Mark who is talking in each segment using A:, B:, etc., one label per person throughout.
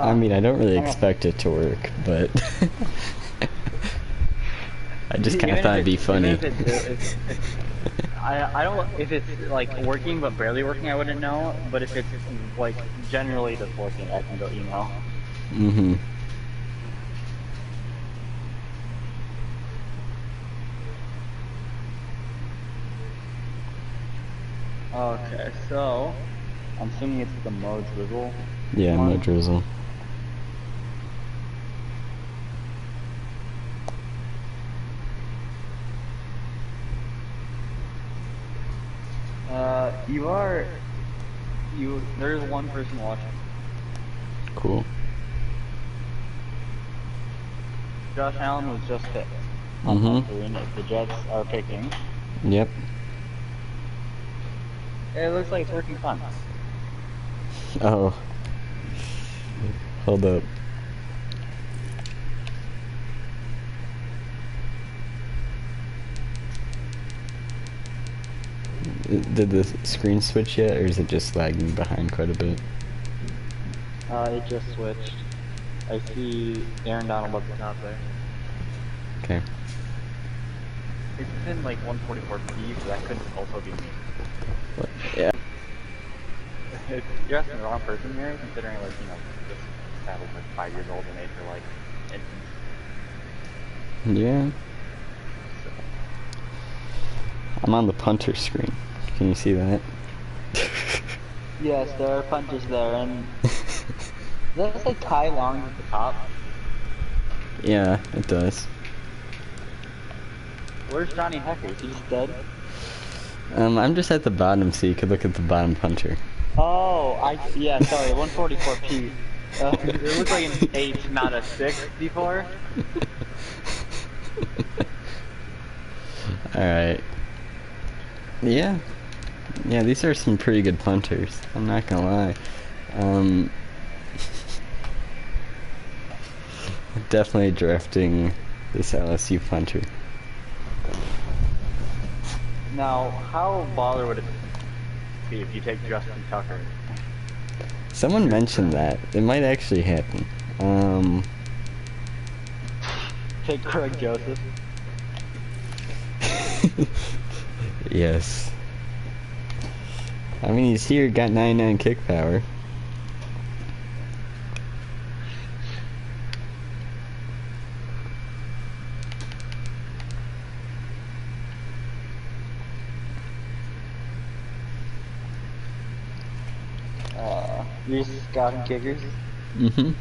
A: I mean, I don't really expect it to work, but I just kind of thought it'd be funny.
B: I don't, if it's like working but barely working, I wouldn't know. But if it's like generally just working, I can go email.
A: Mm-hmm.
B: Okay, so I'm assuming it's the Mo Drizzle.
A: Yeah, Mo Drizzle.
B: There's one person watching.
A: Cool.
B: Josh Allen was just hit. The Jets are picking.
A: Yep.
B: It looks like it's working fine.
A: Oh. Hold up. Did the screen switch yet, or is it just lagging behind quite a bit?
B: It just switched. I see Aaron Donald up the top there.
A: Okay.
B: It's in like 144p, so that could also be me.
A: What? Yeah.
B: You're asking the wrong person here, considering like, you know, this stat was like 5 years old and age for like infants.
A: Yeah.
B: So.
A: I'm on the punter screen. Can you see that?
B: Yes, there are punters there, and does that say Kai Long at the top?
A: Yeah, it does.
B: Where's Johnny Hecker? Is he just dead?
A: I'm just at the bottom, so you could look at the bottom punter.
B: Oh, yeah, sorry, 144p. It looked like an 8, not a 6 before.
A: Alright. Yeah. Yeah, these are some pretty good punters. I'm not gonna lie. Definitely drafting this LSU punter.
B: Now, how baller would it be if you take Justin Tucker?
A: Someone mentioned that. It might actually happen.
B: Take Craig Joseph.
A: Yes. I mean, he's here, got 99 kick power.
B: You're scouting kickers?
A: Mm-hmm.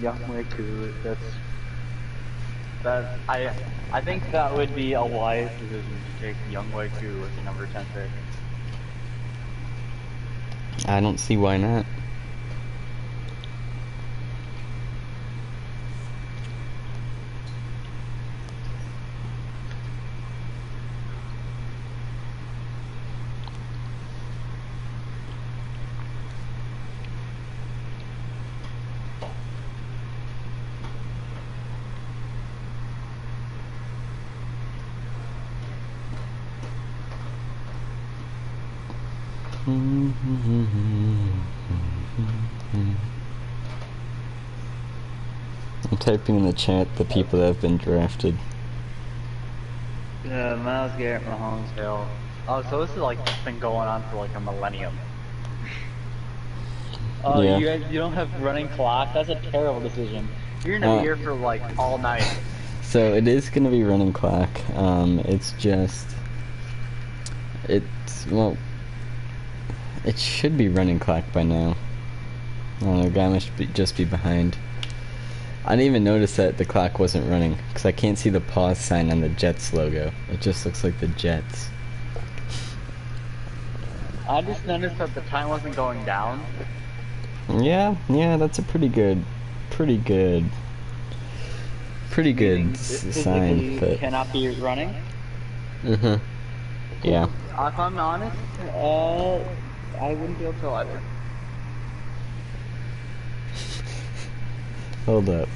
B: Young way cool. I think that would be a wise decision to take Young Wei Koo with the number 10 pick.
A: I don't see why not. I'm typing in the chat the people that have been drafted.
B: Miles Garrett, Mahomes, Hill. Oh, so this is like been going on for like a millennium. Oh,
A: yeah.
B: you don't have running clock? That's a terrible decision. You're gonna be here for like all night.
A: So it is gonna be running clock. It's just, well, it should be running clock by now. I don't know, guy must just be behind. I didn't even notice that the clock wasn't running, because I can't see the pause sign on the Jets logo. It just looks like the Jets.
B: I just noticed that the time wasn't going down.
A: Yeah, that's a pretty good sign. But
B: cannot be running.
A: Yeah.
B: If I'm honest, I wouldn't be able to either.
A: Hold up.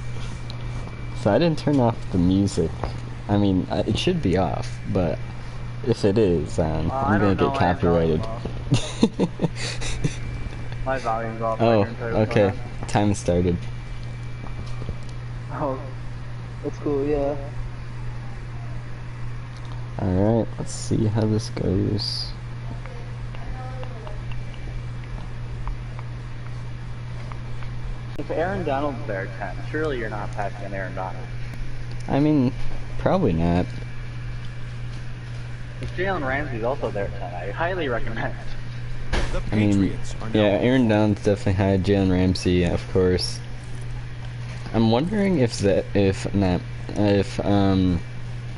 A: So I didn't turn off the music. I mean, it should be off, but If it is,
B: I
A: I'm gonna
B: don't know
A: get
B: why I'm talking
A: copyrighted.
B: about. My volume's off. I
A: Oh,
B: couldn't tell you what's going
A: okay.
B: on.
A: Time started.
B: Oh, that's cool. Yeah.
A: Alright, let's see how this goes.
B: If Aaron Donald's there at 10, surely you're not passing an Aaron Donald.
A: I mean, probably not.
B: If Jalen Ramsey's also there at 10, I highly recommend.
C: The
A: I mean,
C: Patriots are now
A: yeah, Aaron Donald's definitely had Jalen Ramsey, of course. I'm wondering if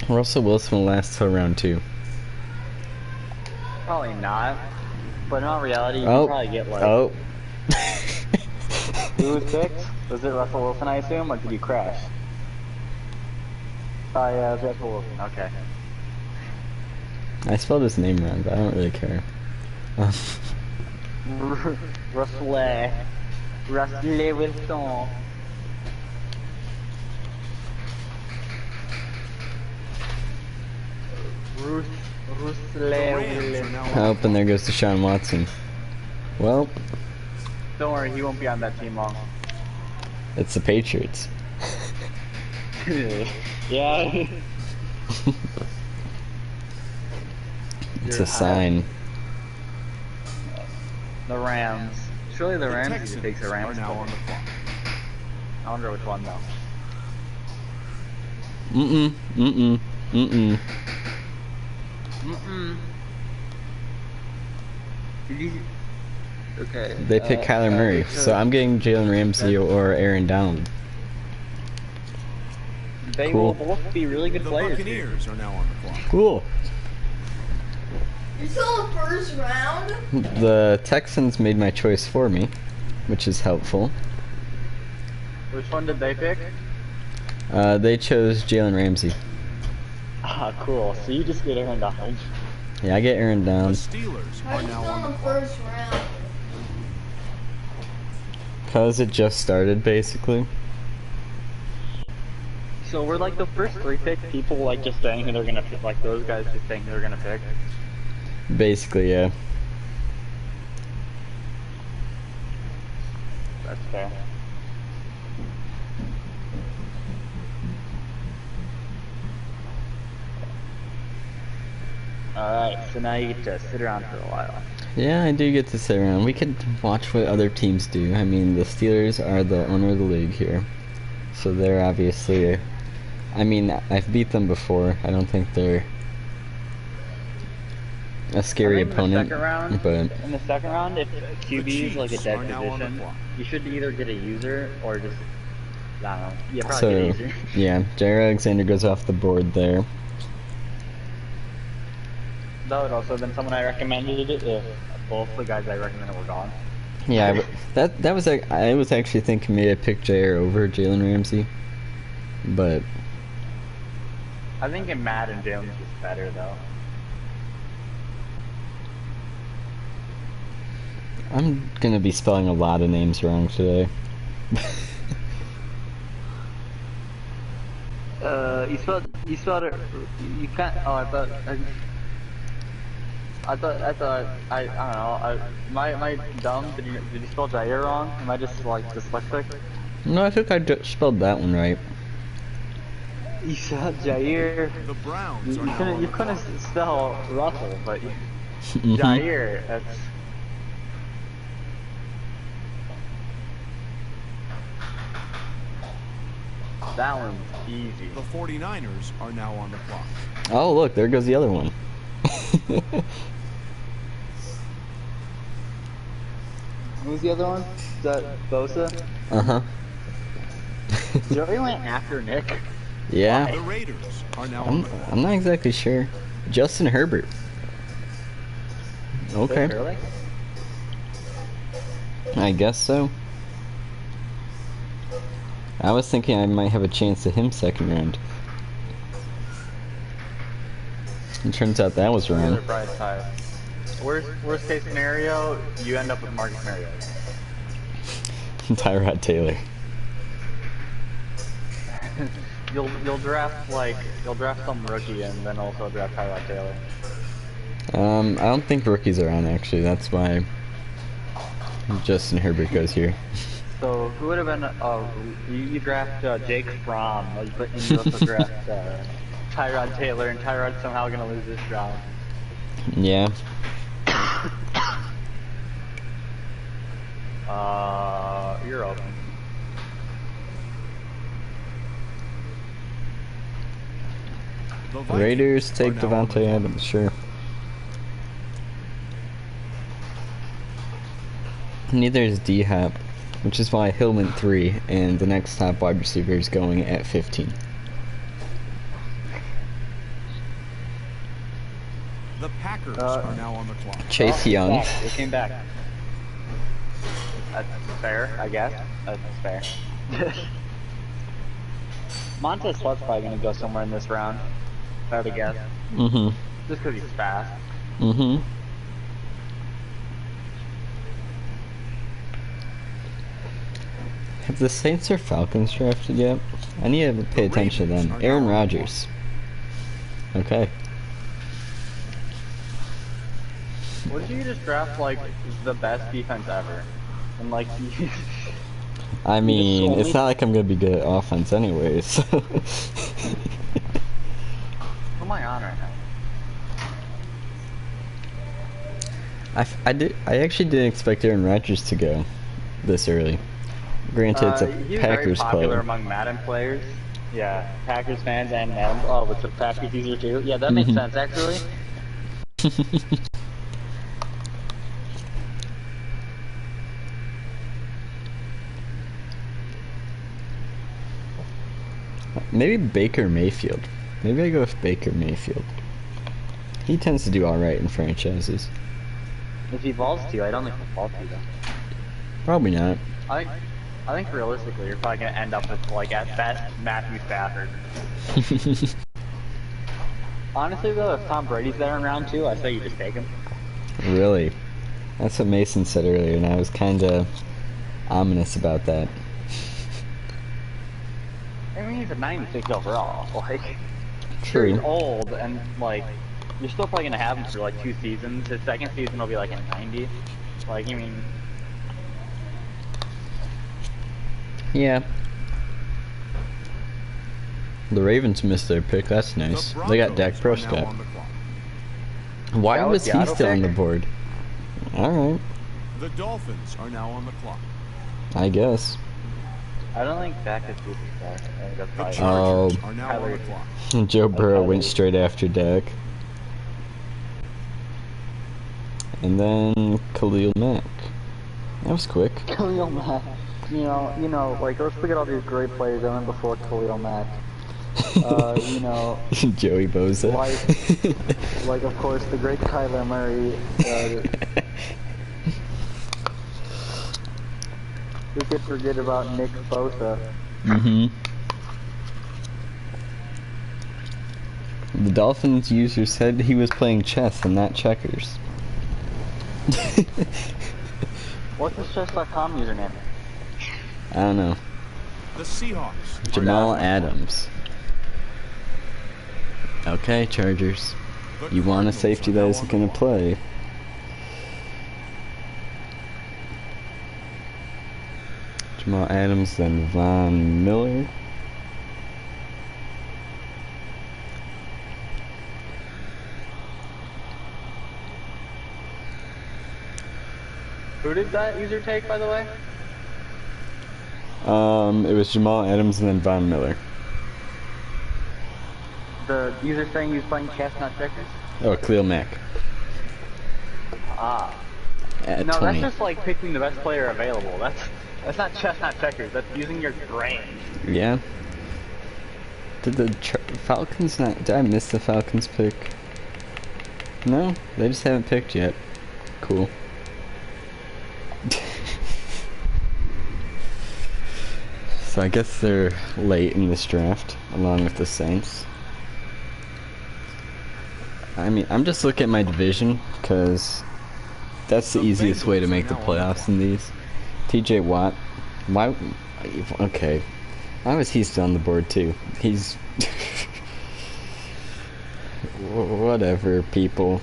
A: Russell Wilson will last till round 2.
B: Probably not. But in all reality, you
A: Oh,
B: can probably get like.
A: oh.
B: Who was picked? Was it Russell Wilson, I assume, or did you crash? Oh yeah, it was Russell Wilson. Okay.
A: I spelled his name wrong, but I don't really care.
B: Russell Wilson.
C: the Rams are now
A: Oh, and there goes Deshaun Watson. Well,
B: Don't worry, he won't be on that team long.
A: it's the Patriots.
B: Yeah.
A: It's a sign.
B: The Rams. Surely the Rams
C: Texans
B: takes the Rams.
C: are now on the clock.
B: I wonder which one though.
A: Mm-mm, mm-mm, mm-mm.
B: Okay.
A: They pick Kyler Murray, so I'm getting Jalen Ramsey or Aaron Donald.
B: They
A: Cool.
B: will both be really good
C: The
B: players.
C: Buccaneers are now on the clock.
A: Cool.
D: You're still in the first round?
A: The Texans made my choice for me, which is helpful.
B: Which one did they pick?
A: They chose Jalen Ramsey.
B: Ah, cool. So you just get Aaron Donald.
A: Yeah, I get Aaron
C: The
A: Donald.
C: Steelers
D: How are
C: are
D: you
C: now
D: still
C: on
D: in
C: the
D: the
C: clock.
D: first round?
A: Cause it just started, basically.
B: So we're like the first 3 picks, people like just saying who they're gonna pick, like those guys just saying who they're gonna pick.
A: Basically, yeah.
B: That's fair. Alright, so now you get to sit around for a while.
A: Yeah, I do get to sit around. We could watch what other teams do. I mean, the Steelers are the owner of the league here. So they're obviously... I mean, I've beat them before. I don't think they're a scary
B: I think
A: opponent, but...
B: In the second round, if QB is like a
C: Chiefs
B: dead
C: are now on the
B: position,
C: clock.
B: you should either get a user or just, I don't know, yeah, probably
A: So,
B: get a user.
A: yeah, Jair Alexander goes off the board there.
B: That would also have been someone I recommended if both the guys I recommended were gone.
A: Yeah, but that was like, I was actually thinking maybe I pick Jair over Jalen Ramsey, but
B: I think in Madden, Jalen's just better though.
A: I'm gonna be spelling a lot of names wrong today.
B: You spelled it, you can't, oh, I don't know, my dumb, did you spell Jair wrong? Am I just like dyslexic?
A: No, I think I spelled that one right.
B: You spelled Jair.
C: The Browns are now on
B: You
C: the
B: couldn't
C: clock.
B: spell Russell, but
A: Mhm.
B: Jair, that's... That one's easy.
C: The 49ers are now on the clock.
A: Oh, look, there goes the other one.
B: Who's the other one? Is that Bosa?
A: Uh-huh.
B: Joey went after Nick.
A: Yeah,
C: The Raiders are now on the clock.
A: I'm not exactly sure. Justin Herbert. Okay,
B: Really?
A: I guess so. I was thinking I might have a chance at him second round. It turns out that was wrong.
B: Surprise tie. Worst case scenario, you end up with Marcus Mariota.
A: Tyrod Taylor.
B: You'll draft some rookie and then also draft Tyrod Taylor.
A: I don't think rookies are on actually. That's why Justin Herbert goes here.
B: So who would have been? You draft Jake Fromm, but you also draft Tyrod Taylor, and Tyrod's somehow gonna lose this round.
A: Yeah.
B: You're open.
C: The Vikings
A: Raiders take
C: are now on the
A: Devontae
C: clock.
A: Adams, sure. Neither is D-Hop, which is why Hill went 3, and the next top wide receiver is going at 15.
C: The Packers are now on the clock.
A: Chase
B: Oh,
A: Young.
B: Back. It came back. That's fair, I guess. That's fair. Montez Sweat's probably gonna go somewhere in this round. If I had to guess.
A: Mm-hmm.
B: Just because he's fast.
A: Mm-hmm. Have the Saints or Falcons drafted yet? I need to pay attention to them. Aaron Rodgers. Okay.
B: What if you just draft like the best defense ever? And like
A: I mean,
B: only-
A: it's not like I'm gonna be good at offense anyways. So.
B: who am I on right now?
A: I actually didn't expect Aaron Rodgers to go this early. Granted, it's a
B: He's
A: Packers
B: very popular
A: player.
B: among Madden players. Yeah, Packers fans and Madden. Oh, with the Packers user too. Yeah, that makes sense actually.
A: Maybe Baker Mayfield. Maybe I go with Baker Mayfield. He tends to do alright in franchises.
B: If he falls to you, I don't think he'll fall to you though.
A: Probably not.
B: I think realistically, you're probably gonna end up with like at best Matthew Stafford. Honestly though, if Tom Brady's there in round 2, I say you just take him.
A: Really? That's what Mason said earlier, and I was kinda ominous about that.
B: I mean, he's a 96 overall. Like, he's
A: True.
B: old, and like, you're still probably gonna have him for like 2 seasons. His second season will be like a 90. Like, I mean,
A: Yeah. The Ravens missed their pick, that's nice.
C: The
A: They got Dak
C: Broncos are now
A: Prescott.
C: on the clock.
A: Why
B: That
A: was
B: was the
A: he
B: auto
A: still on the
B: pick?
A: board? Alright,
C: The Dolphins are now on the clock.
A: I guess.
B: I don't think Dak is superstar. I think that's
C: The
B: probably
C: Chargers
A: Oh.
C: are now on the
B: Tyler.
C: clock.
A: Joe Burrow
B: Tyler.
A: went straight after Dak. And then Khalil Mack. That was quick.
B: Khalil Mack. You know, like, let's look at all these great players that went before Khalil Mack. You know,
A: Joey Bosa.
B: like of course the great Kyler Murray. We could forget about Nick Bosa.
A: Mm-hmm. The Dolphins user said he was playing chess and not checkers.
B: What's his chess.com username?
A: I don't know.
C: The Seahawks are
A: Jamal
C: now on the
A: Adams. Okay, Chargers.
C: clock. The
A: You want a
C: Cardinals
A: safety
C: are
A: that
C: now
A: isn't
C: on the
A: going to
C: clock.
A: play. Jamal Adams, then Von Miller.
B: Who did that user take, by the way?
A: It was Jamal Adams and then Von Miller.
B: The user saying he was playing chess, not checkers?
A: Oh, Khalil Mack.
B: Ah.
A: At
B: No,
A: 20.
B: that's just like picking the best player available. That's not chess, not checkers. That's using your brain.
A: Yeah. Did the Falcons not... Did I miss the Falcons pick? No, they just haven't picked yet. Cool. So I guess they're late in this draft, along with the Saints. I mean, I'm just looking at my division, because that's the
C: The
A: easiest way to
C: Bengals
A: make
C: are
A: the
C: now on the
A: playoffs
C: clock.
A: in these. TJ Watt. Why... Okay. Why was he still on the board, too? He's... Whatever, people.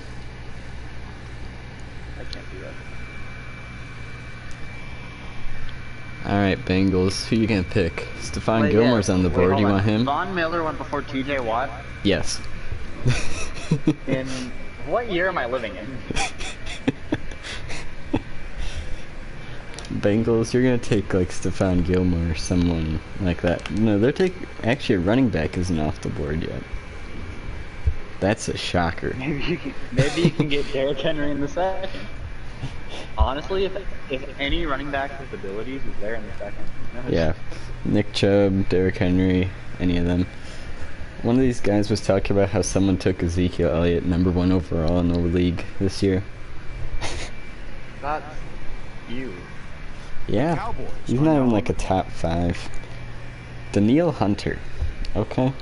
A: Bengals. Who you gonna pick? Stephon
B: Wait,
A: Gilmore's
B: yeah.
A: on the
B: Wait,
A: board.
B: hold
A: You
B: on.
A: want him?
B: Von Miller went before TJ Watt.
A: Yes.
B: In what year am I living in?
A: Bengals, you're gonna take like Stephon Gilmore or someone like that. No, actually a running back isn't off the board yet. That's a shocker.
B: Maybe you can get Derrick Henry in the second. Honestly, if any running back with abilities is there in the second.
A: Yeah. Nick Chubb, Derrick Henry, any of them. One of these guys was talking about how someone took Ezekiel Elliott #1 overall in the league this year.
B: That's you.
A: Yeah.
C: Cowboys
A: He's
C: are
A: not
C: now
A: even
C: on
A: like
C: the
A: a top 5. Danielle Hunter. Okay.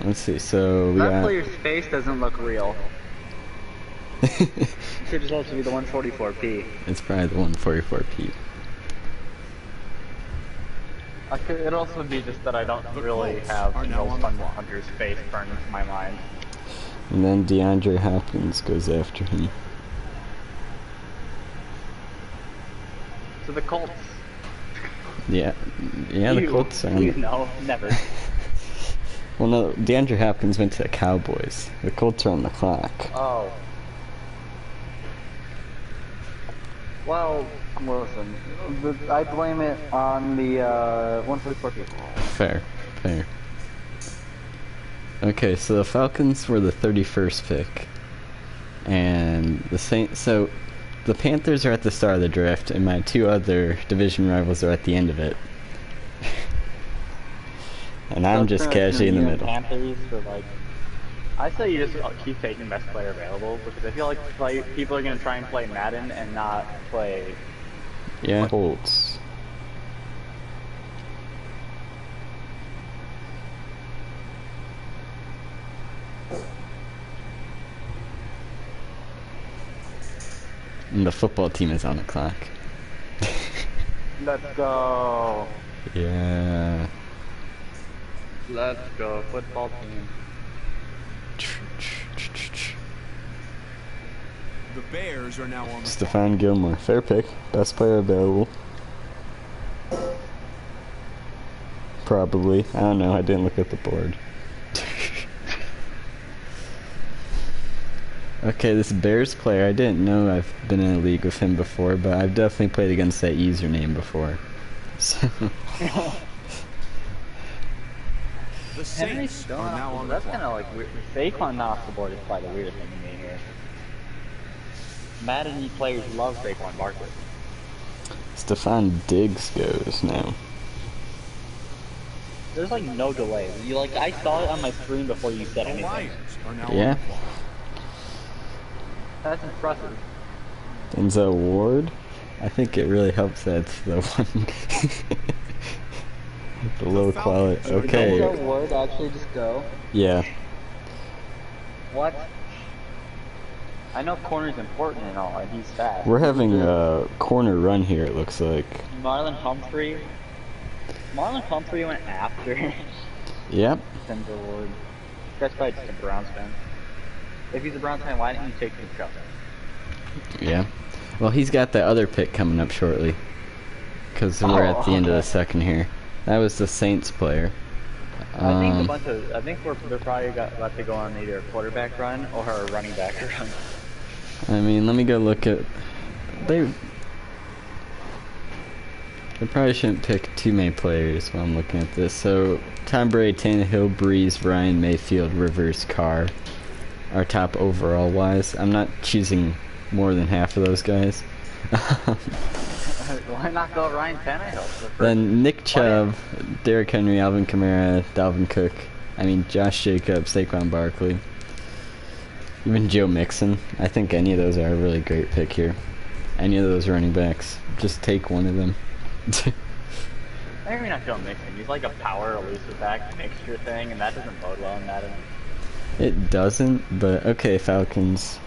A: Let's see, so we
B: That
A: got...
B: player's face doesn't look real. It should just have to be the 144p.
A: It's probably the 144p.
B: It could also be just that I don't
C: The
B: really
C: Colts
B: have
C: are now
B: no
C: on the
B: fun
C: clock.
B: Hunter's face burned into my mind.
A: And then DeAndre Hopkins goes after him.
B: So the Colts.
A: Yeah, the Colts are...
B: No, never.
A: Well, no, DeAndre Hopkins went to the Cowboys. The Colts are on the clock.
B: Oh. Well, listen. I blame it on the 144p.
A: Fair. Okay, so the Falcons were the 31st pick. And the Saints... So, the Panthers are at the start of the draft, and my 2 other division rivals are at the end of it. And I'm just casually in the middle.
B: Panthers for like, I say you just keep taking best player available because I feel like people are gonna try and play Madden and not play.
A: Yeah, Colts. And the football team is on the clock.
B: Let's go.
A: Yeah.
B: Let's go, football team.
C: The Bears are now on the clock.
A: Stephon Gilmore, fair pick, best player available. Probably, I don't know. I didn't look at the board. Okay, this Bears player, I didn't know I've been in a league with him before, but I've definitely played against that username before. So.
C: The Saints are now on the
B: That's
C: clock.
B: kind of like weird. Saquon not off the board is quite a weird thing to me here. Madden players love Saquon Barkley.
A: Stephon Diggs goes now.
B: There's like no delay. I saw it on my screen before you said
C: The
B: anything.
C: Lions are now
A: Yeah.
C: on the clock.
B: That's impressive.
A: Denzel Ward? I think it really helps that it's the one... the low quality.
C: Falcons are
A: Okay.
B: Denzel Ward actually just go.
A: Yeah.
B: What? I know corner's important and all, and he's fast.
A: We're having a corner run here, it looks like.
B: Marlon Humphrey. Marlon Humphrey went after
A: Yep.
B: Denzel Ward. That's probably just a Browns fan. If he's a Browns fan, why didn't you take the Chubb?
A: Yeah. Well, he's got that other pick coming up shortly. Because we're at the end of the second here. That was the Saints player.
B: I think they're probably about to go on either a quarterback run or a running back run.
A: I mean, let me go look at... They probably shouldn't pick too many players while I'm looking at this. So, Tom Brady, Tannehill, Breeze, Ryan, Mayfield, Rivers, Carr are top overall wise. I'm not choosing more than half of those guys.
B: Why not go Ryan Tannehill?
A: Then Nick Chubb, Derrick Henry, Alvin Kamara, Dalvin Cook. I mean, Josh Jacobs, Saquon Barkley. Even Joe Mixon. I think any of those are a really great pick here. Any of those running backs. Just take one of them.
B: Maybe not Joe Mixon. He's like a power elusive back mixture thing, and that doesn't bode well in Madden.
A: It doesn't, but okay, Falcons.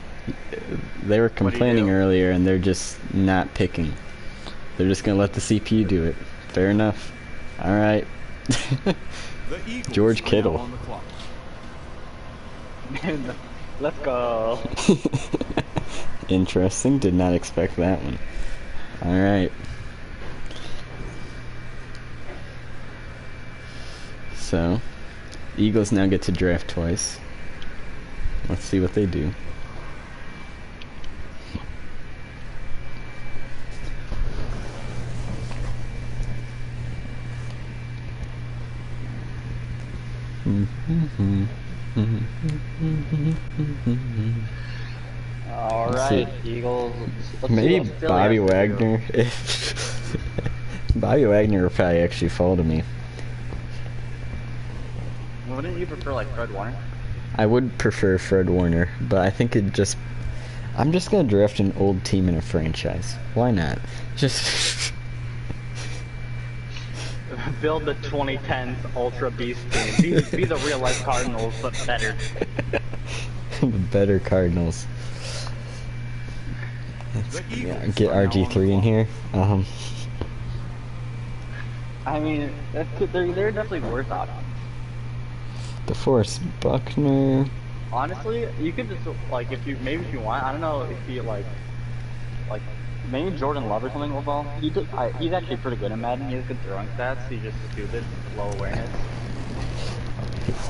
A: They were complaining
B: do?
A: earlier, and they're just not picking. They're just gonna let the CPU do it. Fair enough. Alright.
C: The Eagles
A: George
C: are now
A: Kittle.
C: on the clock.
B: Let's go.
A: Interesting. Did not expect that one. All right. So, Eagles now get to draft twice. Let's see what they do.
B: All right, Eagles. Let's see
A: Maybe
B: what Philly
A: Bobby
B: has to do.
A: Wagner. If Bobby Wagner would probably actually fall to me.
B: Wouldn't you prefer like Fred Warner?
A: I would prefer Fred Warner, but I think I'm just gonna draft an old team in a franchise. Why not? Just
B: Build the 2010s Ultra Beast team. Be the real life Cardinals, but better.
A: the better Cardinals.
C: The
A: Yeah,
C: Eagles
A: get
C: are now on the
A: RG3 in
C: clock.
A: here.
B: I mean, they're definitely worse options.
A: DeForest Buckner.
B: Honestly, you could just like if you want. I don't know if you like maybe Jordan Love or something will fall. He's actually pretty good in Madden. He has good throwing stats. He's just stupid, low awareness.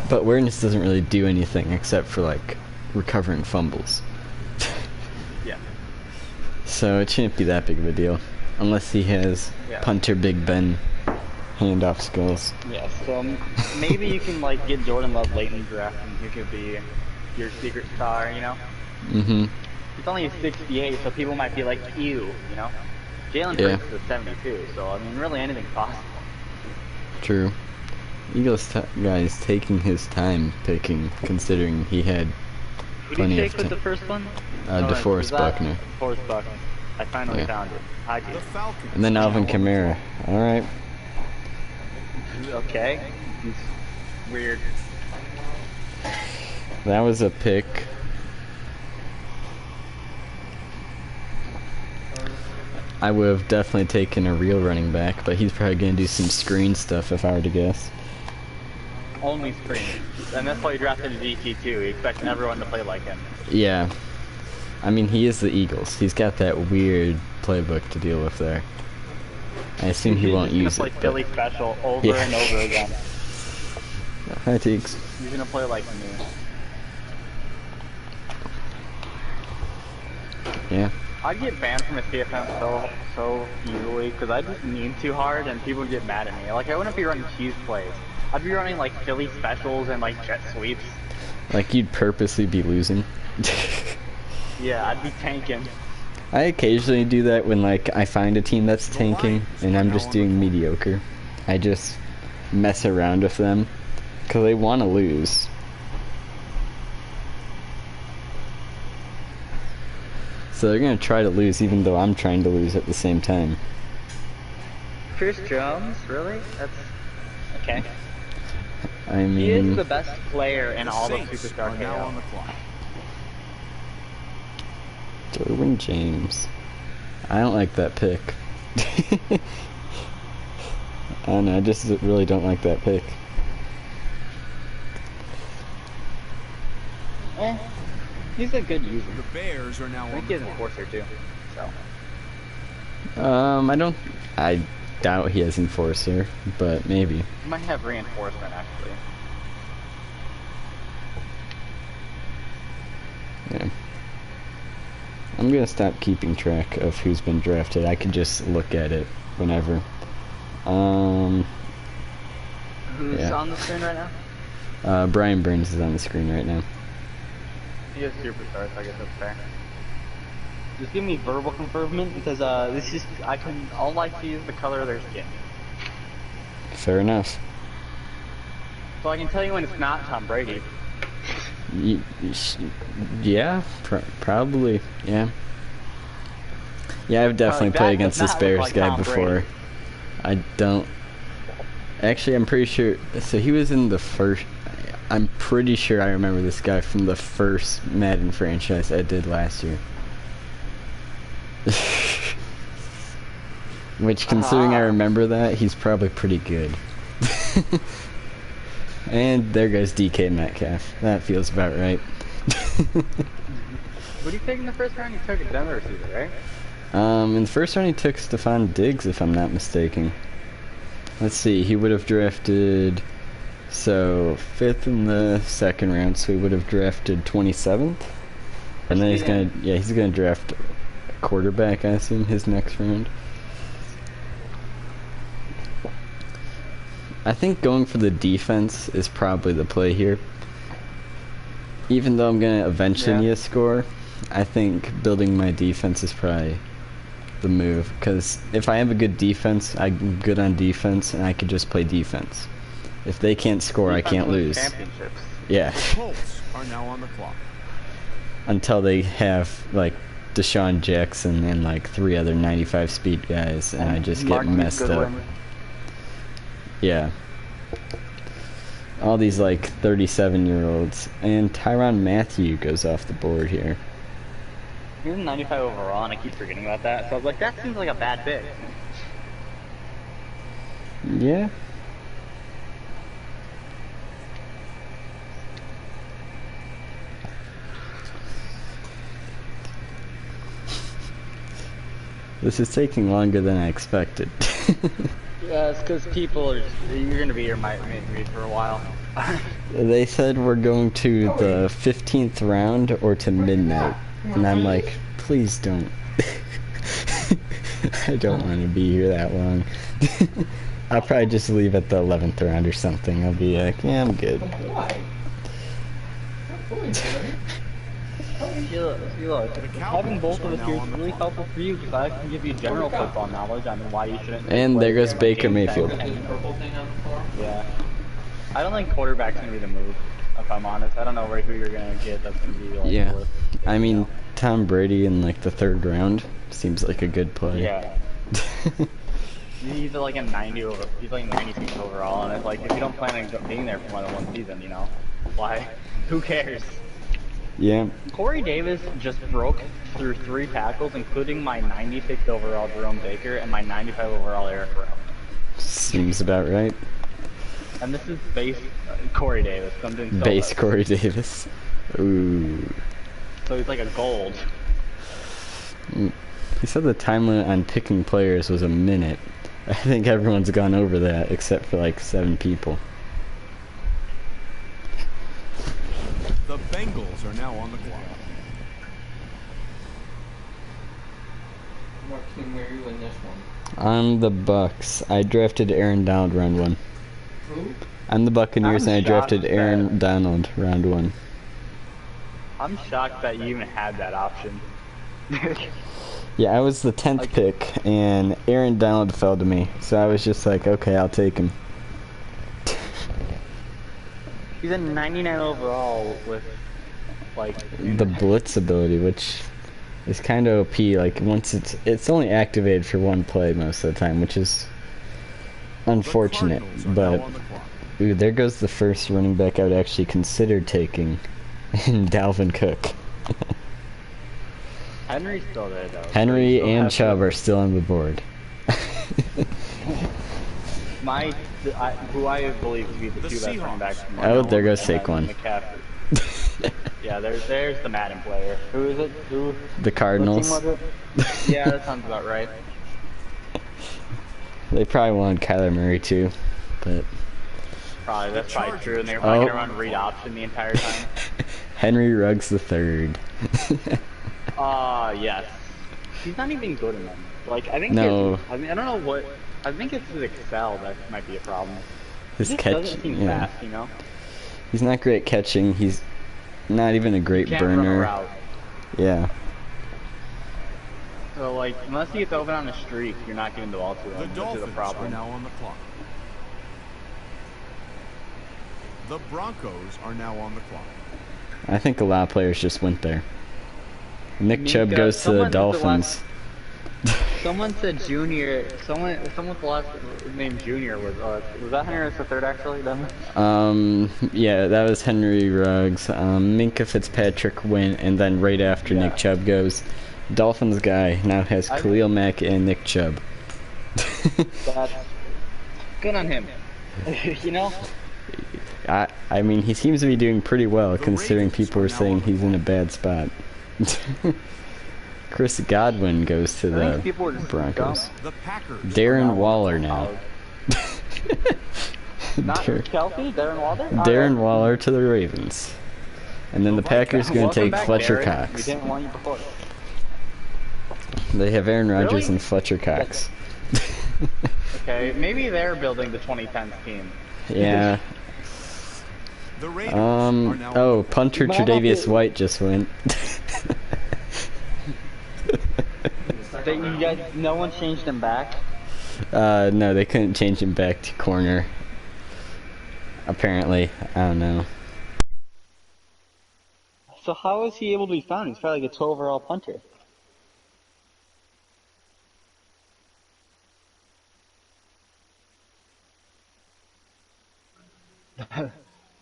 A: But awareness doesn't really do anything except for like recovering fumbles.
B: Yeah.
A: So it shouldn't be that big of a deal. Unless he has
B: Yeah.
A: punter Big Ben handoff skills.
B: Yeah. So maybe you can like get Jordan Love late in the draft, and he could be your secret star. You know.
A: Mm-hmm.
B: He's only 68, so people might be like, ew, you know? Jalen
A: Yeah.
B: Hurts is 72, so I mean, really anything's possible.
A: True. Eagles guy's taking his time picking, considering he had
B: Who did
A: plenty
B: you
A: of
B: take with the
A: time.
B: first one?
A: DeForest Buckner.
B: DeForest Buckner. I finally
A: Yeah.
B: found it. Hi,
C: The
B: dude.
C: Falcons
A: And then
C: are
A: Alvin
C: now on the
A: Kamara.
C: clock.
A: Alright.
B: Okay. He's weird.
A: That was a pick. I would have definitely taken a real running back, but he's probably going to do some screen stuff if I were to guess.
B: Only screen. And that's why you drafted a DT too. You expect everyone to play like him.
A: Yeah. I mean, he is the Eagles. He's got that weird playbook to deal with there. I assume he won't use
B: He's gonna
A: it.
B: play Philly
A: But...
B: special over
A: Yeah.
B: and over again.
A: Hi, Teeks.
B: He's gonna play like me.
A: Yeah.
B: I get banned from a CFM so easily because I just mean too hard and people get mad at me. Like I wouldn't be running cheese plays. I'd be running like Philly specials and like jet sweeps.
A: Like you'd purposely be losing.
B: Yeah, I'd be tanking.
A: I occasionally do that when like I find a team that's tanking and I'm just doing mediocre. I just mess around with them because they want to lose. So they're gonna try to lose even though I'm trying to lose at the same time.
B: Chris Jones, really? That's okay.
A: I
B: He is
A: mean,
B: the best player in all of
C: Saints
B: Superstar
C: are now on
B: KO.
C: the clock.
A: Derwin James. I don't like that pick. I don't know, I just really don't like that pick.
B: He's a good user.
C: The Bears are now
B: I
C: on
B: think
C: the
B: he's an
C: clock.
B: enforcer too. So
A: I doubt he has Enforcer, but maybe.
B: he might have reinforcement actually.
A: Yeah. I'm gonna stop keeping track of who's been drafted. I can just look at it whenever.
B: Who's
A: Yeah.
B: on the screen right now?
A: Brian Burns is on the screen right now.
B: He has superstars, so I guess that's fair. Just give me verbal confirmation because this is all I see is the color of their skin.
A: Fair enough.
B: So I can tell you when it's not Tom Brady.
A: Yeah, probably. Yeah. Yeah, I've definitely
B: that
A: played
B: does
A: against this
B: not look
A: Bears
B: like
A: guy
B: Tom
A: before.
B: Brady.
A: I don't. Actually, I'm pretty sure. So he was in the first. I'm pretty sure I remember this guy from the first Madden franchise I did last year. Which, considering I remember that, he's probably pretty good. And there goes DK Metcalf. That feels about right.
B: What do you take in the first round? You took a Denver receiver, right?
A: In the first round he took Stephon Diggs, if I'm not mistaken. Let's see, he would have drafted, so 5th in the second round, so he would have drafted 27th. And then he's gonna draft a quarterback, I assume, his next round. I think going for the defense is probably the play here. Even though I'm gonna eventually need a score, I think building my defense is probably the move, because if I have a good defense, I'm good on defense, and I could just play defense. If they can't score, I can't lose.
B: Championships.
A: Yeah.
C: The Colts are now on the clock.
A: Until they have like Deshaun Jackson and like 3 other 95 speed guys, and I just get messed up. Yeah. All these like 37-year-olds, and Tyrann Mathieu goes off the board here.
B: He's a 95 overall, and I keep forgetting about that. So I was like, that seems like a bad pick.
A: Yeah. This is taking longer than I expected.
B: Yeah, it's because people are you're going to be here my read for a while.
A: They said we're going to the 15th round or to midnight. And I'm like, please don't. I don't want to be here that long. I'll probably just leave at the 11th round or something. I'll be like, yeah, I'm good.
B: Look, having both of us here is really helpful for you because I can give you general football knowledge on why you shouldn't.
A: And there goes Baker Mayfield.
B: Yeah. I don't think quarterback's going to be the move, if I'm honest. I don't know who you're going to get that's going to be like
A: yeah.
B: worth.
A: I mean, Tom Brady in like the 3rd round seems like a good play.
B: Yeah. He's like a 90 over. He's like 96 overall, and it's like if you don't plan on being there for more than 1 season, you know, why? Who cares?
A: Yeah.
B: Corey Davis just broke through 3 tackles, including my 96th overall Jerome Baker and my 95 overall Eric Rowe.
A: Seems about right.
B: And this is base Corey Davis. Something so
A: Base
B: bad.
A: Corey Davis. Ooh.
B: So he's like a gold.
A: He said the time limit on picking players was a minute. I think everyone's gone over that except for like 7 people.
C: The Bengals are now on the clock.
E: What team were you in this one?
A: I'm the Bucks. I drafted Aaron Donald round 1.
E: Who?
A: I'm the Buccaneers,
B: I'm
A: and I drafted
B: shocked
A: Aaron Donald round 1.
B: I'm shocked that you even had that option.
A: Yeah, I was the 10th
B: Like-
A: pick, and Aaron Donald fell to me. So I was just like, okay, I'll take him.
B: He's a 99 overall with, like...
A: The blitz ability, which is kind of OP. Like, once it's only activated for 1 play most of the time, which is unfortunate.
C: The Cardinals are
A: But,
C: now on the clock.
A: ooh, there goes the first running back I would actually consider taking, in Dalvin Cook.
B: Henry's still there, though.
A: Henry
B: So he
A: and
B: still has
A: Chubb are still on the board.
B: who I believe to be the
C: The
B: 2 best running
C: Seahawks.
B: backs. from
A: Oh,
B: Marvel
A: there goes
B: and
A: Saquon.
B: McCaffrey. Yeah, there's the Madden player. Who is it? Who?
A: The Cardinals.
B: What team was it? Yeah, that sounds about right.
A: They probably wanted Kyler Murray too, but
B: That's probably true. And they were probably
A: Oh.
B: gonna run read option the entire time.
A: Henry Ruggs the third.
B: Yes. He's not even good in them. Like I think.
A: No.
B: I mean, I don't know what. I think it's his Excel that might be a problem.
A: His
B: He just
A: catch,
B: doesn't seem
A: yeah.
B: fast, you know.
A: He's not great at catching. He's not even a great
B: Can't run a
A: burner.
B: route.
A: Yeah.
B: So like, unless he gets open on a streak, you're not giving the ball to
C: The
B: him, which is a
C: Dolphins are
B: problem.
C: now on the clock. The Broncos are now on the clock.
A: I think a lot of players just went there. Nick Chubb
B: Mika,
A: goes to the
B: someone-
A: Dolphins.
B: Someone said Junior. Someone's last name Junior was that Henry the third actually? Then?
A: Yeah, that was Henry Ruggs. Minka Fitzpatrick went, and then right after Nick Chubb goes, Dolphins guy now has Khalil Mack and Nick Chubb.
B: That's good on him. You know.
A: I mean, he seems to be doing pretty well, considering
C: Ravens
A: people
C: are
A: were
C: now
A: saying
C: on the
A: he's in a
C: clock.
A: bad spot. Chris Godwin goes to
B: I think people were
A: the
B: just
A: Broncos.
C: The Packers.
A: Darren Waller now.
B: Not
A: Dar-
B: Kelsey, Darren Waller?
A: Darren Waller to the Ravens. And then the Packers going to
B: Welcome
A: take
B: back,
A: Fletcher
B: Derek. We
A: Cox.
B: didn't want you before.
A: They have Aaron Rodgers
B: Really?
A: and Fletcher Cox.
B: Okay, maybe they're building the 2010s team.
A: Yeah.
C: The Raiders are now
A: Oh, punter
B: Might not
A: Tre'Davious
B: be-
A: White just went.
B: That you guys, no one changed him back.
A: No, they couldn't change him back to corner. Apparently, I don't know.
B: So how is he able to be found? He's probably like a 12 overall punter.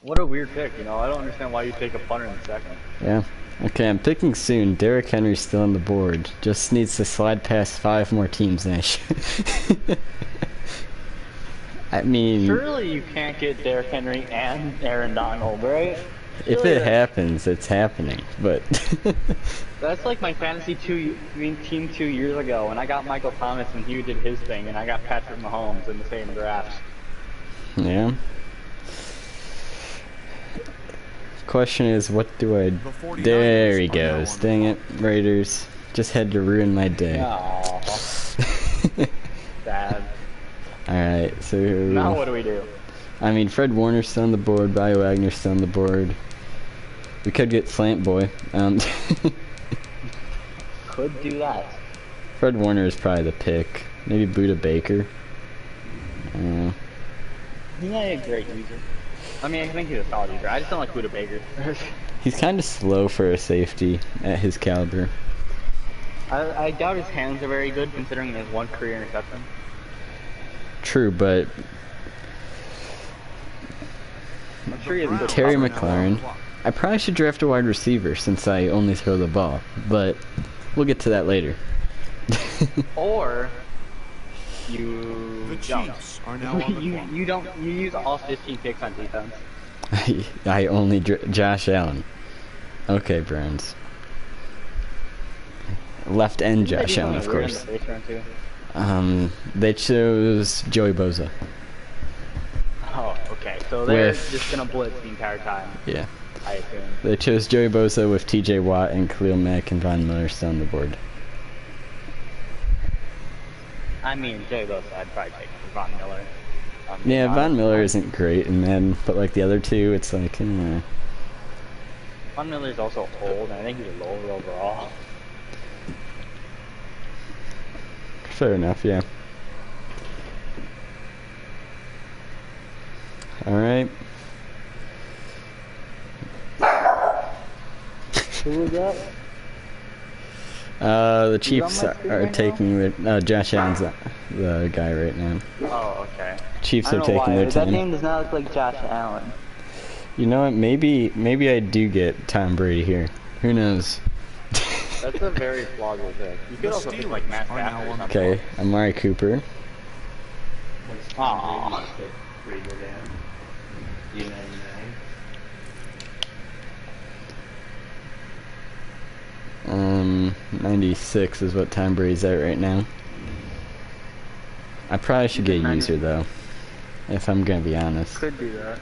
B: What a weird pick, you know. I don't understand why you take a punter in second.
A: Yeah. Okay, I'm picking soon. Derrick Henry's still on the board. Just needs to slide past 5 more teams than I should. I mean,
B: Surely you can't get Derrick Henry and Aaron Donald, right?
A: if
B: Surely
A: it happens, it's happening. But
B: that's like my fantasy team 2 years ago when I got Michael Thomas and he did his thing, and I got Patrick Mahomes in the same draft.
A: yeah. Question is, what do I?
C: The 49ers
A: There he
C: are now
A: goes.
C: on the
A: Dang it, Raiders! Just had to ruin my day.
B: Aww, sad.
A: All right, so
B: Now what do we do?
A: I mean, Fred Warner's still on the board. Bobby Wagner's still on the board. We could get Slant Boy.
B: Could do that.
A: Fred Warner is probably the pick. Maybe Buda Baker.
B: He's not a great user. I mean, I think he's a solid user. I just don't like Buda Baker.
A: He's kind of slow for a safety at his caliber.
B: I doubt his hands are very good considering he has one career interception.
A: True, but
B: I'm sure he has good
A: Terry
B: cover.
A: McLaurin. I probably should draft a wide receiver since I only throw the ball, but we'll get to that later.
B: Or you
C: The
B: don't.
C: Chiefs are now on the
B: you
C: clock.
B: you don't you use all 15 picks on defense.
A: I only Josh Allen. Okay, Browns. Left end
B: Didn't they
A: Josh
B: do
A: Allen, of
B: something weird in
A: course.
B: the first round, too?
A: They chose Joey Bosa.
B: Oh, okay. So they're
A: With-
B: just gonna blitz the entire time,
A: Yeah.
B: I assume.
A: They chose Joey Bosa with TJ Watt and Khalil Mack and Von Miller still on the board.
B: I mean, Jay Bosa, I'd probably take Von Miller.
A: Yeah, Von Miller isn't great in Madden, but like the other two, it's like,
B: Von Miller's also old, and I think he's a lower overall.
A: fair enough, yeah. Alright.
B: Who was that?
A: The Chiefs
B: on my screen
A: are
B: right
A: taking their, Josh Allen's the guy right now.
B: Oh, okay.
A: Chiefs
B: I
A: are
B: don't know
A: taking
B: why.
A: their
B: That
A: time.
B: name does not look like Josh Allen.
A: You know what, maybe I do get Tom Brady here. Who knows?
B: That's a very plausible pick. You could
C: The
B: also pick like Matt
C: Steelers are now
B: Stafford or
C: on the
B: something.
A: Okay, Amari Cooper.
B: Aww.
A: 96 is what Tom Brady's at right now. I probably should get a user though, if I'm gonna be honest.
B: Could do that.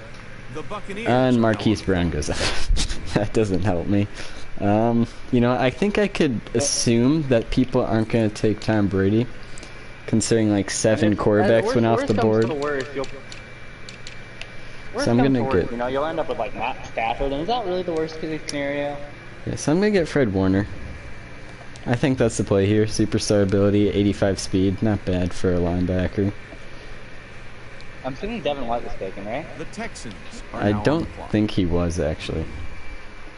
C: The Buccaneers
A: And
C: are now
A: Marquise
C: on the
A: Brown goes up. That doesn't help me. You know, I think I could assume that people aren't gonna take Tom Brady, considering like 7 quarterbacks went off the board. So I'm gonna get.
B: You know, you'll end up with like Matt Stafford, and is that really the worst case scenario?
A: Yeah, so I'm gonna get Fred Warner. I think that's the play here. Superstar ability, 85 speed, not bad for a linebacker.
B: I'm assuming Devin White was taken, right?
C: The Texans are
A: I
C: now on
A: don't
C: the clock.
A: think he was actually,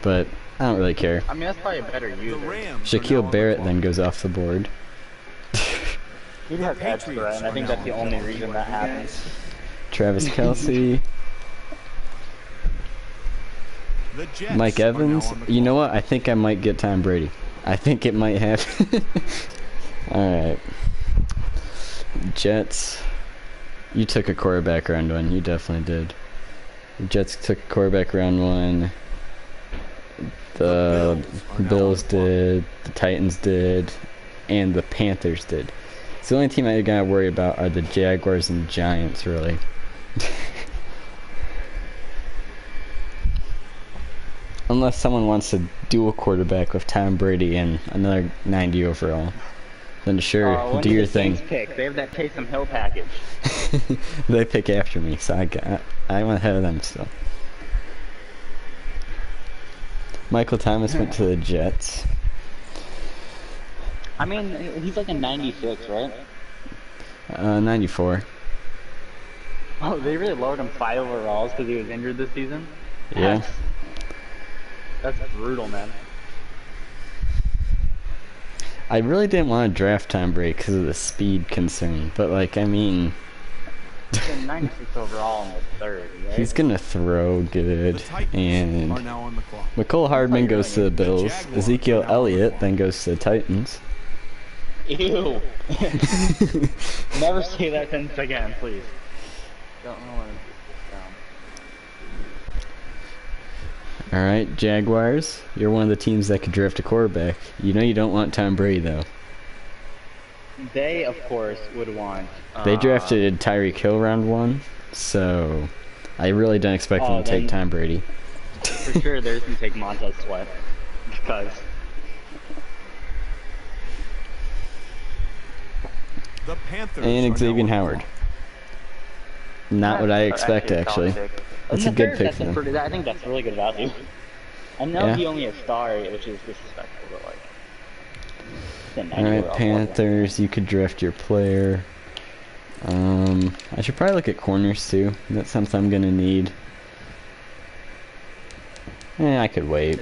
A: but I don't really care.
B: I mean, that's probably a better
C: The
B: user.
C: Rams are now on
A: Shaquille
C: the
A: Barrett
C: clock.
A: then goes off the board.
B: He'd have edge threat, and I think that's the only reason that happens.
A: Travis Kelce,
C: The Jets
A: Mike
C: are now
A: Evans.
C: on the
A: You know
C: clock.
A: what? I think I might get Tom Brady. I think it might happen. Alright. Jets. You took a quarterback round one. You definitely did. The Jets took a quarterback round 1. The Bills did, the Titans did, and the Panthers did. So the only team I gotta worry about are the Jaguars and Giants, really. Unless someone wants to dual quarterback with Tom Brady and another 90 overall. Then sure, do your thing.
B: Pick. They have that Taysom Hill package.
A: They pick after me, so I went ahead of them still. Michael Thomas went to the Jets.
B: I mean, he's like a 96, right?
A: 94.
B: Oh, they really lowered him 5 overalls because he was injured this season?
A: Yeah.
B: That's brutal, man.
A: I really didn't want to draft Tom Brady because of the speed concern, but like, I mean...
B: He's a 96 overall in the 3rd, right?
A: He's gonna throw good, and McCole Hardman goes to the Bills. Ezekiel Elliott then goes to the Titans.
B: Ew! Never say that sentence again, please. Don't know what it's
A: Alright, Jaguars. You're one of the teams that could draft a quarterback. You know you don't want Tom Brady, though.
B: They, of course, would want...
A: They drafted Tyreek Hill round 1, so I really don't expect them to take Tom Brady.
B: For sure, they're going to take Montez Sweat, because...
C: The Panthers
A: And Xavier Howard. Not what I expect, actually. That's a good pick for them.
B: I think that's really good value. I know he only has star, which is disrespectful, but like...
A: Alright, Panthers, you could draft your player. I should probably look at corners too. That's something I'm gonna need. I could wait.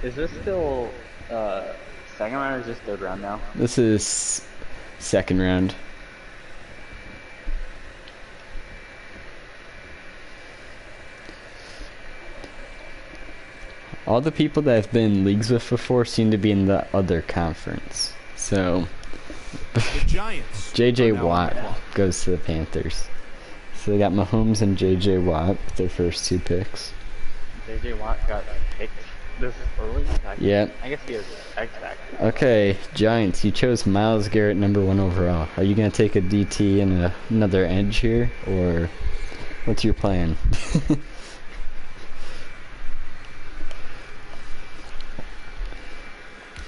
B: Is this still 2nd round or is this 3rd round now?
A: This is 2nd round. All the people that I've been in leagues with before seem to be in the other conference. So, J.J. Watt goes to the Panthers. So they got Mahomes and J.J. Watt with their first 2 picks.
B: J.J. Watt got picked this early?
A: Yep.
B: I guess he has X Factor.
A: Okay, Giants, you chose Myles Garrett number 1 overall. Are you going to take a DT and another edge here? Or what's your plan?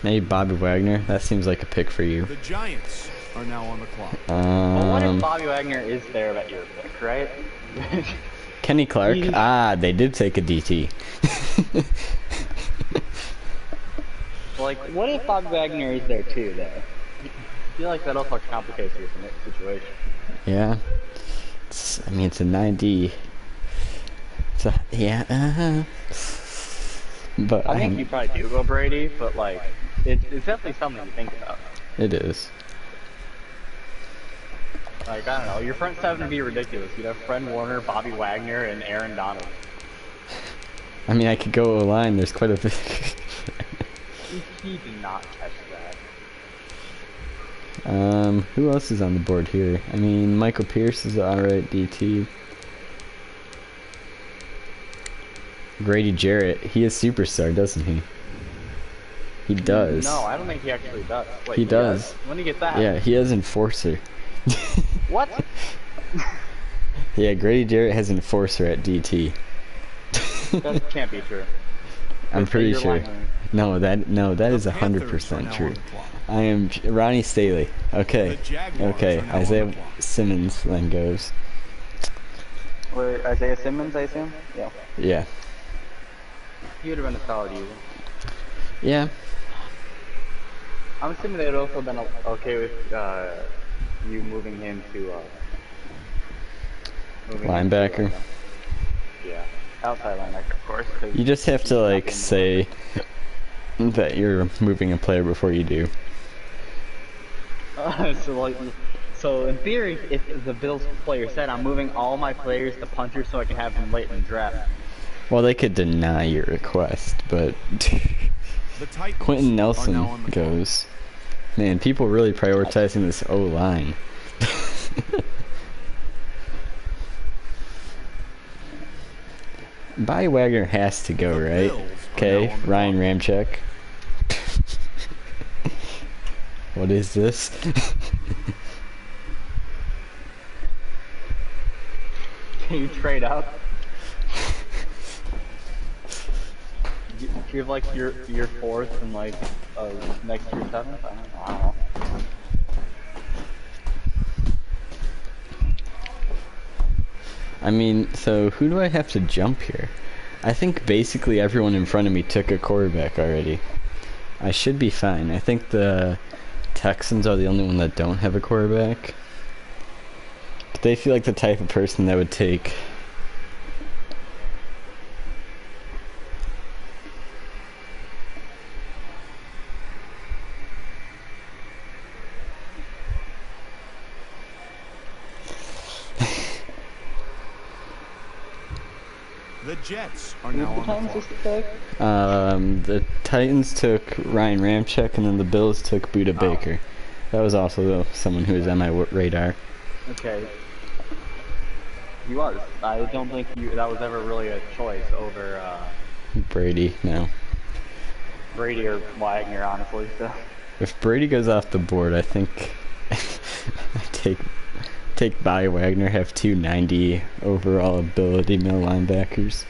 A: Maybe Bobby Wagner. That seems like a pick for you.
C: The Giants are now on the clock.
B: Well, what if Bobby Wagner is there at your pick, right?
A: Kenny Clark. They did take a DT.
B: Like, what if Bobby Wagner is there too, though? I feel like that also complicates your situation.
A: Yeah. I mean, it's a 90. Yeah. But
B: I think you probably do go Brady, but like, it's definitely something to think about.
A: It is.
B: Like, I don't know, your front 7 would be ridiculous. You'd have Fred Warner, Bobby Wagner, and Aaron Donald.
A: I mean, I could go O-line. There's quite a bit.
B: He did not catch that.
A: Who else is on the board here? I mean, Michael Pierce is alright DT. Grady Jarrett, he is superstar, doesn't he? He does.
B: No, I don't think he actually does. Wait,
A: he does.
B: When do you get that?
A: Yeah, he has Enforcer.
B: What?
A: Yeah, Grady Jarrett has Enforcer at DT.
B: That can't be true.
A: I'm pretty sure. No, that is 100% true. I am Ronnie Staley. Okay. Okay, Isaiah Simmons then goes.
B: Wait, Isaiah Simmons, I assume? Yeah.
A: Yeah.
B: He would have been a solid user.
A: Yeah.
B: I'm assuming they would also been okay with you moving him to
A: linebacker.
B: Yeah, outside linebacker, of course.
A: You just have to like say that you're moving a player before you do.
B: So in theory, if the Bills player said, "I'm moving all my players to puncher so I can have them late in the draft."
A: Well, they could deny your request, but Quentin Nelson goes. Man, people really prioritizing this O-line. Bobby Wagner has to go,
C: The
A: right?
C: Bills are
A: Okay,
C: now on the
A: Ryan
C: clock.
A: Ramczyk. What is this?
B: Can you trade up? Do you have like your fourth and like next year seventh? I don't know.
A: I mean, so who do I have to jump here? I think basically everyone in front of me took a quarterback already. I should be fine. I think the Texans are the only one that don't have a quarterback. But they feel like the type of person that would take...
C: The Jets are now on the clock.
A: The Titans took Ryan Ramczyk, and then the Bills took Buda Baker. That was also someone who was on my radar.
B: Okay. He was. I don't think that was ever really a choice over
A: Brady, no.
B: Brady or Wagner, honestly. So.
A: If Brady goes off the board, I think I take Bobby Wagner, have 290 overall ability middle linebackers.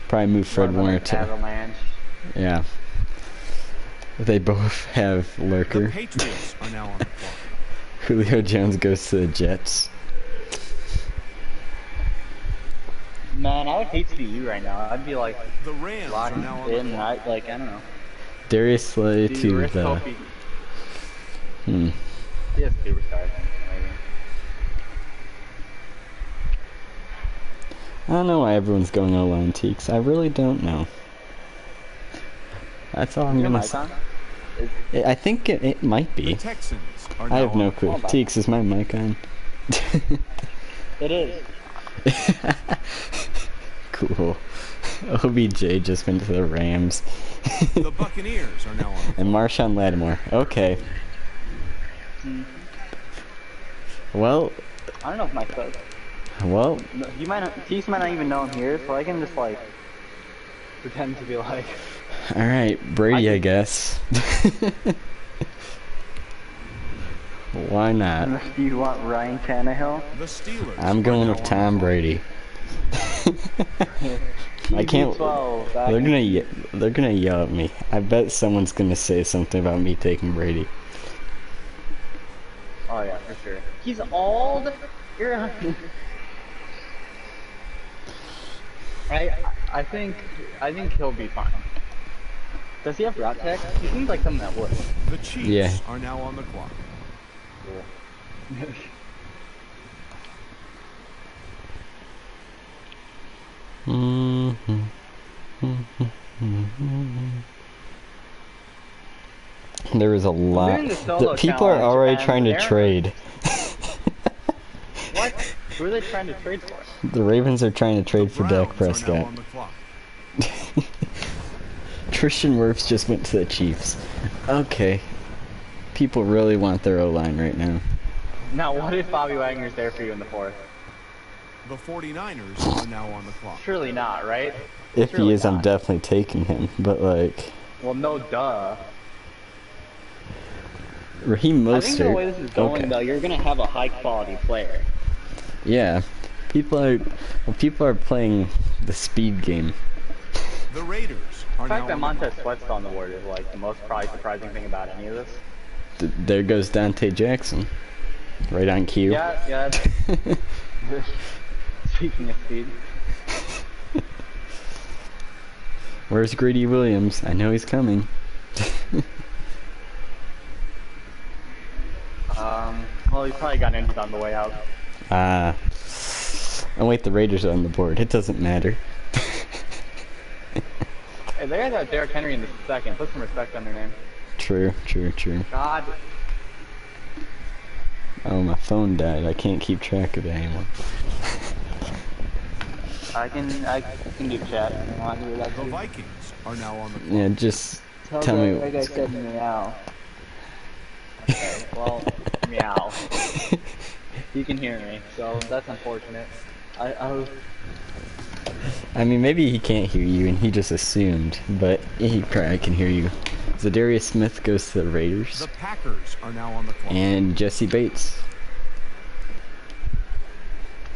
A: Probably move Fred
B: Run
A: Warner
B: like
A: to...
B: Avalanche.
A: Yeah. They both have
C: The
A: Lurker.
C: Patriots are now on the clock.
A: Julio Jones goes to the Jets.
B: Man, I would hate to be you right now. I'd be like
C: The Rams are
B: locked
C: now on the
B: in, and
C: clock.
B: I don't know.
A: Darius Slay
B: Do you
A: to
B: risk
A: the...
B: hope he
A: Hmm.
B: has superstars? Maybe.
A: I don't know why everyone's going O-line, Teeks. I really don't know. That's all I'm
B: Your
A: gonna
B: mic
A: say.
B: on?
A: I think it might
C: The
A: be.
C: Texans are now
A: I have
C: on
A: no
C: the
A: clue.
C: clock.
A: Teeks, is my mic on?
B: It is.
A: Cool. OBJ just went to the Rams.
C: The Buccaneers are now on the clock.
A: And Marshawn Lattimore. Okay. Well,
B: I don't know if my stuff.
A: well,
B: You might not. Tease might not even know I'm here, so I can just like pretend to be like.
A: alright, Brady, I
B: I
A: guess. Why not?
B: Do you want Ryan Tannehill?
C: The Steelers.
A: I'm
C: are
A: going
C: now
A: with
C: on
A: Tom
C: the clock.
A: Brady. I can't. They're gonna yell at me. I bet someone's gonna say something about me taking Brady.
B: Oh yeah, for sure. He's old. You're. I think he'll be fine. Does he have route tech? He seems like someone that would.
C: The Chiefs
A: Yeah.
C: are now on the clock.
A: There was a lot.
B: doing the solo
A: People are
B: challenge,
A: already
B: and
A: trying to
B: Aaron-
A: trade.
B: What? Who are they trying to trade for?
A: The Ravens are trying to trade
C: The
A: for Dak
C: Browns are now
A: Prescott.
C: on the clock.
A: Tristan Wirfs just went to the Chiefs. Okay. People really want their O-line right now.
B: Now, what if Bobby Wagner's there for you in the fourth?
C: The 49ers are now on the clock.
B: Surely not, right?
A: If he
B: Surely
A: is, I'm
B: not.
A: definitely taking him. But like,
B: Well, no, duh.
A: Raheem
B: I think the way
A: Mostert.
B: this is going,
A: Okay.
B: though, you're gonna have a high-quality player.
A: Yeah. People are playing the speed game.
C: The Raiders are
B: The
C: now
B: fact that
C: on the
B: Montez
C: clock.
B: Sweat's on the board is like the most probably surprising thing about any of this.
A: There goes Dante Jackson. Right on cue.
B: Yeah. Speaking of speed.
A: Where's Grady Williams? I know he's coming.
B: Well, he probably got injured on the way out.
A: Ah. Oh wait, the Raiders are on the board. It doesn't matter.
B: Hey, they got Derrick Henry in the second. Put some respect on their name.
A: True.
B: God.
A: Oh, my phone died. I can't keep track of it anymore.
B: I can do chat if you want to do that
C: The
B: too.
C: Vikings are now on the clock.
A: Yeah, just tell
B: Greg
A: me.
B: I said meow. Okay, well, meow. You can hear me, so that's unfortunate. I was...
A: I mean, maybe he can't hear you and he just assumed, but he probably can hear you. Zadarius Smith goes to the Raiders.
C: The Packers are now on the clock.
A: And Jesse Bates.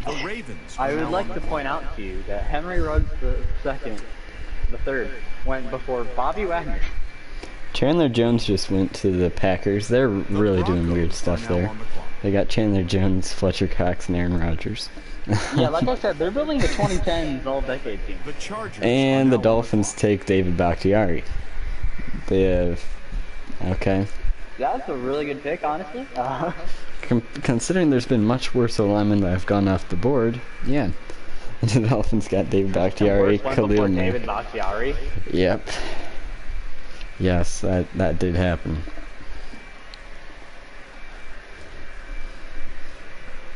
C: The Ravens.
B: I would like to point out to you that Henry Ruggs the third, went before Bobby Wagner.
A: Chandler Jones just went to the Packers. They're really doing weird stuff there. They got Chandler Jones, Fletcher Cox, and Aaron Rodgers.
B: Yeah, like I said, they're building the 2010s all-decade team.
C: The Chargers.
A: And the Dolphins take David Bakhtiari. They have... Okay.
B: That's a really good pick, honestly.
A: Considering there's been much worse alignment that have gone off the board, yeah. The Dolphins got David Bakhtiari, Khalil Mack.
B: David Bakhtiari.
A: Yep. Yes, that did happen.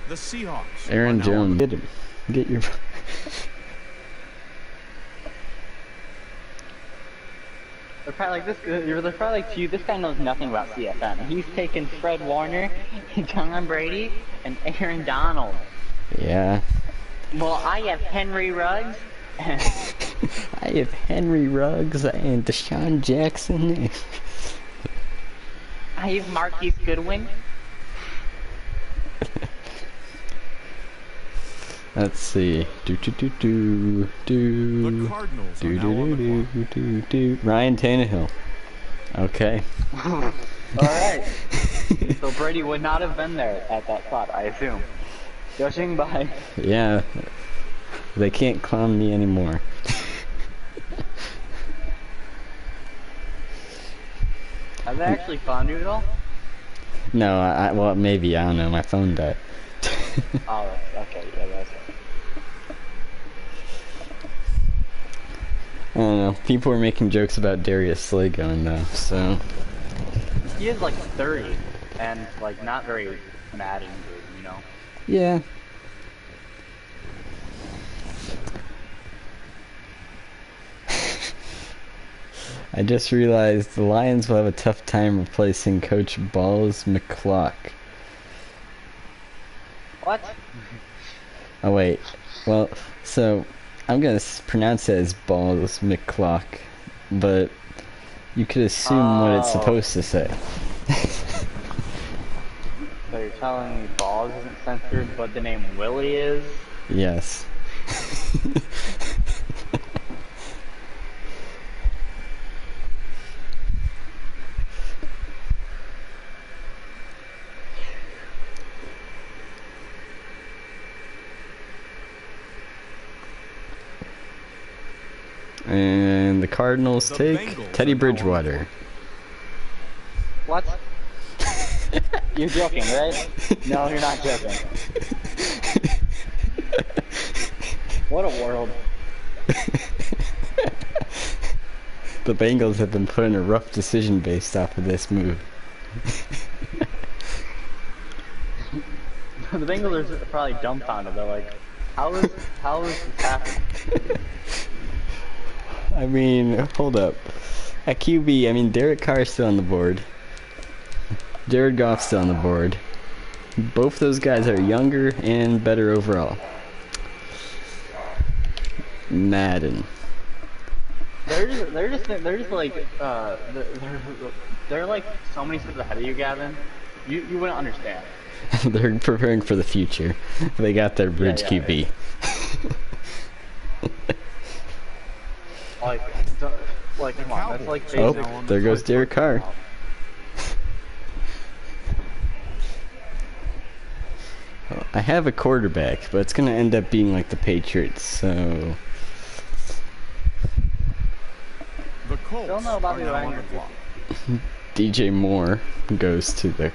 C: The Seahawks.
A: Aaron Jones. Get him. Get your...
B: They're probably like, they're probably like, this guy knows nothing about CFM. He's taken Fred Warner, Tom Brady, and Aaron Donald.
A: Yeah.
B: Well, I have Henry Ruggs.
A: I have Henry Ruggs and Deshaun Jackson.
B: I have Marquise Goodwin.
A: Let's see.
C: The Cardinals are now on the clock.
A: Ryan Tannehill. Okay.
B: Alright. So Brady would not have been there at that spot, I assume. Judging by...
A: Yeah. They can't clown me anymore.
B: Have they actually found you at all?
A: No, well, maybe. I don't know. My phone died.
B: Oh, okay. Yeah, that's it.
A: I don't know. People were making jokes about Darius Slay going though, so...
B: He is like 30, and like not very Madden good, you know?
A: Yeah. I just realized the Lions will have a tough time replacing Coach Balls McClock.
B: What?
A: Oh wait, well, so I'm gonna pronounce it as Balls McClock, but you could assume what it's supposed to say.
B: So you're telling me Balls isn't censored, but the name Willie is?
A: Yes. And the Cardinals take Teddy Bridgewater.
B: What? You're joking, right? No, you're not joking. What a world.
A: The Bengals have been put in a rough decision based off of this move.
B: The Bengals are probably dumbfounded. They're like, how is this happening?
A: I mean, hold up. At QB, I mean, Derek Carr's still on the board. Jared Goff's still on the board. Both those guys are younger and better overall. Madden.
B: They're just like they're like so many steps ahead of you, Gavin. You wouldn't understand.
A: They're preparing for the future. They got their bridge QB.
B: Like, come on, that's like
A: oh,
B: basic.
A: there goes Derek Carr. I have a quarterback, but it's gonna end up being like the Patriots, so...
C: The Colts
B: Don't know about
C: are
B: the
C: now on the
B: Wagner.
C: clock.
A: DJ Moore goes to the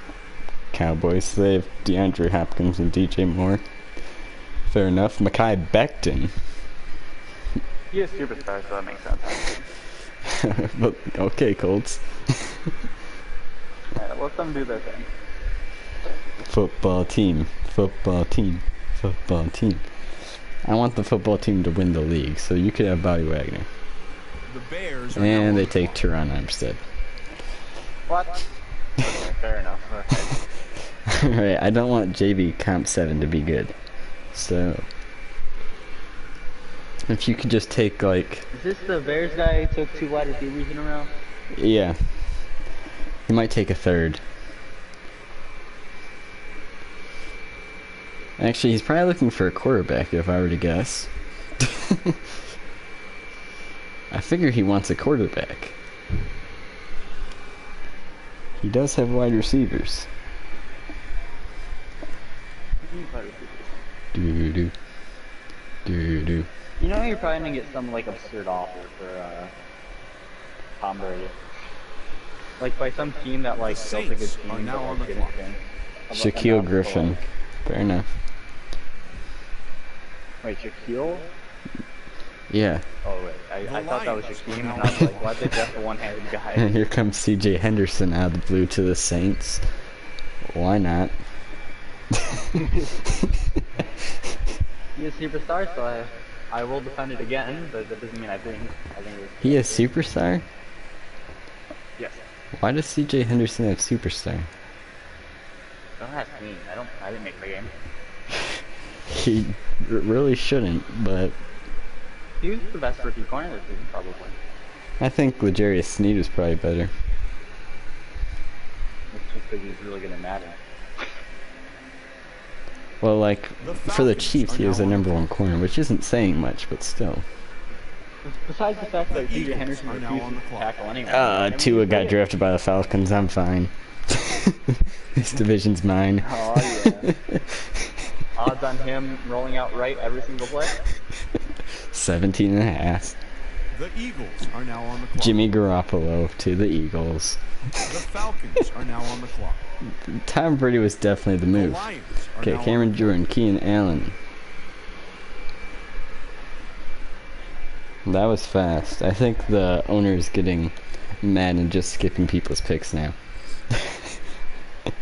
A: Cowboys. They have DeAndre Hopkins and DJ Moore. Fair enough. Mekhi Becton.
B: He is superstar, so that makes sense.
A: But, okay, Colts.
B: Yeah, let them do their thing.
A: Football team. Football team. Football team. I want the football team to win the league, so you could have Bobby Wagner.
C: The Bears are now
A: And
C: on
A: they
C: the
A: take
C: clock.
A: Teron Armstead.
B: What? Okay, fair enough. Okay.
A: Alright, I don't want JV Comp 7 to be good. So... If you could just take like,
B: Is this the Bears guy who took 2 wide receivers in a row?
A: yeah, he might take a third. Actually, he's probably looking for a quarterback, if I were to guess. I figure he wants a quarterback. He does have wide receivers. Do do do do.
B: You know you're probably gonna get some like absurd offer for Tom Brady. Like by some team that like
C: The
B: built a good
C: Saints
B: team
C: are now
B: but,
C: on
B: like,
C: the
B: didn't
C: clock.
B: win.
A: Shaquille
B: Enough to,
A: Griffin.
B: like-
A: Fair enough.
B: Wait, Shaquille?
A: Yeah.
B: Oh wait, I thought that was
C: Lions
B: Shaquille,
C: are
B: and
C: now
B: I was like, why'd they draft a one-handed guy?
A: And here comes CJ Henderson out of the blue to the Saints. Why not?
B: He is superstar, so I will defend it again, but that doesn't mean I think it was.
A: He is superstar?
B: Yes.
A: Why does CJ Henderson have superstar?
B: Don't ask me. I didn't make the game.
A: He really shouldn't, but
B: He was the best rookie corner this season, probably.
A: I think L'Jarius Sneed was probably better.
B: It's just because he's really good at Madden.
A: Well, like,
C: The
A: for the
C: Falcons
A: Chiefs,
C: are
A: he was
C: now
A: the
C: on the
A: number one corner, which isn't saying much, but still.
B: Besides the fact that
C: The
B: CJ
C: Eagles
B: Henderson
C: are now
B: refuses
C: on the
B: to
C: clock.
B: tackle anyone. I mean,
A: Tua
B: he's
A: got
B: good.
A: drafted by the Falcons, I'm fine. This division's mine.
B: Oh yeah. Odds on him rolling out right every single play?
A: 17 and a half.
C: The Eagles are now on the clock.
A: Jimmy Garoppolo to the Eagles.
C: The Falcons are now on the clock.
A: Tom Brady was definitely the
C: The
A: move.
C: Lions are
A: Okay,
C: now
A: Cameron
C: on the
A: Jordan, Keenan Allen. That was fast. I think the owner is getting mad and just skipping people's picks now.
B: I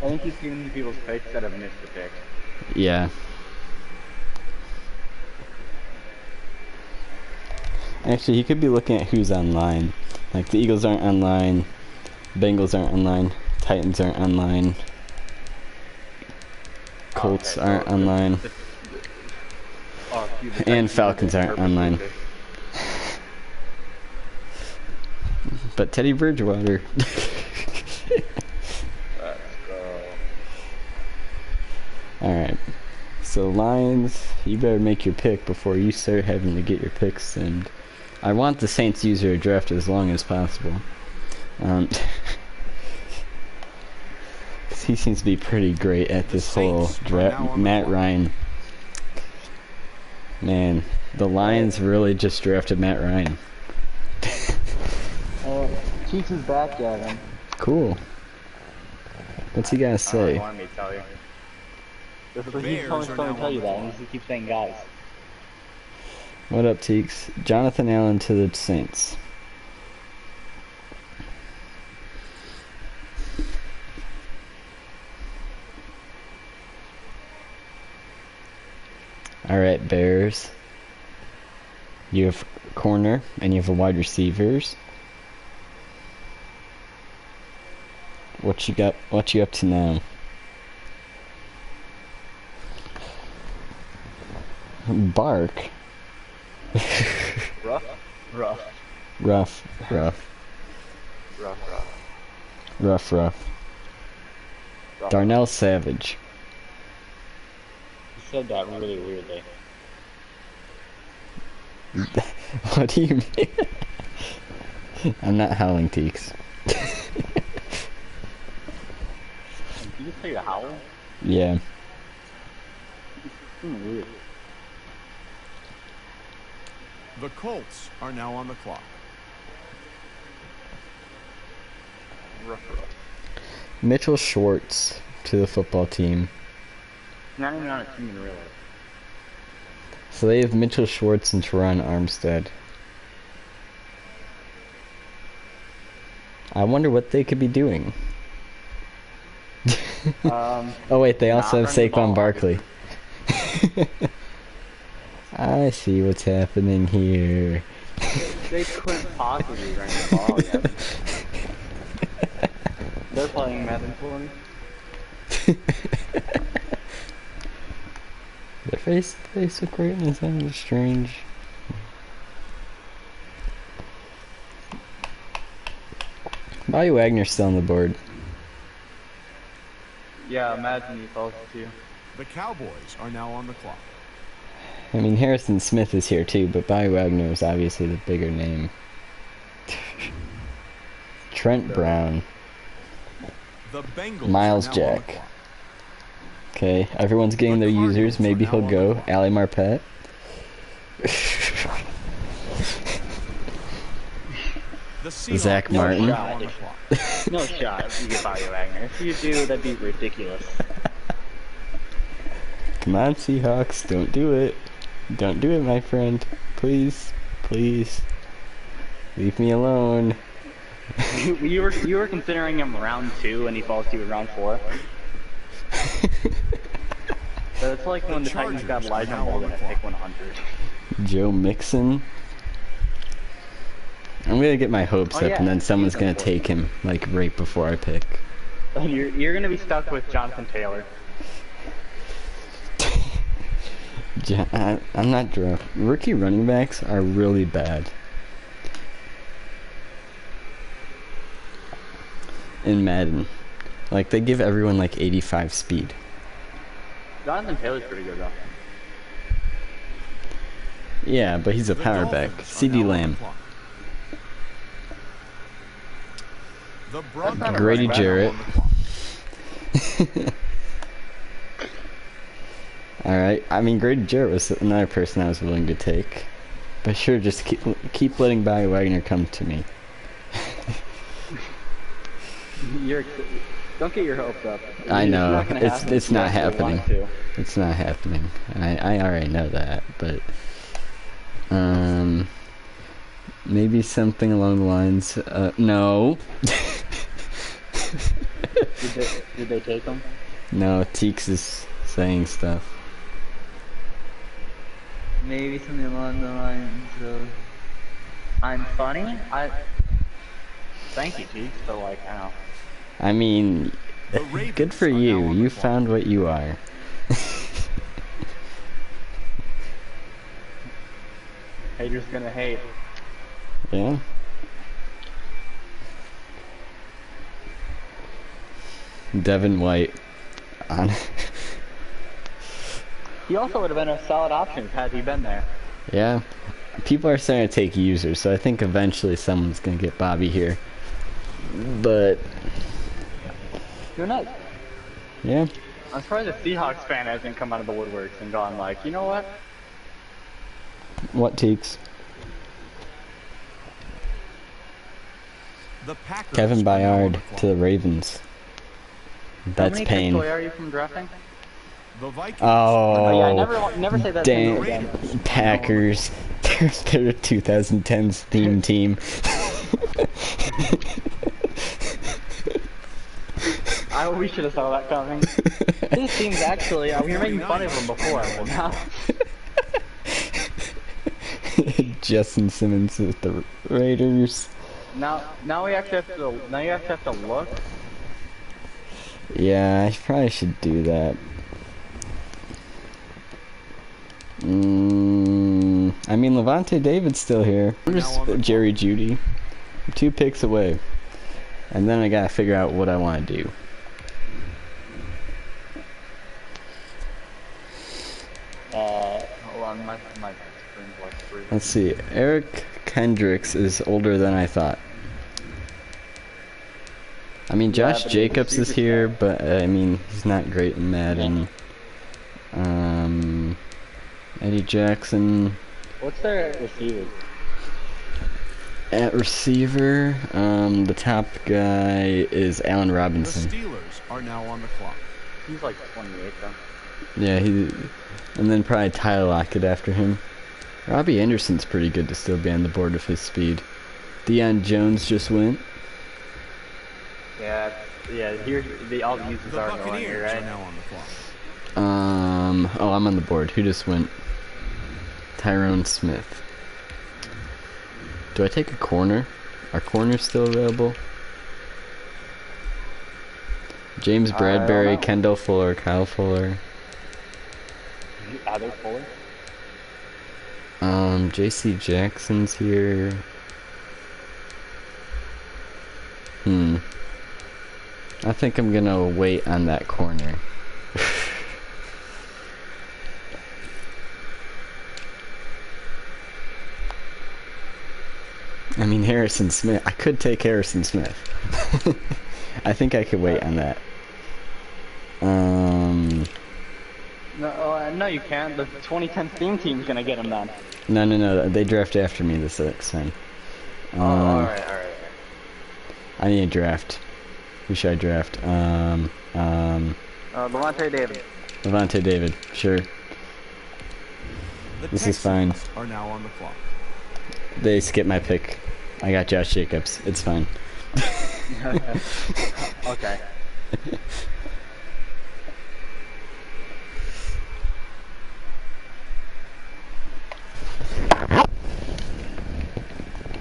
B: think he's giving people's picks that have missed the pick.
A: Yeah. Actually, he could be looking at who's online. Like, the Eagles aren't online, Bengals aren't online, Titans aren't online, Colts
B: Okay,
A: aren't
B: so
A: online,
B: the
A: and
B: Texans
A: Falcons
B: are
A: aren't
B: purposely
A: online.
B: picked.
A: But Teddy Bridgewater.
B: Let's go.
A: Alright. So, Lions, you better make your pick before you start having to get your picks. And I want the Saints user to draft as long as possible. 'Cause he seems to be pretty great at this whole
C: Saints are now
A: draft.
C: on the
A: Matt
C: clock.
A: Ryan. Man, the Lions really just drafted Matt Ryan.
B: Chiefs is back, Gavin.
A: Cool. What's he gotta
B: I don't know what
A: say?
B: you wanted me to tell you. This is what he's
C: Bears
B: telling
C: are
B: me
C: now
B: to tell you
C: on the
B: that, and he keeps saying guys.
A: What up, Teeks? Jonathan Allen to the Saints. Alright, Bears. You have corner and you have a wide receivers. What you got? What you up to now? Bark.
B: Rough? Rough.
A: Rough.
B: Rough, rough.
A: Rough. Darnell Savage.
B: He said that really weirdly.
A: What do you mean? I'm not howling, Teeks.
B: Did you just say to howl?
A: Yeah.
B: Weird.
C: The Colts are now on the clock.
B: Rough.
A: Mitchell Schwartz to the football team.
B: Not even on a team in real life.
A: So they have Mitchell Schwartz and Teron Armstead. I wonder what they could be doing. Oh wait, they also have
B: not running the ball,
A: Saquon Barkley. I see what's happening here.
B: They couldn't possibly run the ball yet. They're playing Madden for me.
A: Their face look great and it sounds strange. Bobby Wagner's still on the board.
B: Yeah, imagine he falls too.
C: The Cowboys are now on the clock.
A: I mean, Harrison Smith is here too, but Bobby Wagner is obviously the bigger name. Trent Brown.
C: The Bengals
A: Miles
C: are now on the
A: Jack.
C: clock.
A: Okay, everyone's getting their users. Maybe he'll go. Ali Marpet.
C: The Seahawks
A: Zach
C: are now
A: Martin.
C: on the clock.
B: No shot you get Bobby Wagner. If you do, that'd be ridiculous.
A: Come on, Seahawks. Don't do it. Don't do it, my friend. Please. Please. Leave me alone.
B: you were considering him round 2 and he falls to you in round 4. So it's like when the Titans got Elijah Molden at pick 100.
A: Joe Mixon. I'm gonna get my hopes up, and then someone's gonna take him like right before I pick.
B: You're gonna be stuck with Jonathan Taylor.
A: I'm not drunk. Rookie running backs are really bad in Madden. Like they give everyone like 85 speed.
B: Jonathan Taylor's pretty good though.
A: Yeah, but he's a
C: The
A: power back.
C: Dolphins are
A: CD
C: now on the
A: Lamb.
C: clock. The
B: not
C: Broncos
B: a
A: Grady
C: are now
A: Jarrett.
C: on the clock.
A: Alright, I mean Grady Jarrett was another person I was willing to take. But sure, just keep letting Bobby Wagner come to me.
B: Don't get your hopes up.
A: I know,
B: It's not gonna happen
A: it's
B: if you
A: not
B: actually
A: happening.
B: want to.
A: It's not happening. I already know that, but maybe something along the lines no.
B: Did they take him?
A: No, Teeks is saying stuff.
E: Maybe something along the lines of.
B: I'm funny? Thank you, Teeks, but like, I don't know.
A: I mean,
C: The Ravens
A: good for
C: are now
A: you.
C: on the
A: You
C: clock.
A: found what you are.
B: Haters gonna hate.
A: Yeah. Devin White. On.
B: He also would have been a solid option had he been there.
A: Yeah. People are starting to take users, so I think eventually someone's gonna get Bobby here. But
B: Who knows?
A: yeah.
B: I'm surprised a Seahawks fan hasn't come out of the woodworks and gone like, you know what?
A: What Teeks?
C: The Packers
A: Kevin
C: are now on
A: Byard
C: the clock.
A: to the Ravens. That's
B: How many
A: pain.
B: picks away are you from drafting?
C: The Vikings
A: Oh,
B: Oh yeah, never say that.
A: damn.
B: Again.
A: Packers. They're a 2010s theme team.
B: We should have saw that coming. This team's actually, we were making fun of them before, but now.
A: Justin Simmons with the Raiders.
B: Now we actually have to. Now you actually have to look.
A: Yeah, I probably should do that. I mean, Levante David's still here. I'm just Jerry Jeudy. I'm 2 picks away. And then I gotta figure out what I want to do.
B: Hold on, my screen's like freezing.
A: Let's see. Eric Kendricks is older than I thought. I mean,
B: Yeah,
A: Josh
B: but he's a
A: Jacobs is here,
B: superstar.
A: but I mean, he's not great in Madden. Eddie Jackson
B: What's their receivers?
A: at receiver. The top guy is Allen
C: The
A: Robinson.
C: Steelers are now on the clock.
B: He's like 28 though.
A: Yeah, and then probably Tyler Lockett after him. Robbie Anderson's pretty good to still be on the board of his speed. Deion Jones just went.
B: Yeah, here all the users
C: The
B: are going here,
C: Buccaneers are
B: right?
C: now on the clock.
A: Oh, I'm on the board. Who just went? Tyrone Smith. Do I take a corner? Are corners still available? James
B: I don't
A: Bradbury,
B: know.
A: Kendall Fuller, Kyle Fuller.
B: Are they full?
A: JC Jackson's here. I think I'm gonna wait on that corner. I mean, Harrison Smith. I could take Harrison Smith. I think I could wait on that.
B: No, no, you can't. The 2010 Steam team's gonna get him then.
A: No. They draft after me this time.
B: Alright.
A: I need a draft. Who should I draft?
B: Levante David.
A: Levante David. Sure.
C: The
A: This is fine.
C: Texans are now on the clock.
A: They skipped my pick. I got Josh Jacobs. It's fine.
B: Okay.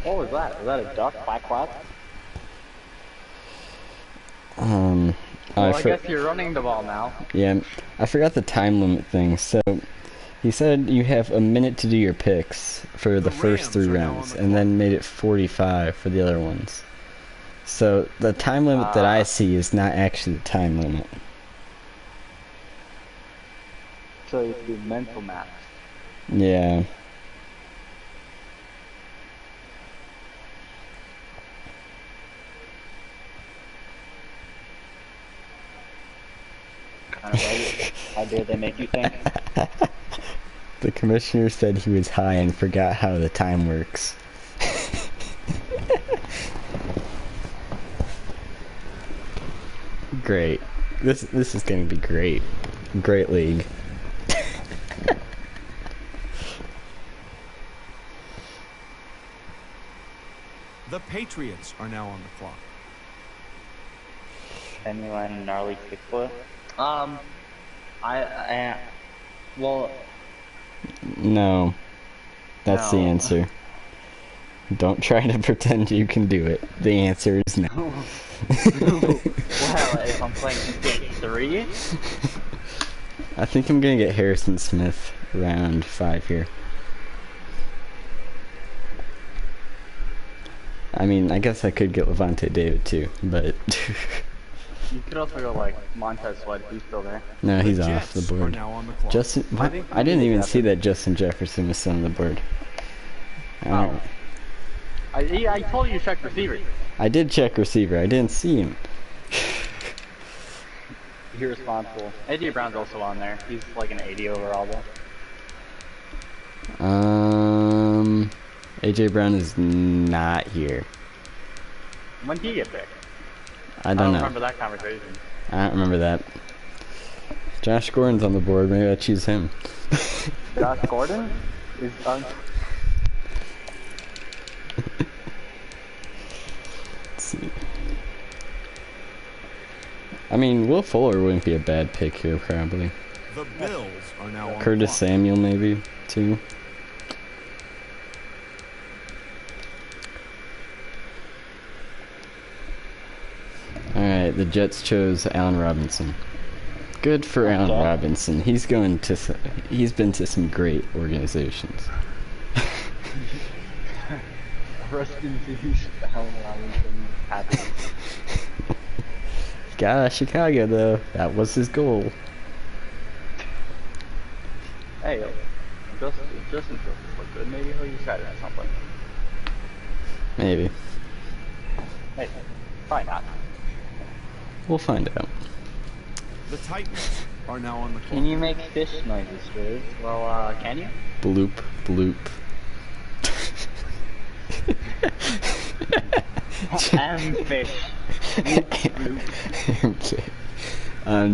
B: What was that? Was that a duck? Quack quack? I guess you're running the ball now.
A: Yeah, I forgot the time limit thing. So, he said you have a minute to do your picks for the first 3 rounds, and then made it 45 for the other ones. So, the time limit that I see is not actually the time limit.
B: So you have to do mental math.
A: Yeah.
B: How dare they make you think?
A: The commissioner said he was high and forgot how the time works. Great. This is gonna be great. Great league.
C: The Patriots are now on the clock.
B: Anyone gnarly kickflip? Well,
A: No. That's the
B: No.
A: answer. Don't try to pretend you can do it. The answer is no.
B: well, if I'm playing Skate 3,
A: I think I'm gonna get Harrison Smith round 5 here. I mean, I guess I could get Levante David too, but
B: you could also go like Montez Sweat. He's still there.
A: no, he's
C: The
A: off the
C: Jets are
A: board.
C: now on the clock.
A: Justin, what?
B: think
A: I didn't
B: we
A: even
B: got
A: see
B: it.
A: that Justin Jefferson was still on the board.
B: Oh. I told you to check receivers.
A: I did check receiver. I didn't see him.
B: You're responsible. AJ Brown's also on there. He's like an 80 overall though.
A: AJ Brown is not here.
B: When did he get picked?
A: I don't know.
B: remember that conversation.
A: I don't remember that. Josh Gordon's on the board. Maybe I choose him.
B: Josh Gordon is on.
A: Let's see. I mean, Will Fuller wouldn't be a bad pick here, probably.
C: The Bills are now on
A: Curtis
C: the clock.
A: Samuel, maybe, too. Alright, the Jets chose Allen Robinson. Good for Allen Robinson. He's been to some great organizations.
B: Rest in peace, Allen Robinson. Happy.
A: Got out of Chicago, though. That was his goal.
B: Hey, Justin Fields look good. Maybe he'll use that at some point.
A: Maybe.
B: Hey, probably not.
A: We'll find out.
C: The Titans are now on the clock.
B: Can you make fish noises, Dave? Well, can you?
A: Bloop, bloop.
B: And fish.
A: Okay.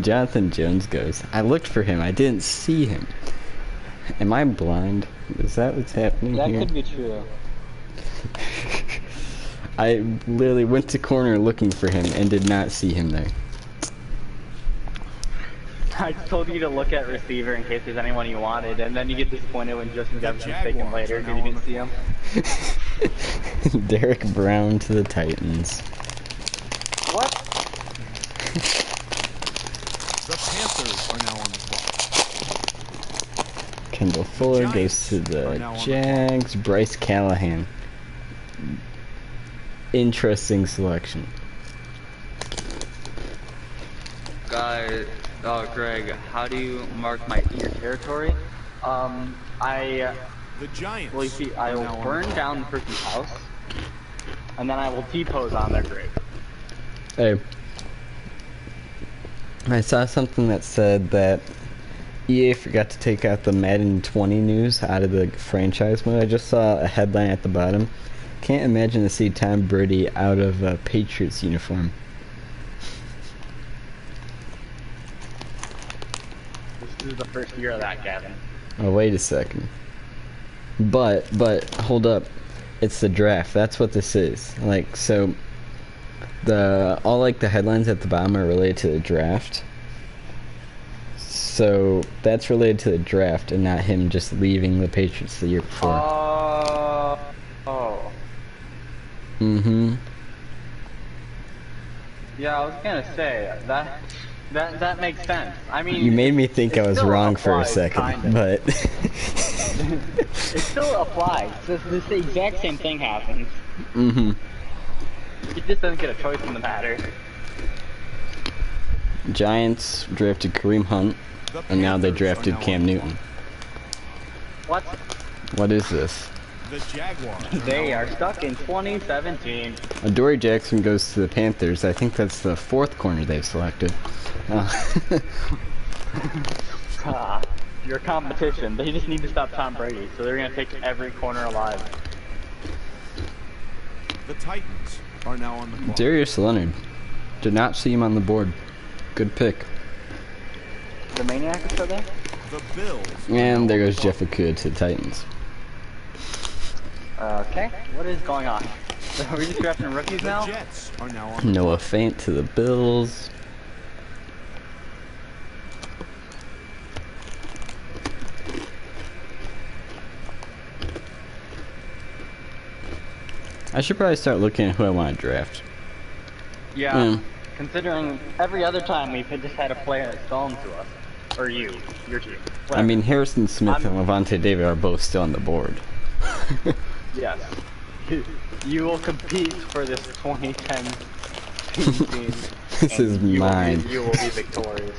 A: Jonathan Jones goes. I looked for him. I didn't see him. Am I blind? Is that what's happening
B: That
A: here?
B: could be true.
A: I literally went to corner looking for him and did not see him there.
B: I told you to look at receiver in case there's anyone you wanted, and then you get disappointed when Justin Jefferson's taken later because you didn't see him.
A: Derek Brown to the Titans.
B: What?
C: The Panthers are now on the clock.
A: Kendall Fuller goes
C: Giants
A: to
C: are
A: the
C: now on the
A: Jags. Bryce Callahan. Interesting selection.
E: guy, Greg, how do you mark my
B: Your territory. I
C: The Giants
B: well, you see, I
C: are
B: will
C: now on
B: burn
C: the
B: down the person's house, and then I will T-pose on their grave.
A: Hey, I saw something that said that EA forgot to take out the Madden 20 news out of the franchise mode. I just saw a headline at the bottom. Can't imagine to see Tom Brady out of a Patriots uniform.
B: This is the first year of that, Gavin.
A: Oh, wait a second. But hold up. It's the draft. That's what this is. Like, so all like the headlines at the bottom are related to the draft. So that's related to the draft and not him just leaving the Patriots the year before.
B: Oh.
A: Mm-hmm.
B: Yeah, I was gonna say that makes sense. I mean,
A: You made me think I
B: it
A: was
B: still
A: wrong for a
B: applies,
A: second,
B: kind of.
A: but
B: It still applies. This the exact same thing happens.
A: mm-hmm.
B: He just doesn't get a choice in the matter.
A: Giants drafted Kareem Hunt,
C: The
A: and now they
C: Panthers
A: drafted
C: are now
A: Cam
C: on the
A: Newton.
B: What?
A: What is this?
C: The Jaguars
B: They
C: now
B: are
C: on the
B: stuck in 2017.
A: Adoree Jackson goes to the Panthers. I think that's the fourth corner they've selected.
B: Your competition. They just need to stop Tom Brady, so they're gonna take every corner alive.
C: The Titans are now on the clock.
A: Darius Leonard. Did not see him on the board. Good pick.
B: The Maniac is still there?
C: The Bills.
A: And there goes Jeff Okuda to the Titans.
B: Okay, what is going on? Are we just drafting rookies
C: The
B: now?
C: Jets are now on the
A: Noah Fant to the Bills. I should probably start looking at who I want to draft.
B: Yeah, considering every other time we've just had a player that's stolen to us. Or you, your team.
A: I
B: Whatever.
A: mean, Harrison Smith and Levante David are both still on the board.
B: Yes. You will compete for this 2010 team.
A: This
B: and
A: is
B: you
A: mine.
B: You will be victorious.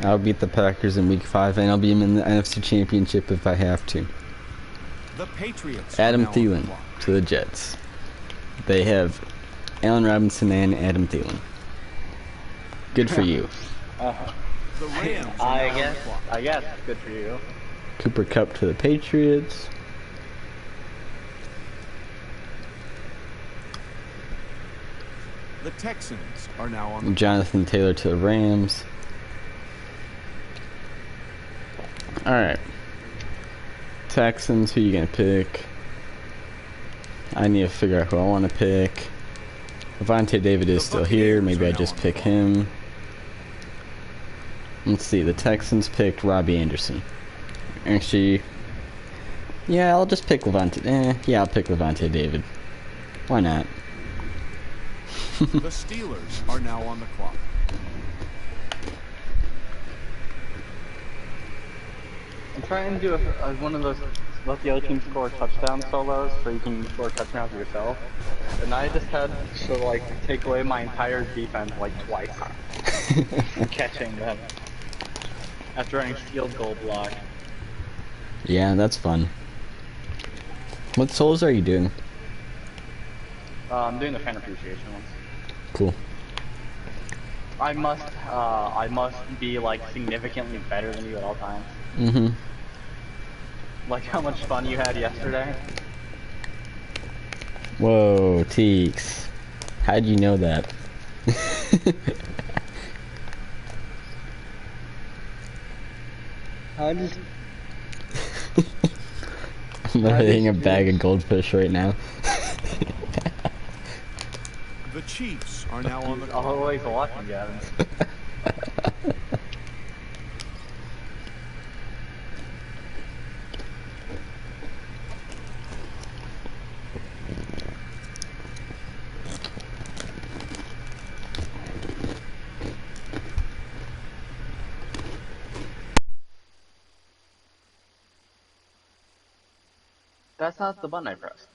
A: I'll beat the Packers in Week 5, and I'll beat them in the NFC Championship if I have to.
C: The Patriots.
A: Adam
C: are now on the
A: Thielen
C: clock.
A: to the Jets. They have Allen Robinson and Adam Thielen. Good for you.
C: The Rams are
B: I
C: now on
B: guess.
C: the clock.
B: I guess. Good for you.
A: Cooper Kupp to the Patriots.
C: The Texans are now on the
A: Jonathan Taylor to the Rams. Alright. Texans, who you gonna pick? I need to figure out who I want to pick. Levante David is still here. Maybe I just pick him. Let's see. The Texans picked Robbie Anderson. Actually, yeah, I'll just pick Levante. Yeah, I'll pick Levante David. Why not?
C: The Steelers are now on the clock.
B: I'm trying to do one of those let the other team score touchdown solos so you can score touchdowns yourself. And I just had to like take away my entire defense like twice. Catching them. After running field goal block.
A: Yeah, that's fun. What souls are you doing?
B: I'm doing the fan appreciation ones.
A: Cool.
B: I must be like significantly better than you at all times.
A: Mm-hmm.
B: Like how much fun you had yesterday.
A: Whoa, Teeks. How'd you know that?
E: I just
A: I'm hitting a bag of goldfish right now.
C: The Chiefs are now on the clock.
B: Always watching, Gavin. That's not the button I pressed.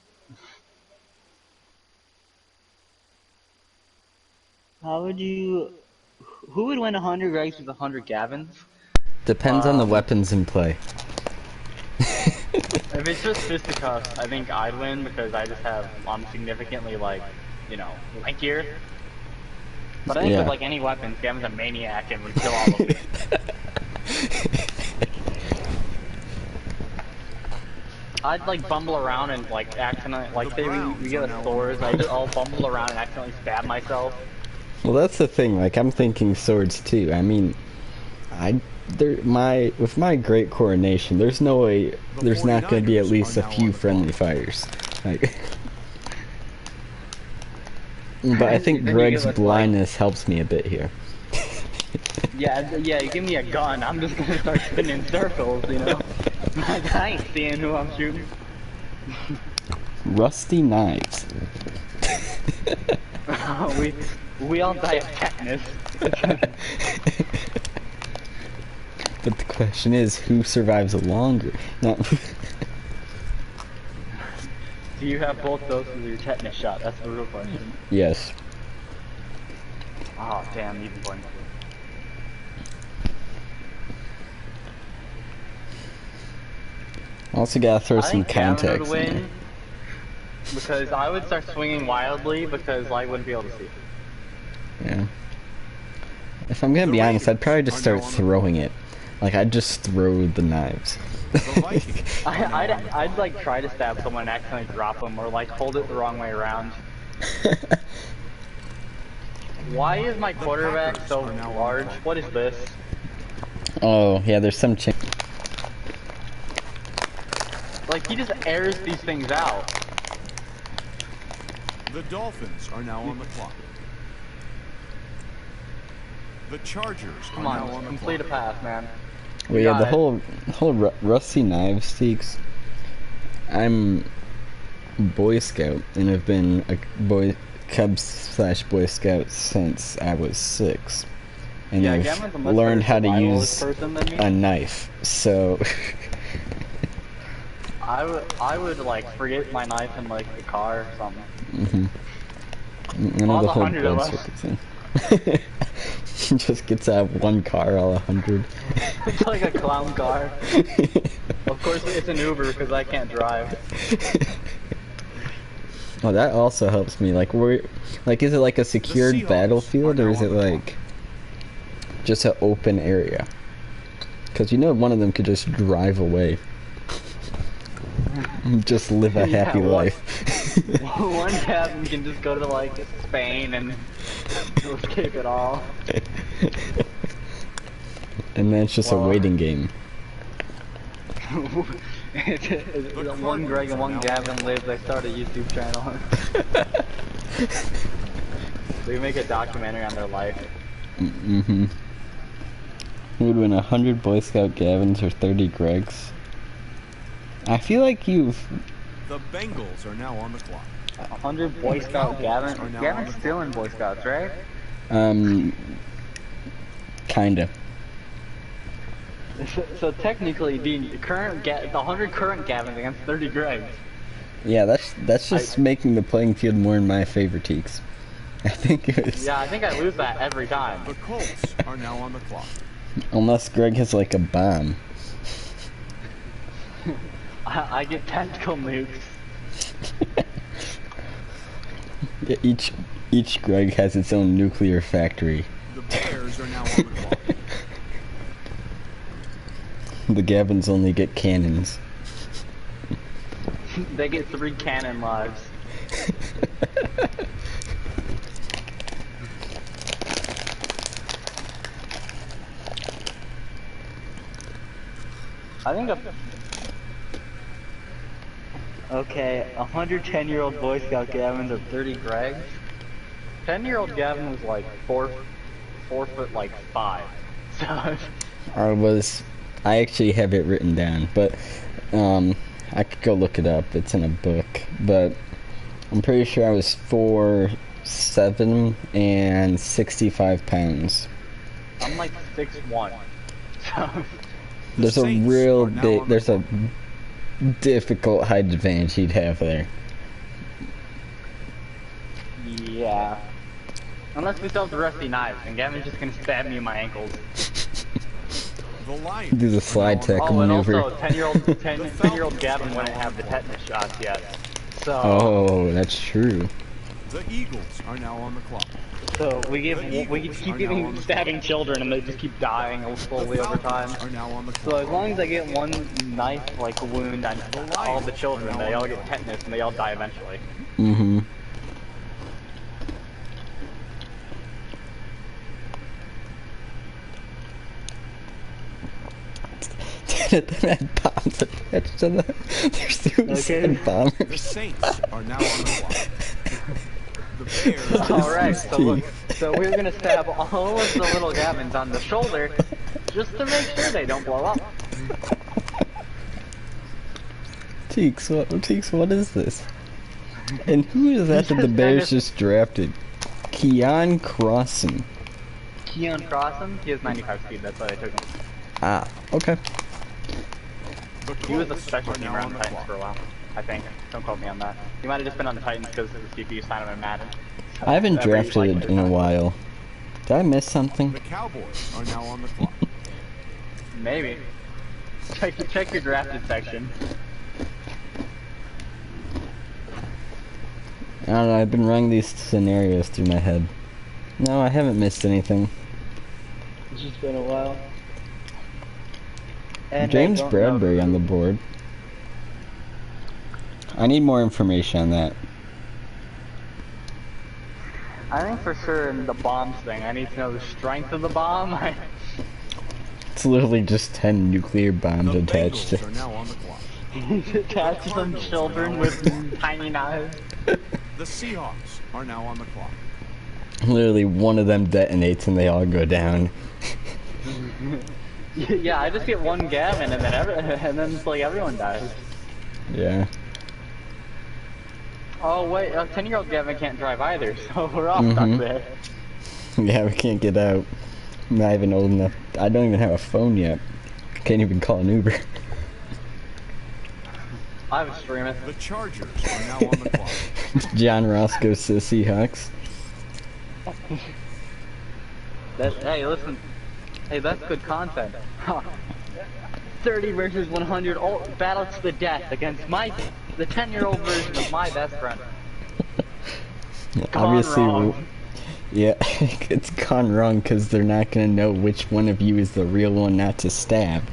B: How would you? Who would win 100 Gregs with 100 Gavins?
A: Depends on the weapons in play.
B: If it's just fisticuffs, I think I'd win because I just have significantly lankier. But I think with like any weapons, Gavin's a maniac and would kill all of them. I'd like bumble around and like accidentally, like say we get a swords, I'll bumble around and accidentally stab myself.
A: Well, that's the thing. Like, I'm thinking swords too. I mean, with my great coronation, there's no way there's not going to be at least a few friendly fires. Like, but I think Greg's blindness helps me a bit here.
B: Yeah, you give me a gun, I'm just gonna start spinning circles, you know? Like, I ain't seeing who I'm shooting.
A: Rusty knives.
B: we all die of tetanus.
A: But the question is, who survives longer? No.
B: Do you have both doses of your tetanus shot? That's the real question.
A: Yes.
B: Oh, damn, even point.
A: Also gotta throw some context
B: would
A: in
B: win because I would start swinging wildly because I wouldn't be able to see it.
A: Yeah. If I'm gonna be honest, I'd probably just start throwing it. Like, I'd just throw the knives.
B: I'd like try to stab someone and accidentally drop them or like hold it the wrong way around. Why is my quarterback so large? What is this?
A: Oh, yeah, there's some
B: Like, he just airs these things out.
C: The Dolphins are now on the clock. The Chargers are
B: Come
C: now
B: on,
C: on the
B: complete a
C: clock.
B: pass, man.
A: Well, yeah, the whole rusty knives sticks. I'm Boy Scout and have been a Cub/Boy Scout since I was 6, and
B: Yeah,
A: I've
B: Gavin's a much
A: learned
B: better
A: how to
B: survivalist
A: use
B: person than me.
A: a knife. So
B: I would like forget my knife in like the car or something.
A: I know
B: All
A: the
B: the
A: whole
B: 100 of
A: blood
B: us.
A: circuit's in. Just gets out of one car, all 100.
B: It's like a clown car. Of course, it's an Uber because I can't drive.
A: Oh, that also helps me. Like, is it like a secured
C: Seahawks
A: battlefield,
C: are
A: or
C: now
A: is it
C: on the
A: like just an open area? Because you know one of them could just drive away, just live a happy life.
B: One cabin can just go to like Spain and escape it all.
A: And then it's just a waiting game.
B: One Greg and one Gavin live. They start a YouTube channel. They make a documentary on their life.
A: Mm-hmm. Who would win 100 Boy Scout Gavins or 30 Gregs? I feel like
C: The Bengals are now on the clock.
B: 100 Boy Scout Gavin. Gavin's still in Boy Scouts, right?
A: Kinda.
B: So technically, the 100 current Gavins against 30 Gregs.
A: Yeah, that's just making the playing field more in my favor, Teeks. I think it was.
B: Yeah, I think I lose that every time.
C: The Colts are now on the clock.
A: Unless Greg has like a bomb.
B: I get tactical nukes.
A: Yeah, each Greg has its own nuclear factory.
C: The Bears are now on the clock.
A: The Gavins only get cannons.
B: They get 3 cannon lives. I think okay, 110-year-old Boy Scout Gavins or 30 Gregs. 10-year-old Gavin was like 4 foot like 5. So
A: I actually have it written down, but I could go look it up. It's in a book, but I'm pretty sure I was 4'7" and 65 pounds.
B: I'm like 6'1". So
A: There's there's a difficult height advantage he'd have there.
B: yeah. Unless we still have the rusty knives, and Gavin's just gonna stab me in my ankles.
C: The Lions
A: Do the
C: are
A: slide
C: now on
A: tackle
B: Oh, and
A: maneuver.
B: also, 10-year-old Gavin wouldn't have the tetanus shots yet. So,
A: Oh, that's true.
C: The Eagles are now on the clock.
B: so we
C: Eagles
B: keep
C: are now on the
B: stabbing children, and they just keep dying slowly over time.
C: Falcons are now on the
B: So
C: clock.
B: as long as I get one knife like wound on all the children, they all get tetanus and they all die eventually.
A: Mm-hmm. That bombs attached to them. They're suicide
B: Okay.
C: The
A: bombers.
C: Saints are now on the clock. The Bears
B: Alright,
A: His
B: so look,
A: teeth.
B: so we're gonna stab all of the little Gavins on the shoulder just to make sure they don't blow up.
A: Teeks, what is this? And who is that the Bears just drafted? Keon Crossan.
B: Keon Crossan, he has 95 speed, that's why they took him.
A: Ah, okay.
C: The
B: He was a
C: Colts
B: special
C: are
B: team
C: now
B: around
C: on
B: the
C: the
B: Titans
C: clock.
B: for a while, I think. Don't quote me on that. He might have just been on the Titans because the CPU signed him in Madden.
A: I haven't
B: Every, like,
A: drafted in a while. Did I miss something?
C: The Cowboys are now on the clock.
B: Maybe. Check your drafted section.
A: I don't know, I've been running these scenarios through my head. No, I haven't missed anything.
B: It's just been a while. And
A: James Bradbury on the board. I need more information on that.
B: I think for sure in the bombs thing, I need to know the strength of the bomb.
A: It's literally just 10 nuclear bombs
C: The
A: attached
C: Bengals
A: to
C: are now on the clock.
B: Attach some children with tiny knives.
C: The Seahawks are now on the clock.
A: literally one of them detonates and they all go down.
B: Yeah, I just get one Gavin and then it's like everyone dies.
A: Yeah.
B: Oh wait, 10-year-old Gavin can't drive either, so we're all stuck there.
A: Yeah, we can't get out. I'm not even old enough. I don't even have a phone yet. Can't even call an Uber.
B: I would stream it.
C: The Chargers are now on the clock.
A: John Ross goes to the Seahawks.
B: Hey, listen. Hey, that's good content. 30 versus 100, all battle to the death against the 10-year-old version of my best friend.
A: Obviously,
B: wrong.
A: yeah, it's gone wrong because they're not gonna know which one of you is the real one not to stab.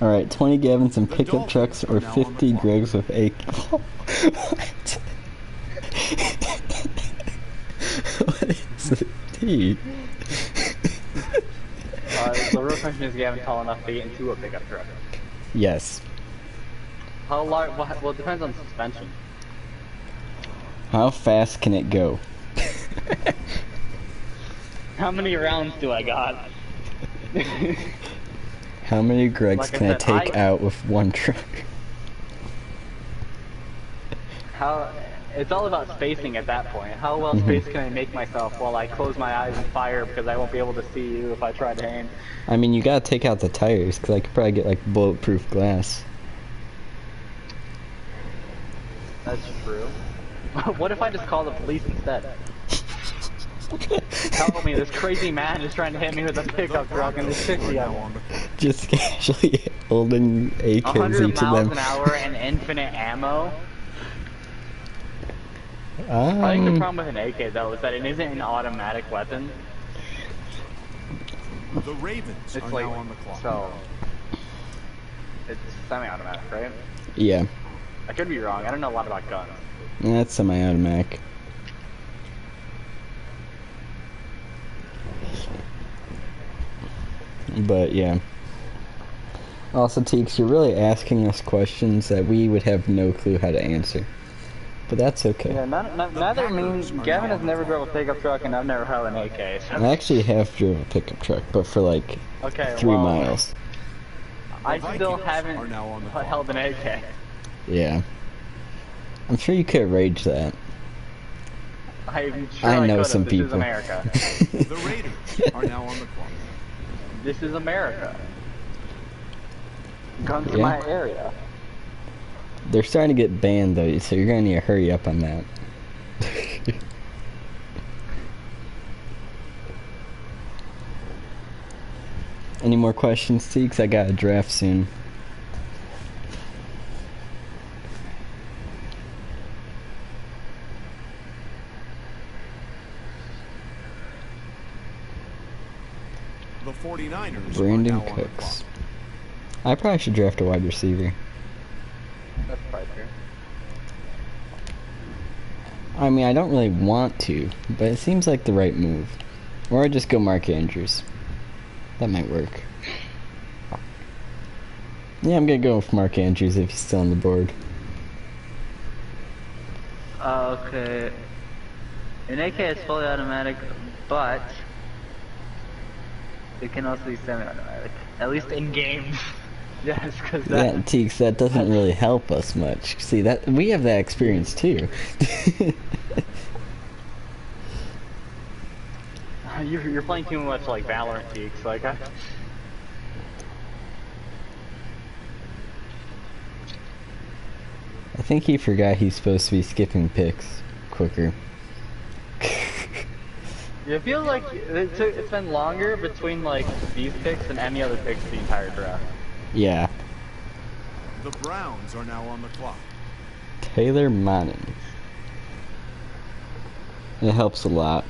A: All right, 20 Gavins and pickup trucks, or 50 Gregs with AK. What? What is it? Dude.
B: The real question is Gavin tall enough to get into a pickup truck?
A: Yes.
B: How large? Well, it depends on suspension.
A: How fast can it go?
B: How many rounds do I got?
A: How many Gregs
B: Like I
A: can I
B: said,
A: take out with one truck?
B: How? It's all about spacing at that point. How well spaced can I make myself while I close my eyes and fire because I won't be able to see you if I try to aim?
A: I mean, you gotta take out the tires, because I could probably get, like, bulletproof glass.
B: That's true. What if I just call the police instead? Help me, this crazy man is trying to hit me with a pickup truck and there's 50 of them.
A: Just casually holding AKs,
B: 100
A: each of
B: miles
A: them.
B: an hour and infinite ammo? I think the problem with an AK though is that it isn't an automatic weapon.
C: The Ravens
B: It's
C: are
B: like,
C: now on the clock.
B: so, it's semi-automatic, right?
A: Yeah,
B: I could be wrong, I don't know a lot about guns.
A: that's semi-automatic. But yeah. Also, Teeks, you're really asking us questions that we would have no clue how to answer. But that's okay.
B: Yeah, neither me, Gavin has never drove a pickup truck and I've never held an AK, so.
A: I actually have driven a pickup truck, but for like
B: Okay,
A: 3
B: well,
A: miles.
B: I still
C: Vikings
B: haven't
C: are now on the clock.
B: held an AK.
A: Yeah. I'm sure you could arrange that.
B: I'm sure
A: I know
B: could've.
A: some
B: This is
A: people.
B: America.
C: The Raiders are now on the clock.
B: This is America. Guns in
A: Yeah.
B: my area.
A: They're starting to get banned though, so you're gonna need to hurry up on that. Any more questions, Teeks? I got a draft soon.
C: The 49ers
A: Brandon
C: are now on the
A: Cooks.
C: clock.
A: I probably should draft a wide receiver.
B: That's probably true.
A: I mean, I don't really want to, but it seems like the right move. Or I just go Mark Andrews. That might work. Yeah, I'm gonna go with Mark Andrews if he's still on the board.
E: Okay. In AK it's fully automatic, but it can also be semi-automatic. At least in games. Yes, because that.
A: Yeah, Teeks, that doesn't really help us much. See, that we have that experience too.
B: You're playing too much like Valorant Geeks. Like
A: I think he forgot he's supposed to be skipping picks quicker.
B: it feels like it's been longer between like these picks than any other picks the entire draft.
A: Yeah.
C: The Browns are now on the clock.
A: Taylor Madden. It helps a lot.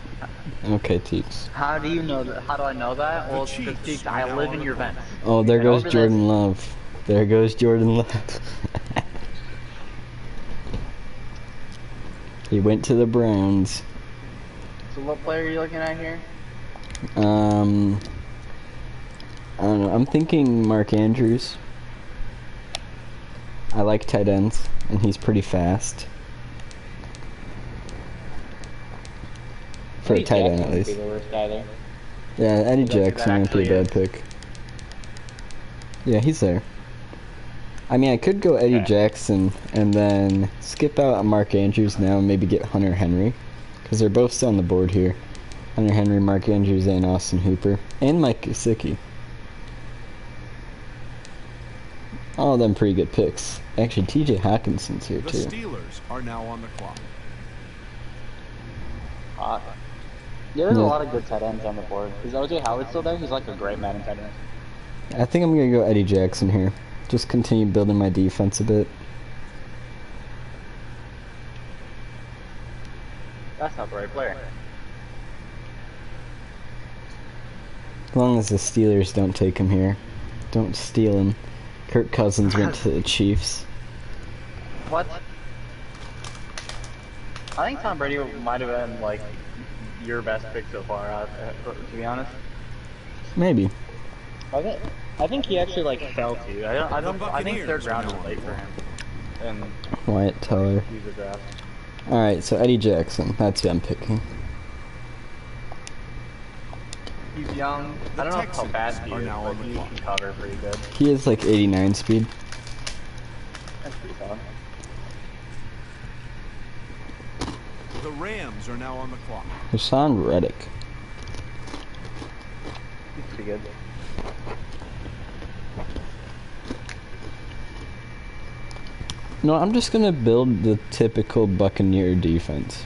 A: Okay, Teeks.
B: How do you know that? How do I know that? Well,
C: Chiefs
B: because Geeks,
C: are
B: I
C: now
B: live
C: on
B: in
C: the
B: your
C: clock.
B: vents.
A: Oh, there
B: And
A: goes
B: over
A: Jordan
B: this-
A: Love. There goes Jordan Love. He went to the Browns.
B: So what player are you looking at here?
A: I don't know. I'm thinking Mark Andrews. I like tight ends, and he's pretty fast. For a tight end, at least. Yeah, Eddie Jackson might be a bad pick. Yeah, he's there. I mean, I could go Eddie Jackson and then skip out on Mark Andrews now and maybe get Hunter Henry. Because they're both still on the board here. Hunter Henry, Mark Andrews, and Austin Hooper. And Mike Gesicki. All of them pretty good picks. Actually, TJ Hawkinson's here
C: The
A: too.
C: Steelers are now on the clock.
B: Yeah, there's
A: Yeah.
B: a lot of good tight ends on the board. Is OJ Howard still there? He's like a great Madden tight end.
A: I think I'm going to go Eddie Jackson here. Just continue building my defense a bit.
B: That's not the right player.
A: As long as the Steelers don't take him here. Don't steal him. Kirk Cousins went to the Chiefs.
B: What? I think Tom Brady might have been like your best pick so far, to be honest.
A: Maybe.
B: I think he actually like fell to you. I think third round is late for him. And
A: Wyatt Teller.
B: use the draft.
A: Alright, so Eddie Jackson. That's who I'm picking.
B: He's young. I don't know how
C: Texans
B: fast he
C: are
B: is,
C: now
B: but
C: on the
B: he
C: clock.
B: can cover pretty good.
A: He has like 89 speed.
B: That's pretty solid.
C: The Rams are now on the clock.
A: Hassan Reddick.
B: He's pretty good.
A: No, I'm just gonna build the typical Buccaneer defense.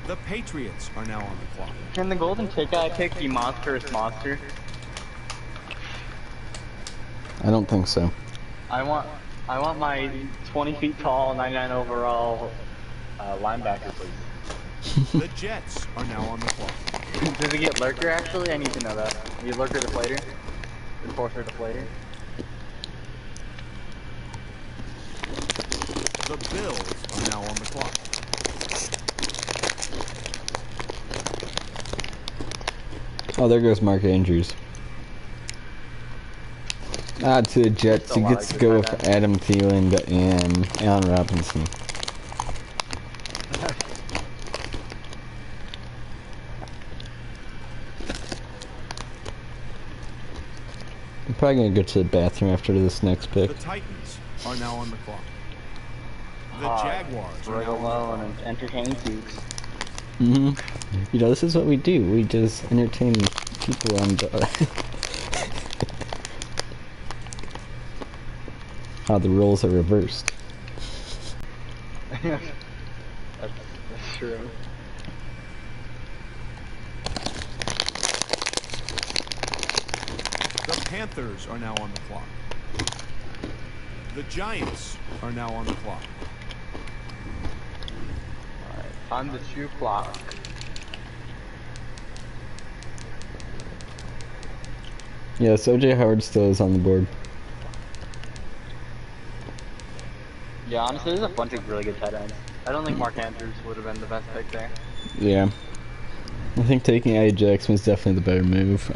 C: The Patriots are now on the clock.
B: Can the golden ticket I pick be monstrous monster?
A: I don't think so.
B: I want my 20 feet tall, 99 overall linebacker, please.
C: The Jets are now on the clock.
B: Does he get lurker actually? I need to know that. You lurker deflator? Enforcer deflator?
C: The Bills are now on the clock.
A: Oh, there goes Mark Andrews. To the Jets.
B: Still
A: He
B: a lot
A: gets
B: of
A: to
B: good
A: go
B: tight
A: with Adam Thielen and Allen Robinson. I'm probably gonna go to the bathroom after this next pick.
C: The Titans are now on the clock. The Jaguars are
B: Right
C: now on the
B: alone
C: clock.
B: and entertaining cubes.
A: You know, this is what we do. We just entertain people on the how the roles are reversed.
B: That's true.
C: The Panthers are now on the clock. The Giants are now on the clock.
B: Alright, on the shoe clock.
A: Yes, OJ Howard still is on the board.
B: Yeah, honestly, there's a bunch of really good tight ends. I don't think Mark Andrews would have been the best pick there.
A: Yeah. I think taking Eddie Jackson was definitely the better move.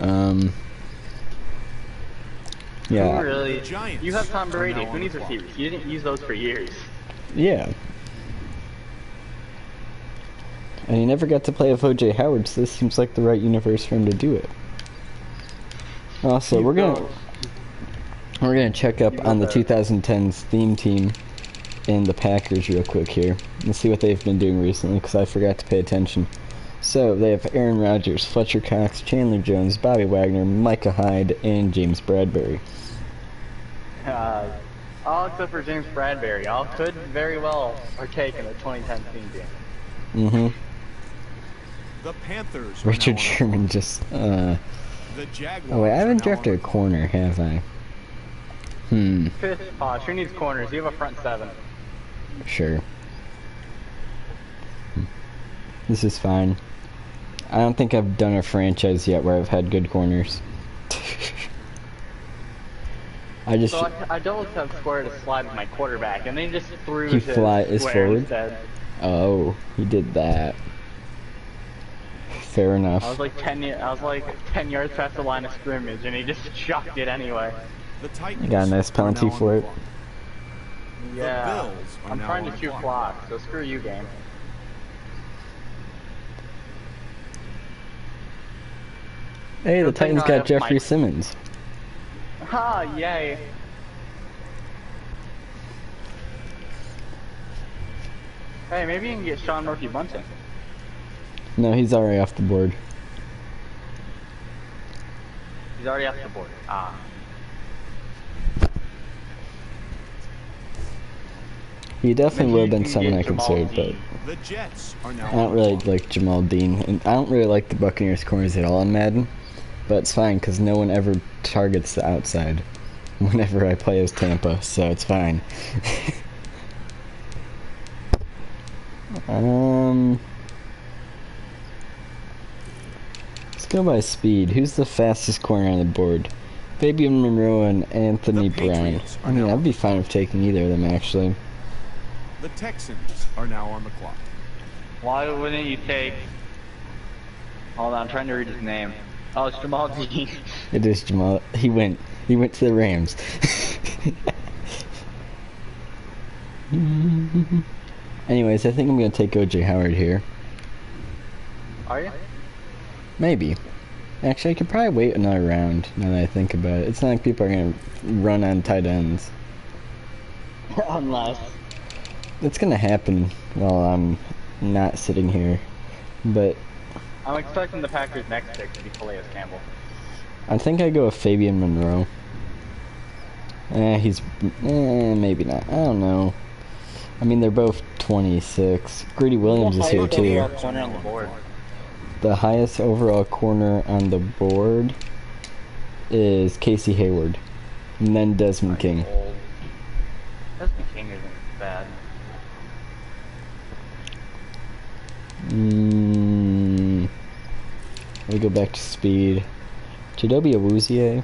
A: Yeah.
B: Who really?
C: The Giants
B: You have Tom
C: are
B: Brady.
C: now
B: Who
C: on
B: needs
C: the clock.
B: receivers? You didn't use those for years.
A: Yeah. And he never got to play with OJ Howard, so this seems like the right universe for him to do it. Also, we're gonna check up on the 2010s theme team and the Packers real quick here and see what they've been doing recently, because I forgot to pay attention. So they have Aaron Rodgers, Fletcher Cox, Chandler Jones, Bobby Wagner, Micah Hyde, and James Bradbury.
B: All except for James Bradbury. All could very well partake in the 2010 team game.
A: Mm-hmm.
C: The Panthers are
A: Richard
C: now on
A: Sherman just,
C: the Jaguars
A: Oh wait, I
C: are
A: haven't
C: now
A: drafted
C: on
A: a
C: the clock.
A: corner, have I?
B: Fifth spot. Who needs corners? You have a front seven.
A: Sure. This is fine. I don't think I've done a franchise yet where I've had good corners. I just...
B: So I double tap square to slide with my quarterback, and then he just threw
A: He
B: to
A: is
B: square
A: forward?
B: instead.
A: Oh, he did that. Fair enough.
B: I was like 10 yards past the line of scrimmage, and he just chucked it anyway.
C: The Titans
A: I got a nice
C: are
A: penalty
C: now on
A: for
C: the
A: it.
C: clock.
B: Yeah.
C: Bills are
B: I'm
C: now
B: trying
C: on
B: to
C: the
B: shoot
C: clock.
B: clock, so screw you, game.
A: Hey, the
B: Good thing
A: Titans
B: I
A: got
B: have
A: Jeffrey
B: Mike.
A: Simmons.
B: Ha! Yay! Hey, maybe you can get Sean Murphy Bunting.
A: No, he's already off the board.
B: He's already off the board. Ah.
A: He definitely would have been
B: Then you
A: someone
B: can
A: I
B: get Jamal
A: considered, but
B: Dean.
C: The Jets are now
A: I
C: on
A: don't
C: the
A: really
C: clock.
A: like Jamal Dean, and I don't really like the Buccaneers corners at all in Madden, but it's fine because no one ever targets the outside whenever I play as Tampa, so it's fine. Let's go by speed. Who's the fastest corner on the board? Fabian Monroe and Anthony
C: The
A: Brown.
C: Patriots
A: I
C: are
A: mean,
C: now
A: I'd be fine with taking either of them, actually.
C: The Texans are now on the clock.
B: Why wouldn't you take... Hold on, I'm trying to read his name. Oh, it's Jamal Dean.
A: It is Jamal. He went to the Rams. Anyways, I think I'm gonna take OJ Howard here.
B: Are you?
A: Maybe. Actually, I could probably wait another round, now that I think about it. It's not like people are gonna run on tight ends.
B: Unless...
A: It's gonna happen while I'm not sitting here. But
B: I'm expecting the Packers' next pick to be Calais Campbell.
A: I think I go with Fabian Monroe. Maybe not. I don't know. I mean, they're both 26. Greedy Williams is here too.
B: Corner on the board.
A: The highest overall corner on the board is Casey Hayward, and then Desmond King.
B: Old. Desmond King isn't bad.
A: We go back to speed. Jadobi Awuzie.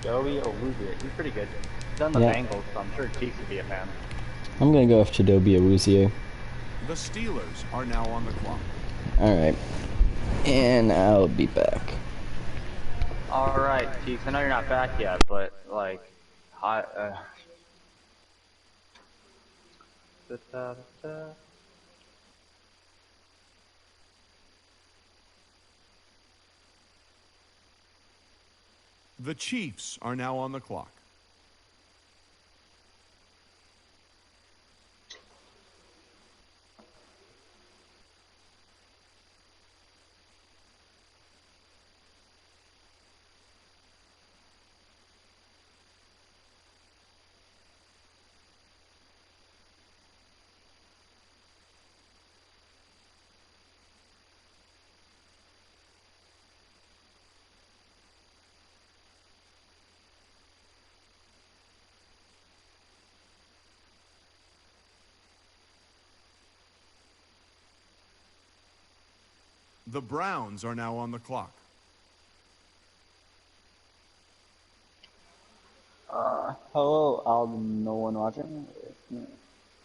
B: Joey Owuzie, he's pretty good. He's on the
A: Yeah.
B: Bengals, so I'm sure Chiefs would be a fan.
A: I'm gonna go with Jadobi Awuzie.
C: The Steelers are now on the clock.
A: Alright. And I'll be back.
B: Alright, Chiefs, I know you're not back yet, but, like,
C: The Chiefs are now on the clock. The Browns are now on the clock.
B: Hello, all no one watching. It's me,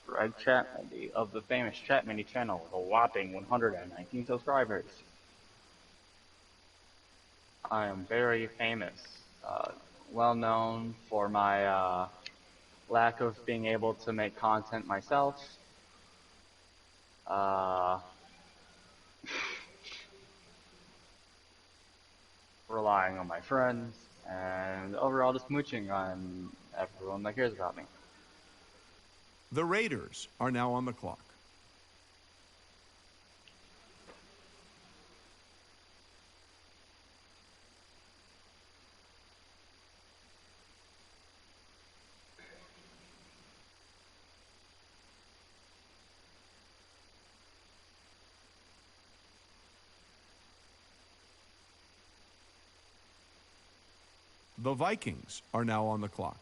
B: Greg Chapman of the famous Chapmany channel with a whopping 119 subscribers. I am very famous, well known for my lack of being able to make content myself. Relying on my friends, and overall just mooching on everyone that cares about me.
C: The Raiders are now on the clock. The Vikings are now on the clock.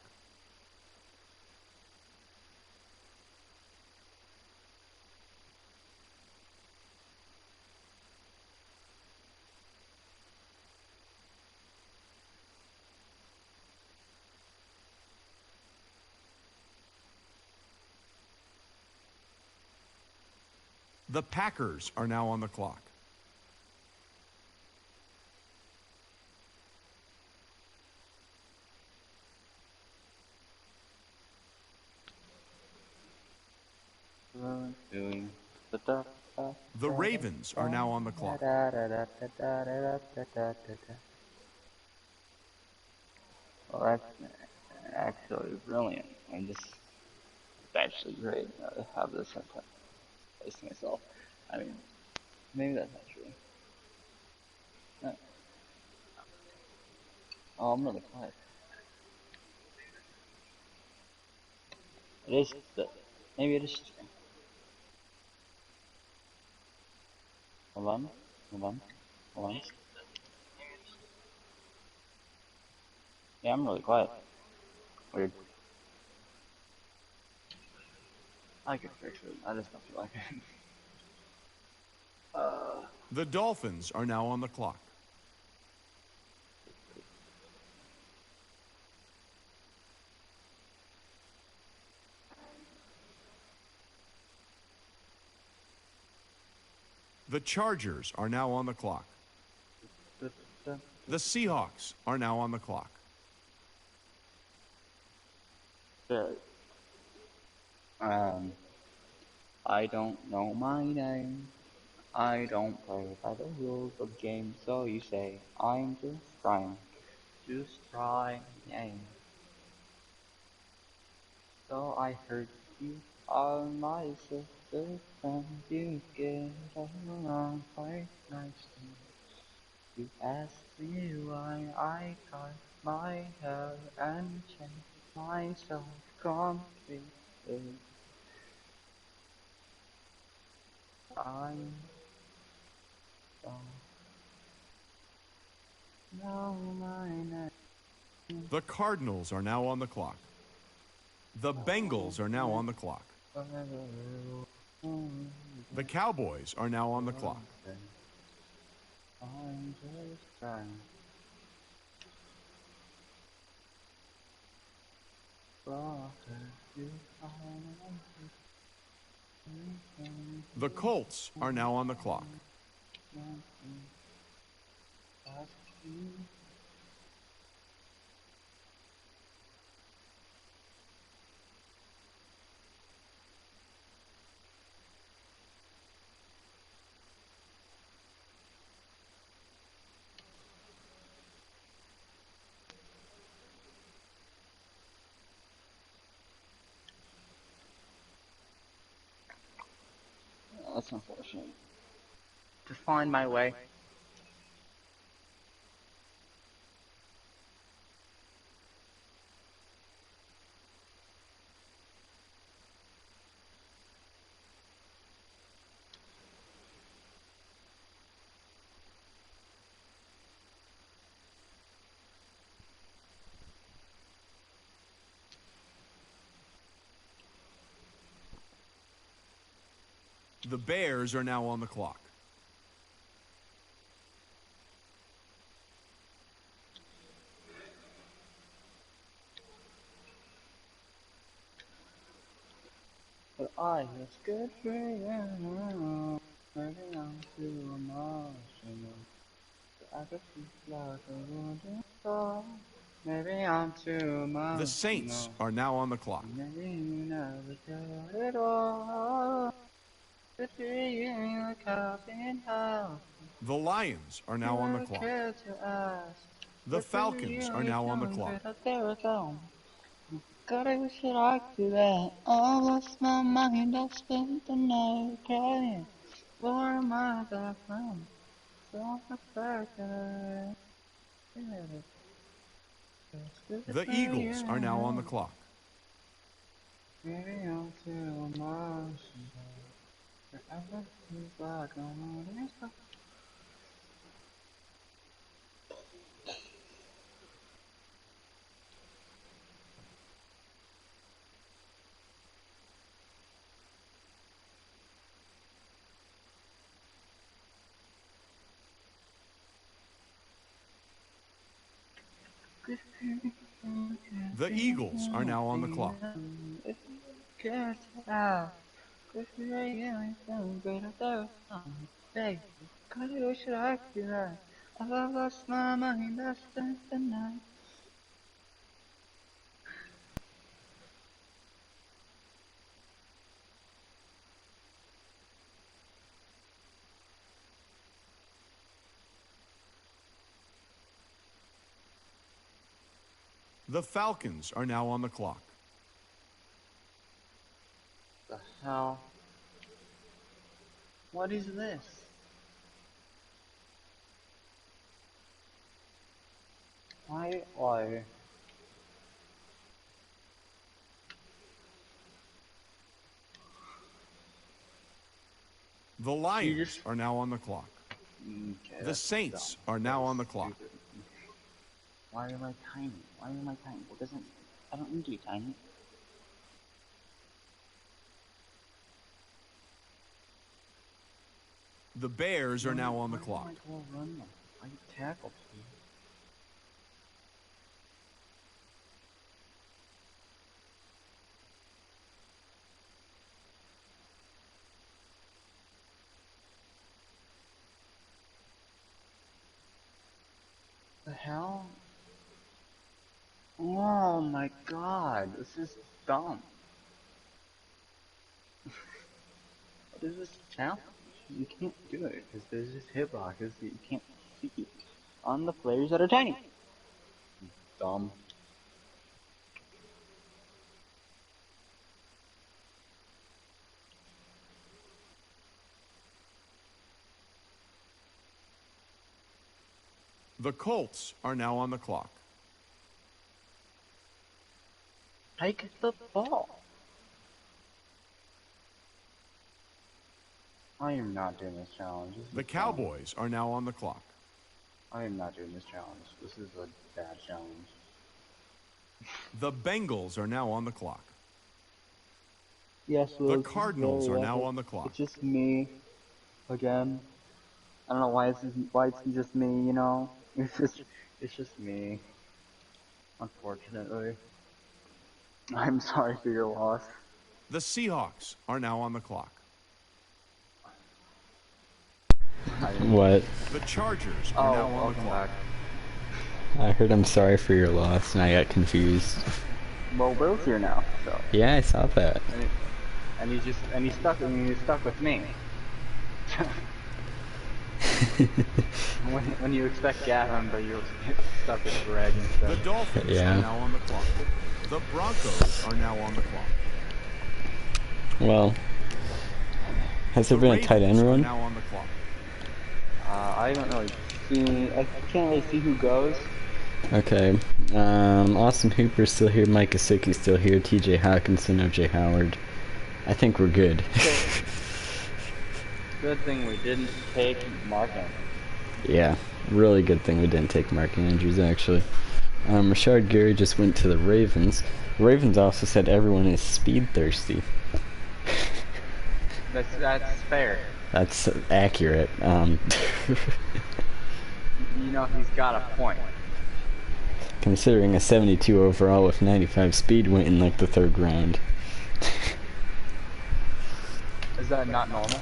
C: The Packers are now on the clock. The Ravens are now on the clock.
B: Well, that's actually brilliant. I'm just it's actually great to have this place to myself. I mean, maybe that's not true. Oh, I'm really quiet. It is, maybe it is true. Hold on, hold on, hold on. Yeah, I'm really quiet. Weird. I could fix it. I just don't feel like it.
C: The Dolphins are now on the clock. The Chargers are now on the clock. The Seahawks are now on the clock.
B: I don't know my name. I don't play by the rules of the game, so you say I'm just trying. So I heard you are my sister, and you get along quite nicely. You asked me why I cut my hair and changed myself completely. I don't know my name.
C: The Cardinals are now on the clock. The Bengals are now on the clock. The Cowboys are now on the clock.
B: I'm just trying.
C: The Colts are now on the clock.
B: That's unfortunate. To find my way.
C: The Bears are now on the clock.
B: But I was good for you. Maybe I'm too emotional. I just feel like a wooden star. Maybe I'm too
C: The Saints
B: emotional.
C: are now on the clock.
B: Maybe you never got it all. Could be in a cabin house.
C: The Lions are now on the
B: Never
C: clock.
B: cared to ask.
C: The
B: But for
C: Falcons
B: you,
C: are
B: it's
C: now on the
B: young,
C: clock.
B: but I never gone. God, I wish that I could do that. I lost my mind, I spent the night crying. Where am I back from? So much better.
C: The Eagles are now on the clock.
B: Maybe I'm too emotional. Forever feels like I'm on this.
C: The Eagles are now on the clock.
B: If you care to ask, if you ain't anything but a thousand, baby, God, I wish that I could do that. I lost my mind, I spent the night.
C: The Falcons are now on the clock.
B: The hell? What is this? Why?
C: The Lions are now on the clock.
B: Okay,
C: The Saints are now on the clock.
B: stupid. Why am I tiny? Why am I tiny? What doesn't? I don't need to be tiny.
C: The Bears are now on the
B: Why
C: clock.
B: am I going to run them? I tackle, please. The hell? Oh my god, this is dumb. What is this challenge? You can't do it because there's just hitboxes that you can't see on the players that are tiny. Dumb.
C: The Colts are now on the clock.
B: Take the ball. I am not doing this challenge. This is
C: The
B: dumb.
C: Cowboys are now on the clock.
B: I am not doing this challenge. This is a bad challenge.
C: The Bengals are now on the clock.
B: Yes,
C: The Cardinals are now on the clock.
B: It's just me again. I don't know why it's just me. You know, it's just me. Unfortunately, I'm sorry for your loss.
C: The Seahawks are now on the clock.
A: What?
C: The Chargers are now on the clock.
A: I heard I'm sorry for your loss, and I got confused.
B: Well, Will's here now, so.
A: Yeah, I saw that.
B: And he's stuck with me. when you expect Gavin, but you're stuck with Greg instead.
C: The Dolphins
A: Yeah.
C: are now on the clock. The Broncos are now on the clock.
A: Well, has there
C: The
A: been a tight end
C: Ravens are
A: run?
C: now on the clock.
B: I haven't really seen. I can't really see who goes.
A: Okay. Austin Hooper's still here. Mike Gesicki's still here. T.J. Hawkinson, O.J. Howard. I think we're good.
B: Good thing we didn't take Mark Andrews.
A: Yeah, really good thing we didn't take Mark Andrews, actually. Rashard Gary just went to the Ravens. The Ravens also said everyone is speed thirsty.
B: That's fair.
A: That's accurate.
B: You know, he's got a point.
A: Considering a 72 overall with 95 speed went in like the third round.
B: Is that not normal?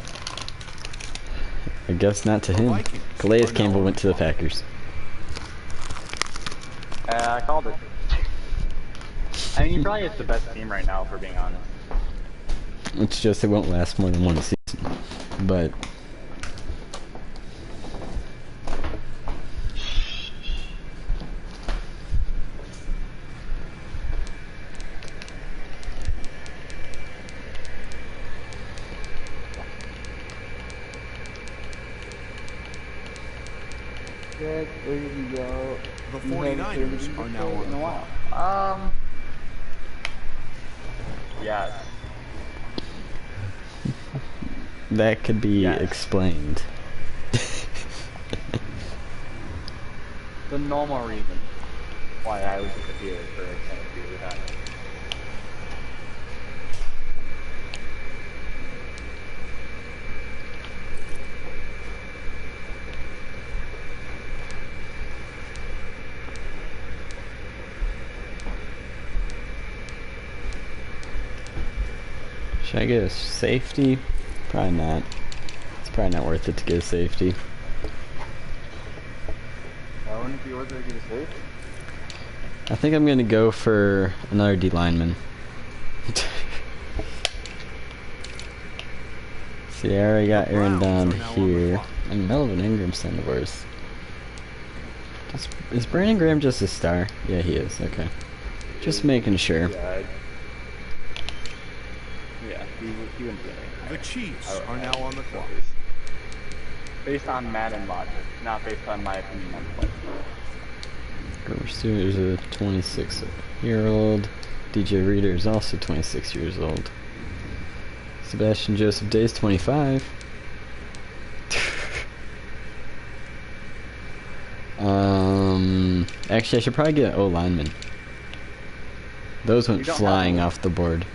A: I guess not to him.
C: Vikings
A: Calais
C: are now
A: Campbell
C: on
A: went
C: the
A: to the
C: clock.
A: Packers.
B: I called it. I mean, he probably is the best team right now, for being honest.
A: It's just it won't last more than one season. But
B: Good, there you go.
C: The 49ers are now on the clock.
B: Yes.
A: that could be
B: Yes.
A: explained.
B: The normal reason why I would disappear for an extended period of time.
A: Should I get a safety? Probably not. It's probably not worth it to get a safety.
B: Why wouldn't it be worth it to get a safe?
A: I think I'm gonna go for another D lineman. See, I already got Aaron
C: Browns
A: down
C: are now on the
A: here.
C: clock.
A: And Melvin Ingram's son of ours. Is Brandon Graham just a star? Yeah, he is. Okay. Just making sure.
B: Yeah, he wouldn't be anything.
C: The Chiefs are now on the clock.
B: Based on Madden logic, not based on my opinion on the play.
A: There's a 26-year-old. DJ Reader is also 26 years old. Sebastian Joseph Day is 25. Actually, I should probably get an O lineman. Those went
B: You don't
A: flying
B: have
A: off the board.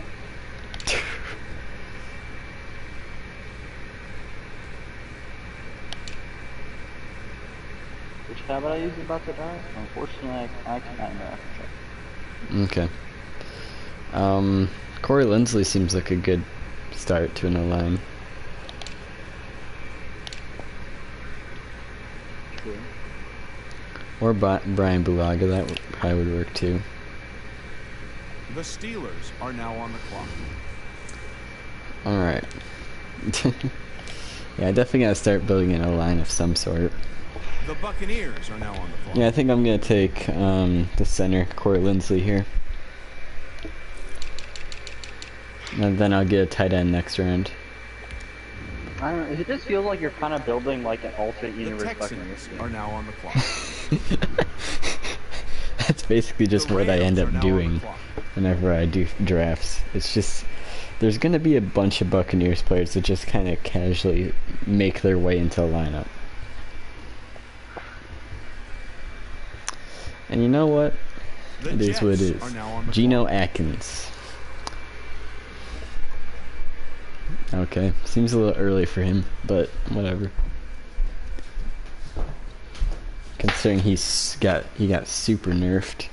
B: Which tab would I use about to die? Unfortunately, I cannot know.
A: Okay. Corey Lindsley seems like a good start to an O-line.
B: True.
A: Or Brian Bulaga, that probably would work too.
C: The Steelers are now on the clock.
A: Alright. Yeah, I definitely gotta start building an O-line of some sort.
C: The Buccaneers are now on the clock.
A: Yeah, I think I'm gonna take the center, Corey Lindsley here. And then I'll get a tight end next round.
B: I don't know, it just feels like you're kind of building like an alternate
C: The
B: universe Buccaneers
C: Texans
B: team.
C: are now on the clock.
A: That's basically just
C: The
A: what I end
C: Rams are
A: up
C: now on the
A: doing
C: clock.
A: whenever I do drafts. It's just, there's gonna be a bunch of Buccaneers players that just kind of casually make their way into a lineup. And you know what?
C: The
A: It is what it
C: Jets
A: is.
C: are now on the
A: Geno
C: clock.
A: Atkins. Okay, seems a little early for him, but whatever. Considering he got super nerfed.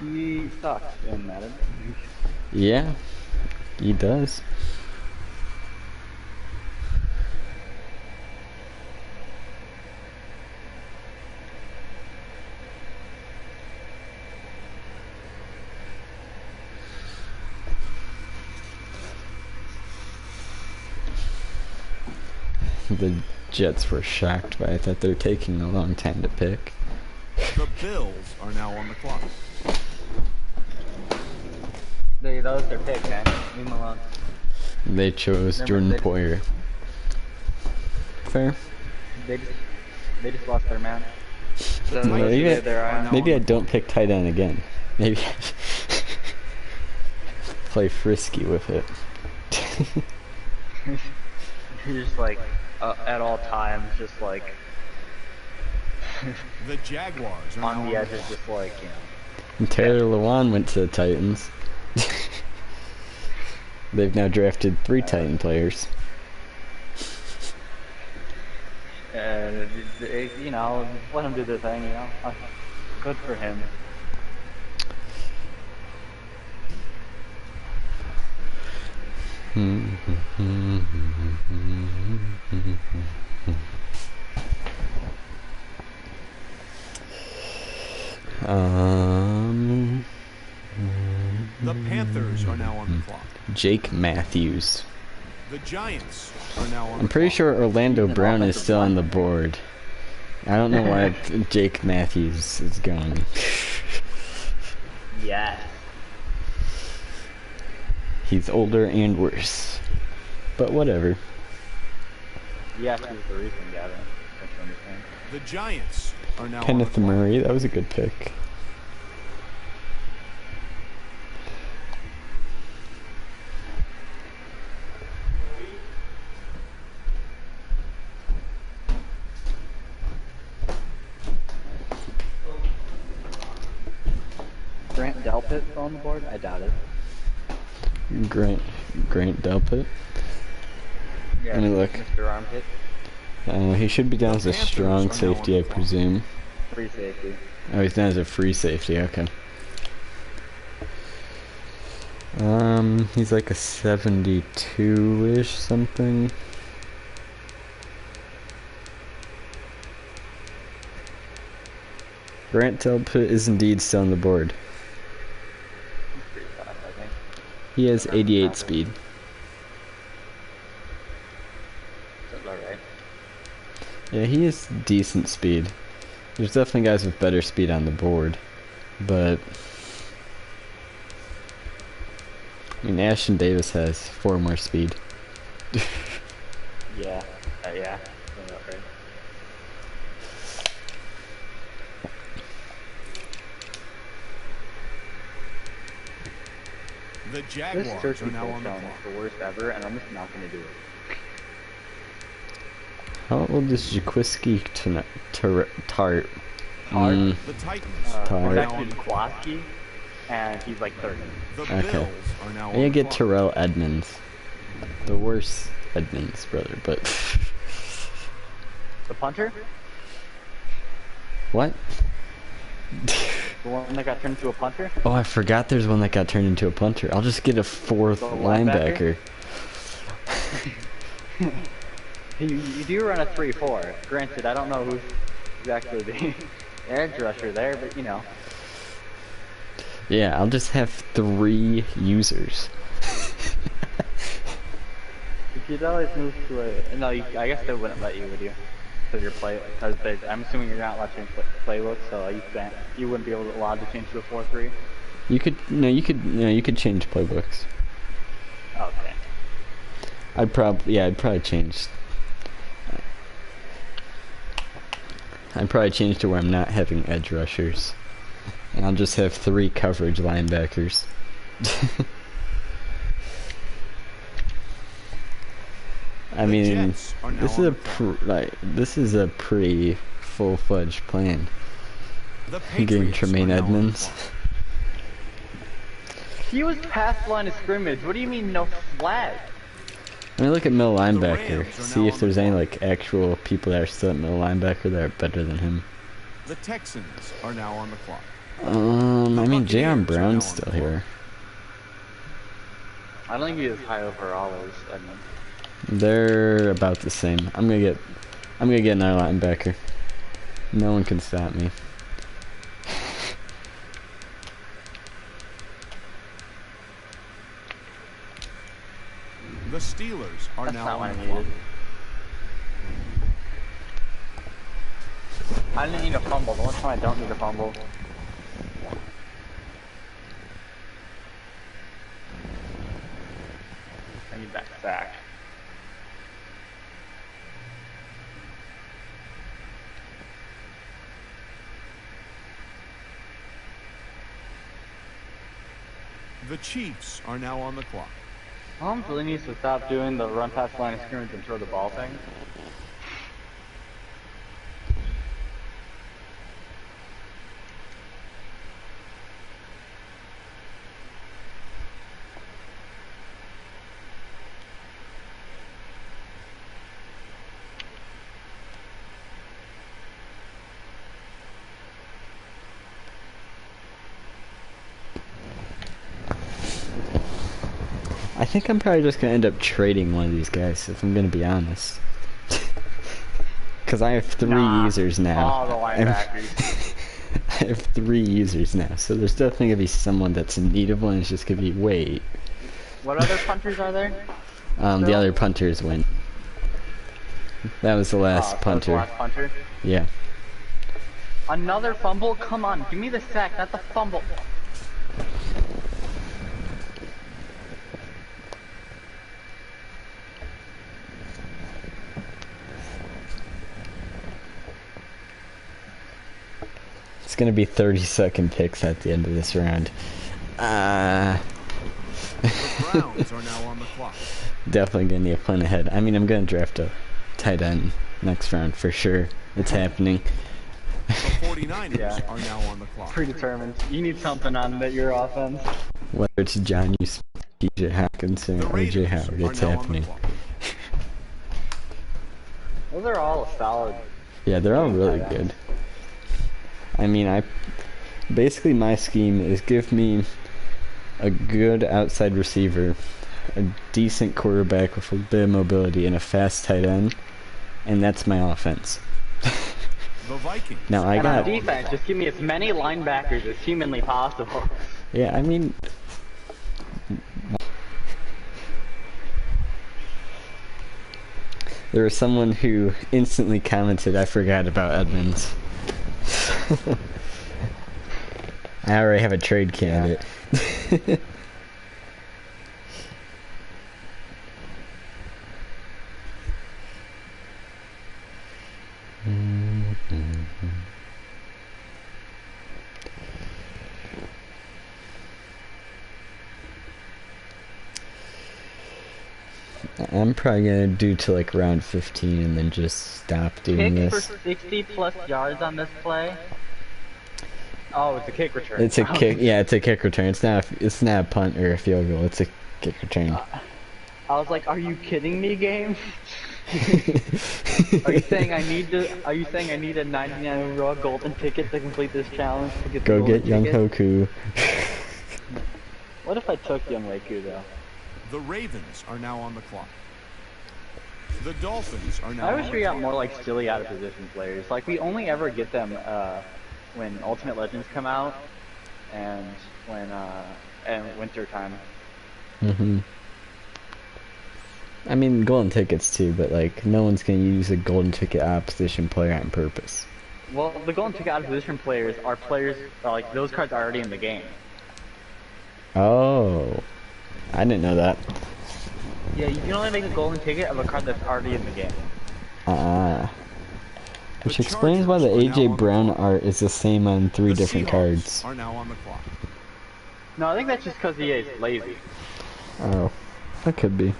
B: He sucks in Madden.
A: Yeah, he does. The Jets were shocked by it that they're taking a long time to pick.
C: The Bills are now on the clock.
B: That was their pick, man. Leave them alone.
A: They chose
B: Never-
A: Jordan
B: they-
A: Poyer. Fair.
B: They just lost their man. So
A: No,
B: maybe
A: maybe
B: they're
A: Maybe I don't pick tight end again. Maybe I play frisky with it.
B: You're just like at all times, just like
C: The Jaguars are now
B: on the edges,
C: clock.
B: just like
A: And Taylor Lewan went to the Titans. They've now drafted 3 Titan players.
B: you know, let him do their thing. You know, good for him.
A: Um,
C: The Panthers are now on the clock.
A: Jake Matthews.
C: The Giants are now on
A: I'm
C: the
A: pretty
C: clock.
A: sure Orlando
B: He's an
A: Brown is
B: offensive
A: still on the
B: lineman.
A: board. I don't know why Jake Matthews is gone.
E: Yes.
A: He's older and worse. But whatever.
B: Yes, he's the reason, Gavin. That's what I'm saying.
C: The Giants are now
A: Kenneth
C: on the clock.
A: Murray, that was a good pick.
B: Grant Delpit on the board? I doubt it.
A: Grant Delpit.
B: Yeah,
A: Let me look.
B: Mr. Armpit.
A: He should be down
C: The
A: as a
C: Panthers are
A: strong
C: now
A: safety,
C: on
A: I
C: the clock.
A: presume.
B: Free safety.
A: Oh, he's down as a free safety, okay. He's like a 72-ish something. Grant Delpit is indeed still on the board.
B: He's pretty fast, I think.
A: He has 88 speed.
B: That's about right.
A: Yeah, he has decent speed. There's definitely guys with better speed on the board, but I mean, Ashton Davis has 4 more speed.
B: Yeah. Yeah. That's about right.
C: The
B: This
C: Jaguars
B: turkey
C: are now on the
B: touchdown
C: clock.
B: is the worst ever, and I'm just not going to do it.
A: How old is Jaquiski Tart?
B: Tart?
C: The Titans
A: Tart.
C: are
B: It's
C: now
B: actually
C: on the clock.
B: Kowalski, and he's like 30.
C: The
A: Okay.
C: Bills are now
A: I
C: on
A: gotta
C: the
A: get
C: clock.
A: Terrell Edmonds. The worst Edmonds brother, but
B: The punter?
A: what?
B: The one that got turned into a punter?
A: Oh, I forgot there's one that got turned into a punter. I'll just get a 4th
B: The
A: linebacker.
B: linebacker? You do run a 3-4. Granted, I don't know who's exactly the edge rusher there, but you know.
A: Yeah, I'll just have 3 users.
B: You could always move to a. No, I guess they wouldn't let you, would you? Because I'm assuming you're not allowed to change playbooks, so you wouldn't be allowed to change to a 4-3.
A: You could change playbooks.
B: Okay.
A: I'd probably change. I'd probably change to where I'm not having edge rushers. And I'll just have 3 coverage linebackers. I
C: The
A: mean,
C: Jets are now
A: this is
C: on
A: a
C: the clock.
A: this is a pretty full-fledged plan.
C: The
A: Getting
C: Patriots
A: Tremaine
C: are now on the
A: Edmonds.
C: clock.
B: He was past line of scrimmage. What do you mean no flag?
A: I mean, look at middle
C: Rams
A: linebacker.
C: are
A: See
C: now
A: if
C: on the
A: there's any
C: clock.
A: like actual people that are still at middle linebacker that are better than him.
C: The Texans are now on the clock.
A: I mean,
C: Buccaneers are
A: Jayon
C: now
A: Brown's
C: on
A: still
C: the
A: here.
B: I don't think he's as high overall as Edmonds.
A: They're about the same. I'm gonna get another linebacker. No one can stop me.
C: The Steelers are
B: That's
C: now
B: not what
C: on
B: I
C: the clock.
B: needed. I didn't need a fumble. The one time I don't need a fumble. I need that sack.
C: The Chiefs are now on the clock.
B: Holmes really needs to stop doing the run past line of scrimmage and throw the ball thing.
A: I think I'm probably just gonna end up trading one of these guys, if I'm gonna be honest. Because I have 3 users now.
B: All the linebackers.
A: I have 3 users now, so there's definitely gonna be someone that's in need of one. It's just gonna be wait.
B: What other punters are there?
A: The other punters went. That was the last punter.
B: The last punter.
A: Yeah.
B: Another fumble? Come on, give me the sack, not the fumble.
A: It's gonna be 30-second picks at the end of this round.
C: The Browns are now on the clock.
A: Definitely gonna need a plan ahead. I mean, I'm gonna draft a tight end next round for sure. It's happening.
C: The 49ers are now on the clock.
B: Predetermined. You need something on your offense.
A: Whether it's John U. TJ Hawkinson,
C: The
A: or AJ
C: Ravens
A: Howard,
C: are
A: it's
C: now on the
A: happening.
C: clock.
B: Those are all solid.
A: Yeah, they're all really good. I mean, basically my scheme is give me a good outside receiver, a decent quarterback with a bit of mobility, and a fast tight end, and that's my offense.
C: The Vikings.
A: Now I
B: And on
A: got
B: defense, just give me as many linebackers as humanly possible.
A: yeah. I mean, there was someone who instantly commented, "I forgot about Edmonds." I already have a trade candidate. I'm probably gonna do to like round 15 and then just stop doing
B: Kick
A: this.
B: for 60 plus yards on this play. Oh, it's a kick return.
A: It's a kick. Yeah, it's a kick return. It's not. It's not a punt or a field goal. It's a kick return.
B: I was like, are you kidding me, game? Are you saying I need to? Are you saying I need a 99 overall golden ticket to complete this challenge? To get the
A: Go
B: golden
A: get Young
B: ticket?
A: Hoku.
B: What if I took Young Hoku though?
C: The Ravens are now on the clock. The Dolphins are now
B: I
C: on
B: wish
C: the
B: we got
C: clock.
B: more like silly out of position players. Like we only ever get them when Ultimate Legends come out and when winter time.
A: I mean, golden tickets too, but like no one's gonna use a golden ticket opposition player on purpose.
B: Well, the golden ticket out of position players are like those cards are already in the game.
A: Oh, I didn't know that.
B: Yeah, you can only make a golden ticket of a card that's already in the game.
A: Which
C: The
A: explains why the
C: Chargers are now
A: AJ
C: on the
A: Brown
C: clock.
A: art is the same on 3
C: The
A: different
C: Seahawks
A: cards.
C: are now on the clock.
B: No, I think that's just because he is lazy.
A: Oh, that could be.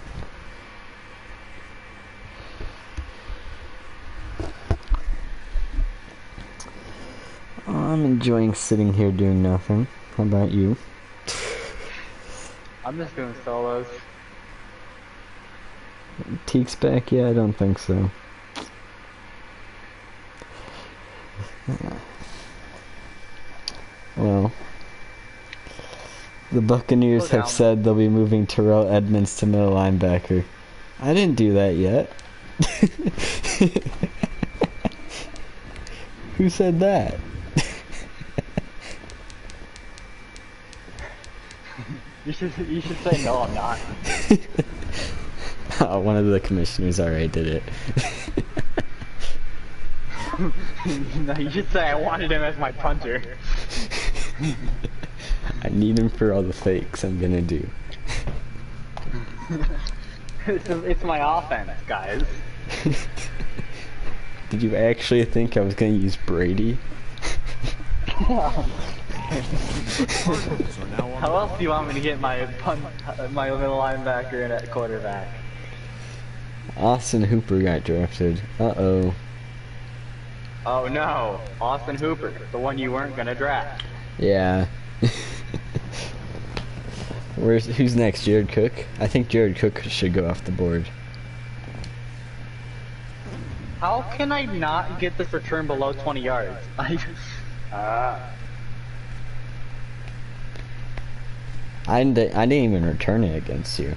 A: Oh, I'm enjoying sitting here doing nothing. How about you?
B: I'm just doing solos.
A: Teek's back? Yeah, I don't think so. Well, the Buccaneers
B: Slow
A: have
B: down.
A: said they'll be moving Terrell Edmonds to middle linebacker. I didn't do that yet. Who said that?
B: You should say no, I'm not.
A: Oh, one of the commissioners already did it.
B: No, you should say I wanted him as my punter.
A: I need him for all the fakes I'm gonna do.
B: It's my offense, guys.
A: Did you actually think I was gonna use Brady?
C: Cardinals are now on
B: How
C: the
B: else
C: clock.
B: do you want me to get my middle linebacker and at quarterback?
A: Austin Hooper got drafted. Uh-oh.
B: Oh no, Austin Hooper, the one you weren't gonna draft.
A: Yeah. Who's next? Jared Cook? I think Jared Cook should go off the board.
B: How can I not get this return below 20 yards? I
A: I didn't even return it against you.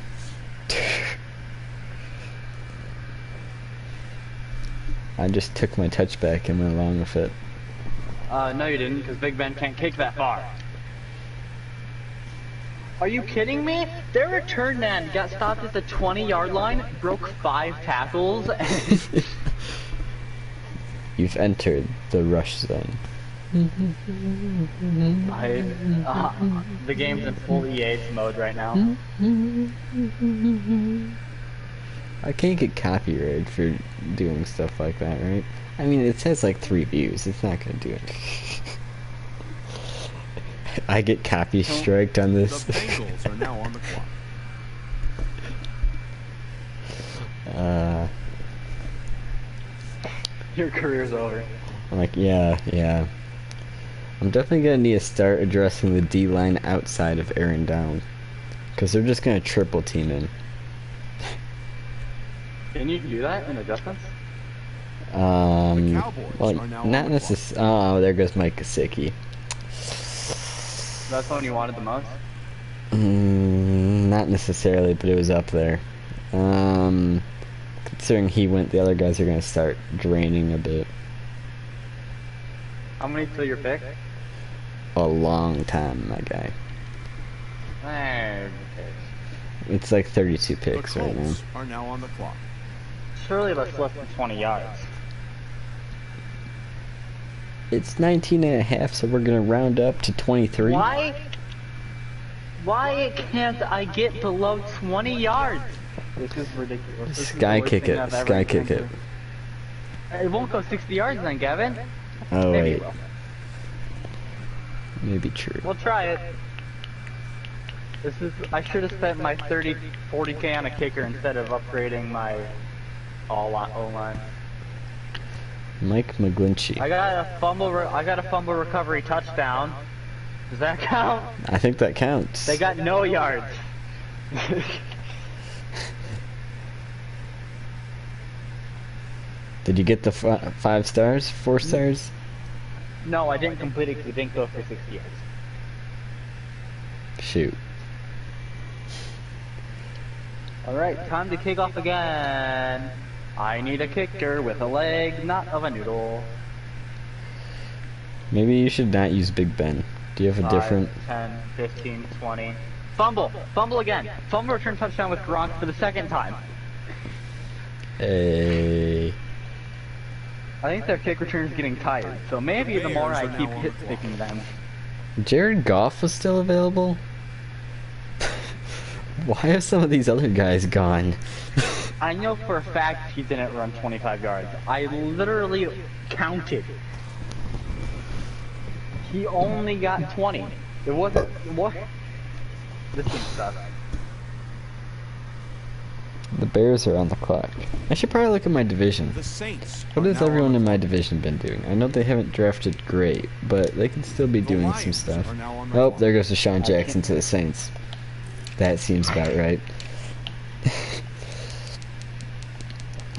A: I just took my touchback and went along with it.
B: No you didn't, because Big Ben can't kick that far. Are you kidding me? Their return man got stopped at the 20-yard line, broke 5 tackles, and...
A: You've entered the rush zone.
B: The game's in full EA mode right now.
A: I can't get copyrighted for doing stuff like that, right? I mean, it says like 3 views. It's not gonna do it. I get copy striked on this.
C: The Bengals are now on the clock.
B: Your career's over.
A: I'm like, yeah. I'm definitely gonna need to start addressing the D-line outside of Aaron Down. Because they're just gonna triple team him.
B: Can you do that in adjustments?
A: Well,
C: are now
A: not
C: on the
A: necessarily. Oh, there goes Mike Gesicki.
B: That's the one you wanted the most?
A: Not necessarily, but it was up there. Considering he went, the other guys are going to start draining a bit.
B: How many till your pick?
A: A long time, my guy.
B: Okay.
A: It's like 32 picks
C: The
A: right now.
C: Colts are now on the clock.
B: Surely that's less than 20 yards.
A: It's 19 and a half, so we're going to round up to 23.
B: Why can't I get below 20 yards? This is ridiculous. This is the
A: Sky
B: worst
A: kick
B: thing
A: it.
B: I've ever
A: Sky kick it.
B: encountered. It won't go 60 yards then, Gavin.
A: Oh,
B: Maybe
A: wait.
B: it will.
A: Maybe true.
B: We'll try it. I should have spent my 40K on a kicker instead of upgrading my O-line.
A: Mike McGlinchey.
B: I got a fumble recovery touchdown. Does that count?
A: I think that counts.
B: They got no yards.
A: Did you get the 5 stars? 4 stars?
B: No, I didn't complete it because it didn't go for 60 yards.
A: Shoot.
B: Alright, time to kick off again. I need a kicker with a leg, not of a noodle.
A: Maybe you should not use Big Ben. Do you have a
B: 5,
A: different...
B: 10, 15, 20. Fumble! Fumble again! Fumble return touchdown with Gronk for the 2nd time.
A: Hey.
B: I think their kick return is getting tired, so maybe the more I
C: Bears are
B: keep
C: now on
B: hit
C: the clock.
B: sticking them.
A: Jared Goff was still available? Why are some of these other guys gone?
B: I know for a fact he didn't run 25 yards. I literally counted. He only got 20. It wasn't... What? This thing sucks.
A: The Bears are on the clock. I should probably look at my division.
C: The Saints.
A: What
C: are
A: has
C: now
A: everyone
C: on
A: in
C: the
A: my division been doing? I know they haven't drafted great, but they can still be doing some
C: Lions
A: stuff.
C: are now on the
A: Oh,
C: clock.
A: there goes Deshaun Jackson to the Saints. That seems about right.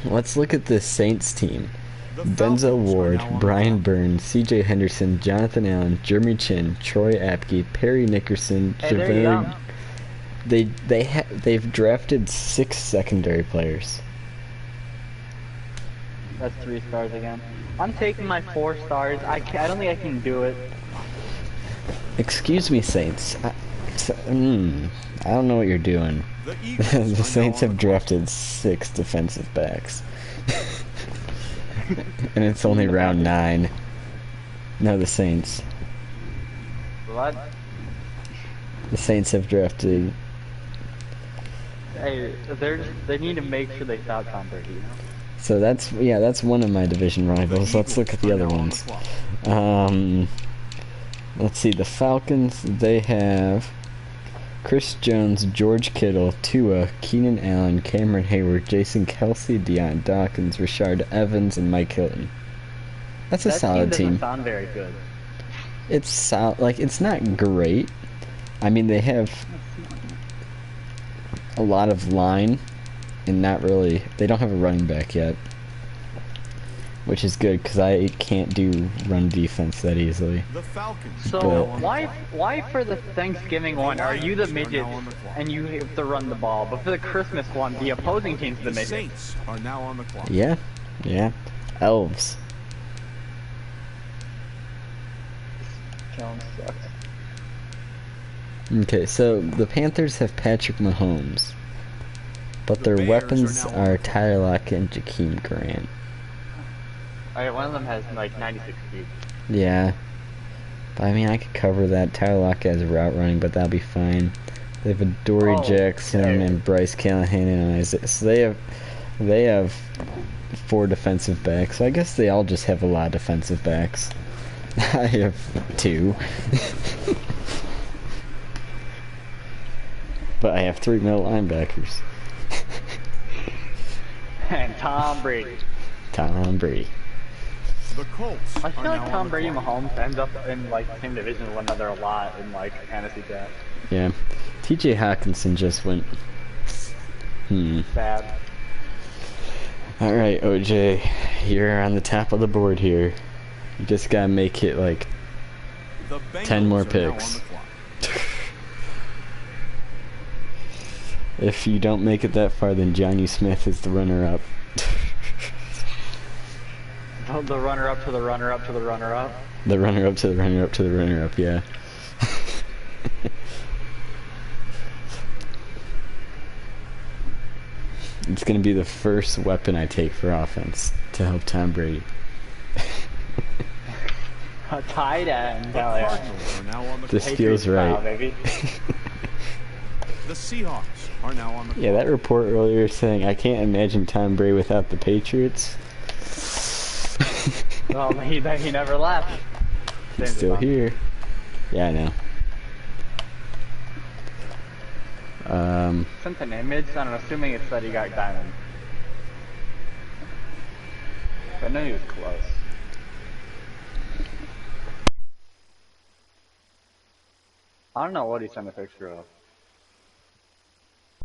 A: Let's look at the Saints team.
C: The
A: Denzel
C: Falcons are
A: Ward,
C: now on the
A: Brian
C: clock.
A: Burns, C.J. Henderson, Jonathan Allen, Jeremy Chin, Troy Apke, Perry Nickerson,
B: Hey, there you go.
A: They've drafted 6 secondary players.
B: That's 3 stars again. I'm taking my 4 stars. I don't think I can do it.
A: Excuse me, Saints. I don't know what you're doing.
C: The Eagles
A: The
C: are now
A: Saints
C: on
A: have
C: the
A: drafted 6 defensive backs. And it's only round 9. No, the Saints.
B: What?
A: The Saints have drafted...
B: Hey, they need to make sure they stop Tom Brady, you know?
A: So that's one of my division rivals. Let's look at the
C: Eagles
A: other
C: are now on
A: ones.
C: the clock.
A: Let's see, the Falcons, they have Chris Jones, George Kittle, Tua, Keenan Allen, Cameron Hayward, Jason Kelsey, Deion Dawkins, Rashard Evans, and Mike Hilton. That's a solid
B: That team
A: team.
B: doesn't sound very good.
A: It's it's not great. I mean, they have a lot of line, and they don't have a running back yet. Which is good, because I can't do run defense that easily.
C: The Falcons.
B: So
C: are now on the clock.
B: why for the Thanksgiving one are you the midget and you have to run the ball, but for the Christmas one the opposing team's the
C: The
B: midget?
C: Saints are now on the clock.
A: Yeah. Elves.
B: Jones sucks.
A: Okay, so the Panthers have Patrick Mahomes, but
C: The
A: their
C: Bears
A: weapons
C: are now on
A: are
C: the clock.
A: Tyler Lockett and Jakeem Grant.
B: Alright, one of them has like 96 speed.
A: Yeah. But I mean, I could cover that. Tyler Lockett has route running, but that'll be fine. They have Adoree
B: Oh,
A: Jackson
B: okay.
A: and Bryce Callahan and Isaac. So they have 4 defensive backs. So I guess they all just have a lot of defensive backs. I have 2. But I have 3 middle linebackers.
B: And Tom Brady.
A: Tom Brady.
C: The Colts
B: I
C: are
B: feel
C: now
B: like
C: on
B: Tom
C: the
B: Brady and
C: clock.
B: Mahomes end up in like the same division with one another a lot in like fantasy drafts.
A: Yeah. TJ Hawkinson just went.
B: Bad.
A: Alright, OJ. You're on the top of the board here. You just gotta make it like
C: The
A: 10 more
C: Bengals are now
A: picks.
C: on the clock.
A: If you don't make it that far, then Johnny Smith is the runner-up.
B: The runner up to the runner up to the runner up.
A: The runner-up to the runner-up to the runner-up, yeah. It's gonna be the first weapon I take for offense to help Tom Brady.
B: A tight end.
C: The
B: Hell yeah.
C: Cardinals are now on the
A: This
C: clock.
A: feels
B: style,
A: right.
B: baby.
C: The Seahawks are now on the clock.
A: Yeah, that report earlier saying I can't imagine Tom Brady without the Patriots.
B: Well, he never left. Same
A: Still
B: as
A: here. Yeah, I know.
B: Sent an image, and I'm assuming it said he got diamond. I know he was close. I don't know what he sent a picture of.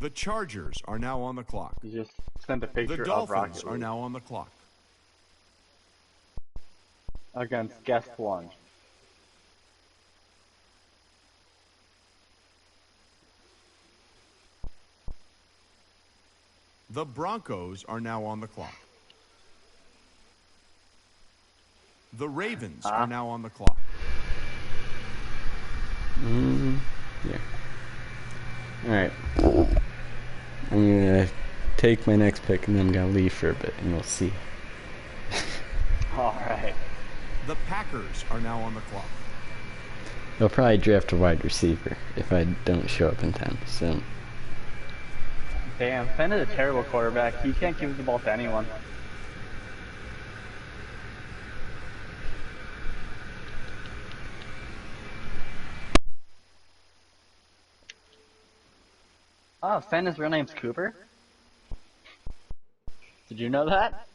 C: The Chargers are now on the clock.
B: He just sent a
C: The
B: picture of
C: Dolphins
B: Rocket
C: are
B: League
C: now on the clock.
B: against guest one.
C: The Broncos are now on the clock. The Ravens are now on the clock.
A: Yeah. Alright. I'm gonna take my next pick and then I'm gonna leave for a bit and we'll see.
B: Alright.
C: The Packers are now on the clock.
A: They'll probably draft a wide receiver if I don't show up in time, so.
B: Damn, Fenn is a terrible quarterback. He can't give the ball to anyone. Oh, Fenn, real name's Cooper? Did you know that?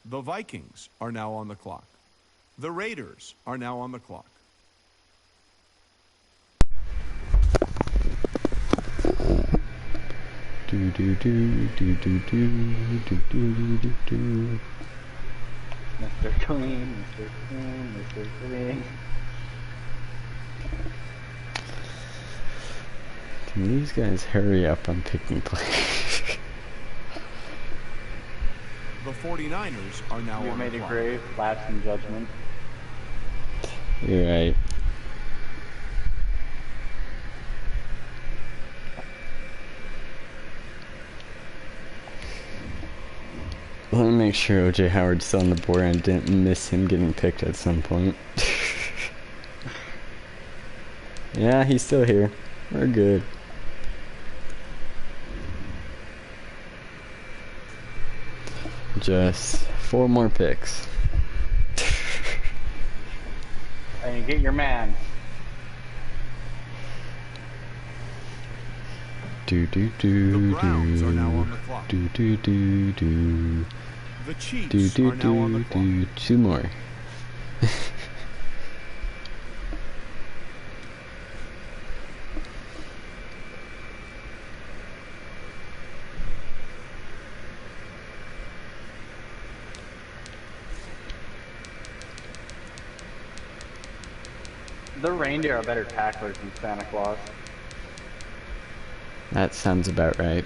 C: The Vikings are now on the clock. The Raiders are now on the clock.
A: Do do do do do do do do do do.
B: Mr. Clean, Mr. Clean, Mr. Clean.
A: Can these guys hurry up on picking players?
C: The 49ers are now
B: You
C: on
B: made
C: the
B: a
C: clock.
B: grave lapse in judgment.
A: You're right. Let me make sure OJ Howard's still on the board and didn't miss him getting picked at some point. Yeah, he's still here. We're good. Just 4 more picks.
B: And you get your man.
A: Do do
C: The
A: do
C: Browns are now on the clock.
A: do do do do
C: The Chiefs
A: do do
C: are now on the
A: do
C: clock.
A: do 2 more.
B: The reindeer are better tacklers than Santa Claus.
A: That sounds about right.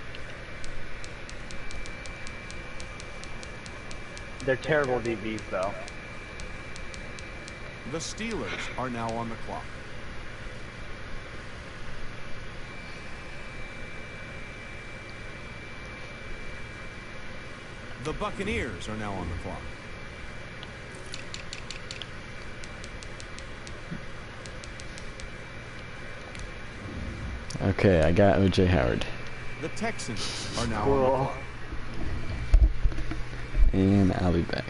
B: They're terrible DBs though.
C: The Steelers are now on the clock. The Buccaneers are now on the clock.
A: Okay, I got OJ Howard.
C: The Texans are now on the clock.
A: And I'll be back.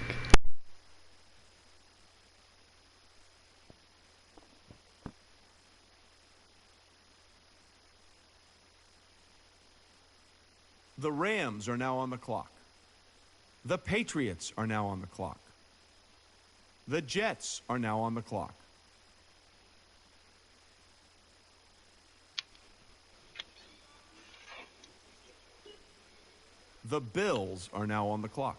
C: The Rams are now on the clock. The Patriots are now on the clock. The Jets are now on the clock. The Bills are now on the clock.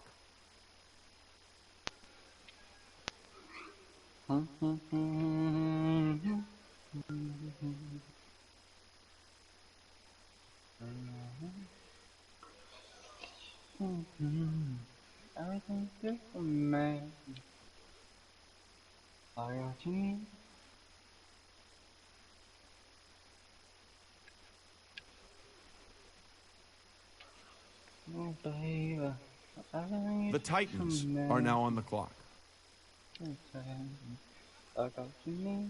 B: Everything's good for me. I got you need. Oh, baby.
C: The Titans are now on the clock.
B: I got you need.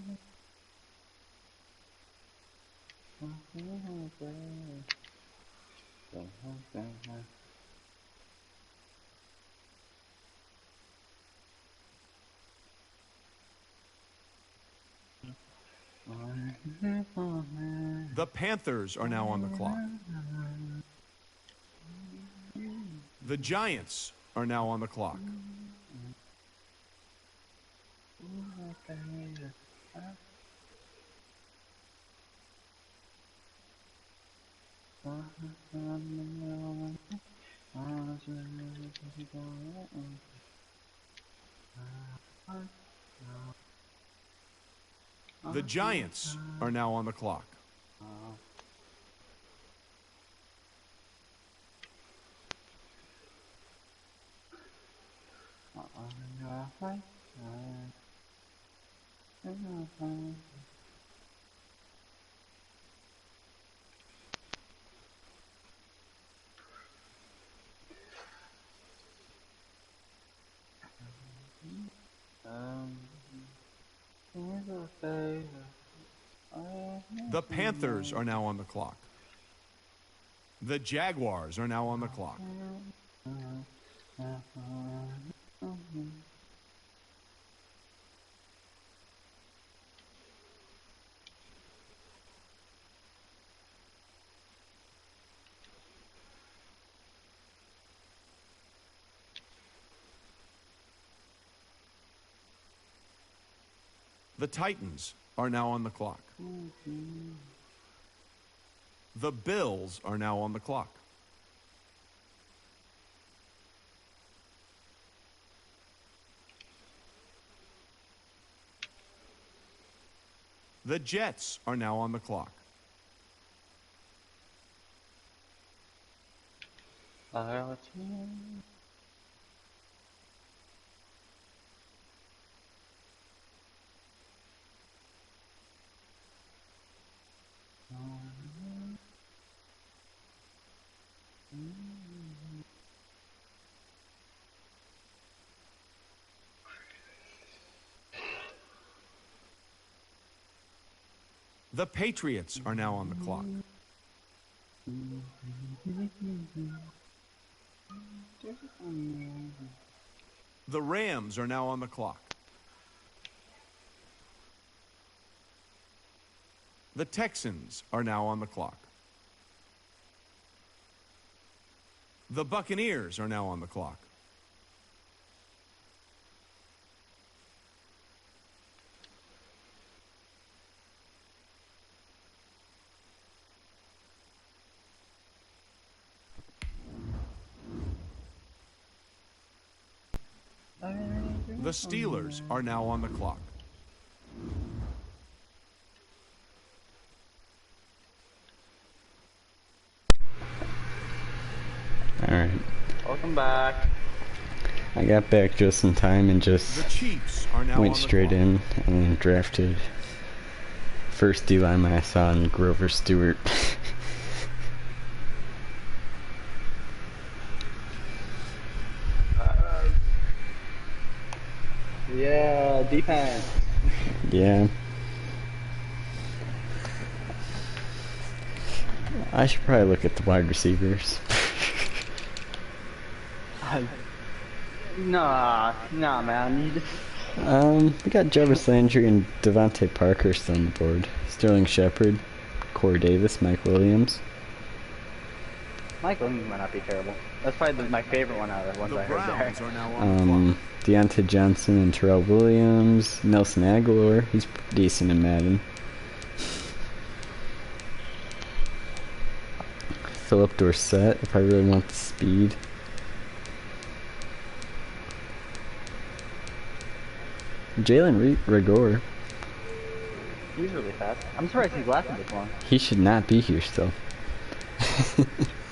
C: The Panthers are now on the clock. The Giants are now on the clock. The Giants are now on the clock. The Panthers are now on the clock. The Jaguars are now on the clock. The Titans are now on the clock. The Bills are now on the clock. The Jets are now on the clock. The Patriots are now on the clock. The Rams are now on the clock. The Texans are now on the clock. The Buccaneers are now on the clock. The Steelers are now on the clock.
A: Alright.
B: Welcome back.
A: I got back just in time and
C: The
A: just
C: Chiefs are now
A: went
C: on the
A: straight
C: clock.
A: in and then drafted first D lineman I saw in Grover Stewart.
B: Yeah, defense.
A: Yeah. I should probably look at the wide receivers.
B: Nah, man. You just
A: We got Jarvis Landry and Devontae Parker still on the board. Sterling Shepard, Corey Davis, Mike Williams.
B: Mike Williams might not be terrible. That's probably my favorite one out of the ones
C: The
B: I heard there.
C: Browns are now on the clock.
A: Deontay Johnson and Terrell Williams, Nelson Aguilar, he's decent in Madden. Philip Dorsett, if I really want the speed. Jalen Rigor,
B: He's really fast. I'm surprised he's lasted this long.
A: he should not be here still.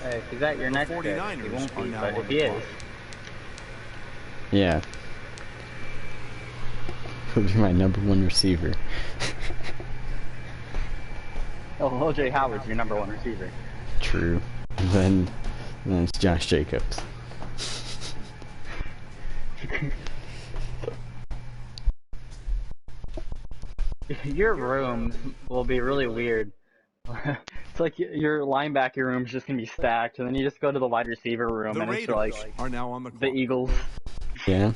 B: Hey, if he's at your next pick, he
C: 49ers
B: won't
C: are
B: be,
C: now
B: but
C: on
B: if
C: the
B: he
C: clock.
B: is,
A: He'll be my #1 receiver.
B: oh, OJ Howard's your #1 receiver.
A: True. And then it's Josh Jacobs.
B: Your rooms will be really weird. It's like your linebacker room's just gonna be stacked, and then you just go to the wide receiver room,
C: The
B: and it's
C: Raiders
B: like
C: are now on the
B: the
C: clock.
B: Eagles.
A: Yeah.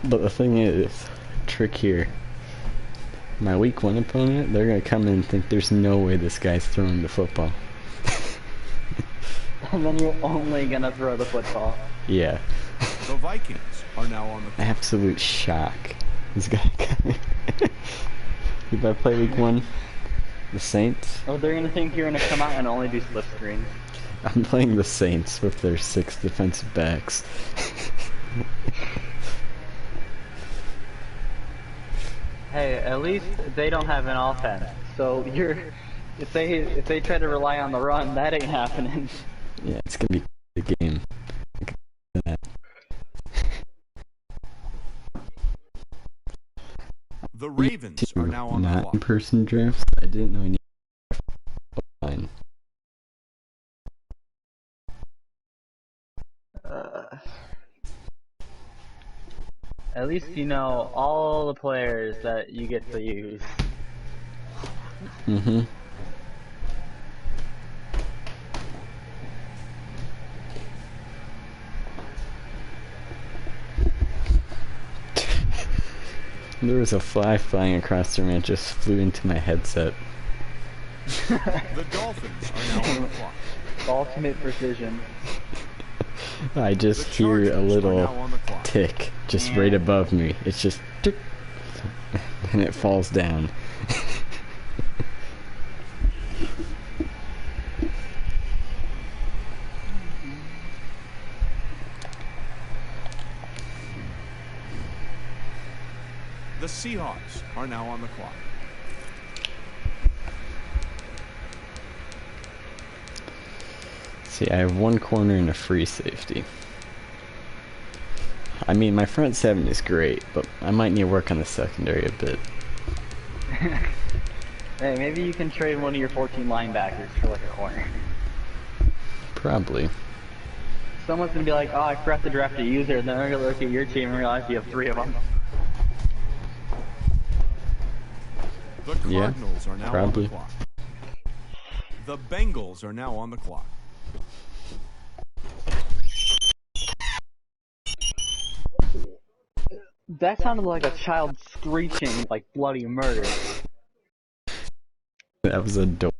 A: But the thing is, trick here. My week 1 opponent, they're gonna come in and think there's no way this guy's throwing the football.
B: And then you're only gonna throw the football.
A: Yeah.
C: The Vikings are now on the clock.
A: Absolute shock. This guy coming. Who I play week 1? The Saints?
B: Oh, they're gonna think you're gonna come out and only do split screens.
A: I'm playing the Saints with their 6 defensive backs.
B: Hey, at least they don't have an offense. So if they try to rely on the run, that ain't happening.
A: Yeah, it's gonna be the game.
C: The Ravens are now on the
A: Not
C: clock.
A: in-person drafts. I didn't know I needed line.
B: At least you know all the players that you get to use.
A: Mm-hmm. There was a fly flying across the room. It just flew into my headset.
C: The Dolphins are now on the clock.
B: Ultimate precision.
A: I just
C: The
A: hear a
C: Chargers are
A: little
C: now on the clock.
A: tick just right above me. It's just tick, and it falls down.
C: The Seahawks are now on the clock.
A: See, I have 1 corner and a free safety. I mean, my front 7 is great, but I might need to work on the secondary a bit.
B: Hey, maybe you can trade one of your 14 linebackers for like a corner.
A: Probably.
B: Someone's gonna be like, oh, I forgot to draft a user, and then they're gonna look at your team and realize you have 3 of them.
C: The
A: Yeah,
C: Cardinals are now
A: probably.
C: on the clock. The Bengals are now on the clock.
B: That sounded like a child screeching like bloody murder.
A: That was a door.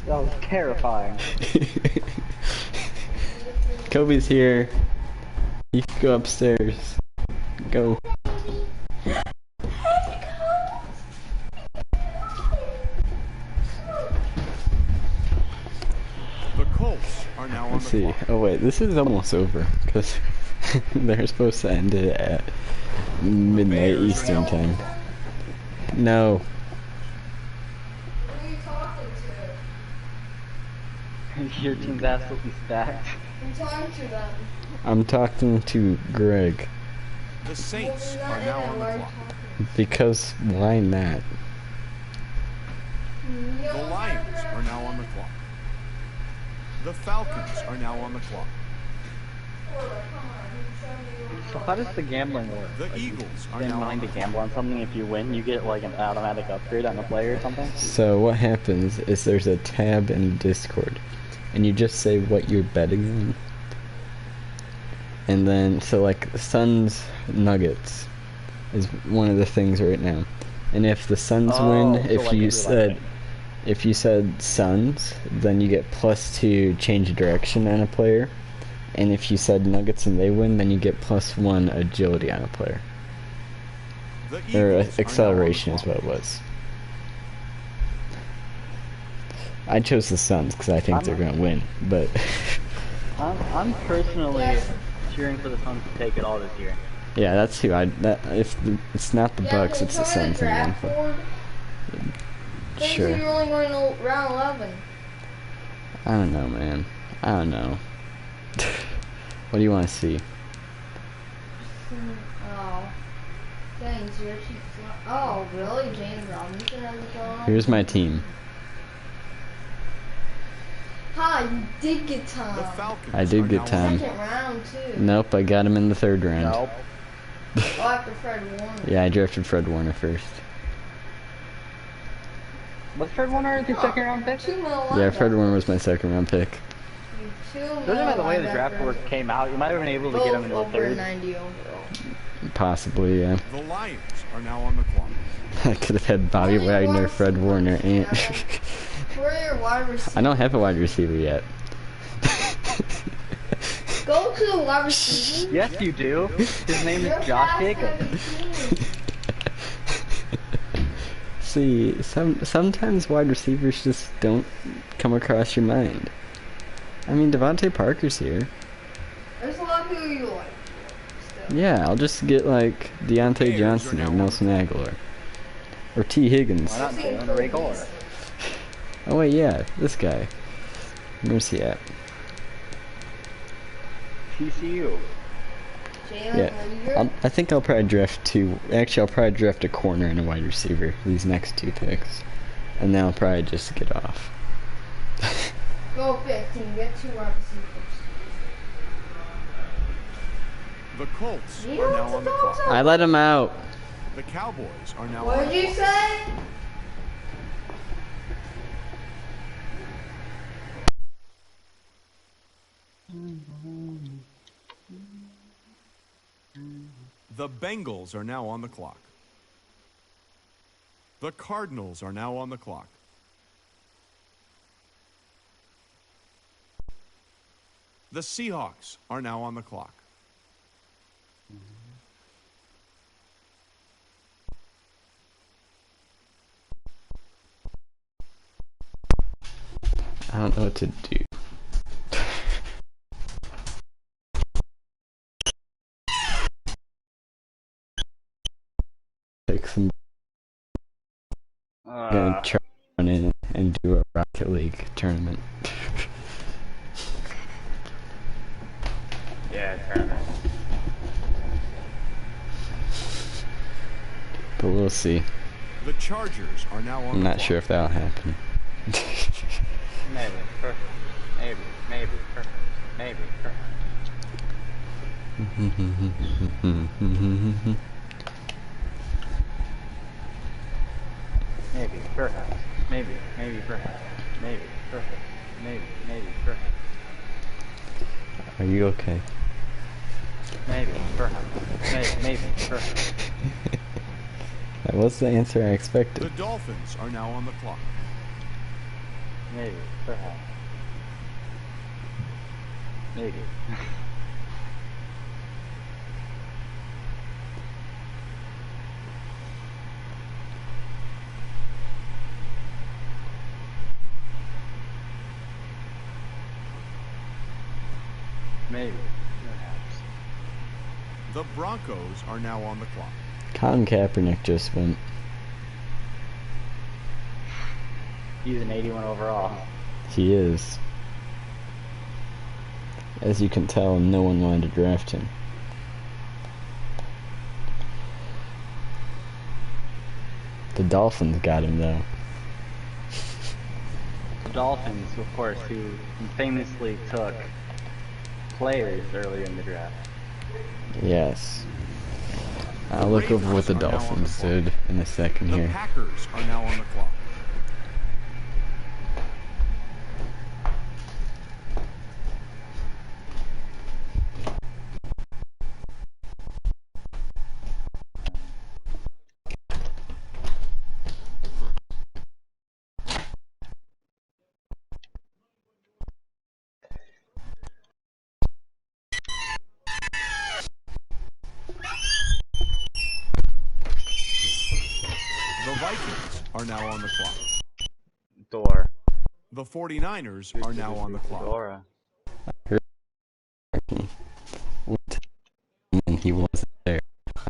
B: That was terrifying.
A: Kobe's here. You can go upstairs. Go.
C: The Colts are now on
A: Let's
C: the
A: see.
C: clock.
A: Oh wait, this is almost over because they're supposed to end it at midnight
C: Bears are
A: Eastern
C: now on
A: time.
C: the clock.
A: No.
D: Who are you talking
B: Your team's absolutely stacked.
D: I'm talking to them.
A: I'm talking to Greg.
C: The Saints
D: Well,
C: are
D: they're
C: now
D: not in
C: on
D: it,
C: the
D: why are you
C: clock.
D: talking?
A: Because why not?
C: The Lions are now on the clock. The Falcons are now on the clock.
B: So how does the gambling work?
C: The
B: Like,
C: Eagles are
B: stand
C: now on
B: willing
C: the
B: to
C: clock.
B: gamble on something. If you win, you get like an automatic upgrade on a player or something.
A: So what happens is there's a tab in Discord, and you just say what you're betting on. And then, so like Suns Nuggets is one of the things right now. And if the Suns win,
B: so
A: if
B: like
A: you
B: if you're like-
A: if you said Suns, then you get +2 change direction on a player. And if you said Nuggets and they win, then you get +1 agility on a player.
C: The
A: Or
C: Eagles are now on the
A: acceleration is
C: clock.
A: what it was. I chose the Suns because I think they're going to win, but
B: I'm personally cheering for the Suns to take it all this year.
A: yeah, that's who it's not the Bucks, it's the Suns.
D: Draft board.
A: Sure.
D: You're only going to round 11.
A: I don't know, man. I don't know. What do you want to see?
D: Oh. Thanks, you're cheap. Oh, really? James Robinson has a phone?
A: Here's my team.
D: Ha, you did get
C: The
D: Tom.
C: Falcons
A: I did
C: are
A: get
C: now on
A: Tom.
C: the
D: Second
C: clock.
D: round, too.
A: Nope, I got him in the 3rd round.
B: Nope.
D: Oh, after Fred Warner.
A: Yeah, I drafted Fred Warner first.
B: Was Fred Warner your second round pick?
A: Yeah, Fred Warner was my 2nd round pick.
B: Judging by the way the draft board came out, you might have been able to get him in the
D: over
B: third.
D: 90 overall.
A: Possibly, yeah.
C: The Lions are now on the clock.
A: I could have had Bobby
D: Only
A: Wagner,
D: one
A: Fred Warner, and
D: Who are your wide receivers?
A: I don't have a wide receiver yet.
D: Go to the wide receivers.
B: Yes, you do. His name
D: You're
B: is Josh
D: past
B: Jacobs.
D: 17.
A: See, sometimes wide receivers just don't come across your mind. I mean, Devontae Parker's here.
D: There's a lot of people you like. Still.
A: Yeah, I'll just get like Deontay Johnson or Nelson Aguilar. Or T. Higgins.
B: Why not Jalen Ray Gore?
A: Oh wait, yeah, this guy. Where's he at?
B: TCU.
D: Jalen
A: Yeah,
D: Reagor.
A: I think I'll probably draft 2. Actually, I'll probably draft a corner and a wide receiver these next 2 picks. And then I'll probably just get off.
D: Go 15. Get 2 wide receivers.
C: The Colts
D: You
C: are
D: know
C: now
D: what
C: on
D: the
C: the
D: dogs
C: clock.
A: I let him out.
C: The Cowboys are now
D: What
C: on the
D: did you
C: clock.
D: say?
C: The Bengals are now on the clock. The Cardinals are now on the clock. The Seahawks are now on the clock.
A: I don't know what to do. Take some. I'm gonna try run in and do a Rocket League tournament.
B: Yeah, tournament.
A: But we'll see.
C: The Chargers are now on
A: I'm
C: the
A: not
C: clock.
A: sure if that'll happen.
B: Maybe. Perfect. Maybe. Perfect. Maybe. Perfect. Maybe. Perfect. Maybe. Perfect. Maybe. Perfect. Maybe. Perfect.
A: Are you okay?
B: Maybe. Perfect. Maybe. Perfect.
A: That was the answer I expected.
C: The Dolphins are now on the clock.
B: Maybe. Perfect. Maybe. Maybe. Perhaps.
C: The Broncos are now on the clock.
A: Colin Kaepernick just went.
B: He's an 81 overall.
A: He is. As you can tell, no one wanted to draft him. The Dolphins got him, though.
B: The Dolphins, of course, who famously took players earlier in the draft.
A: Yes. I'll look over what the Dolphins did in a second
C: The
A: here.
C: Packers are now on the clock. The Vikings are now on the clock.
B: Door.
C: The 49ers are now on the clock.
B: Dora.
A: And he wasn't there.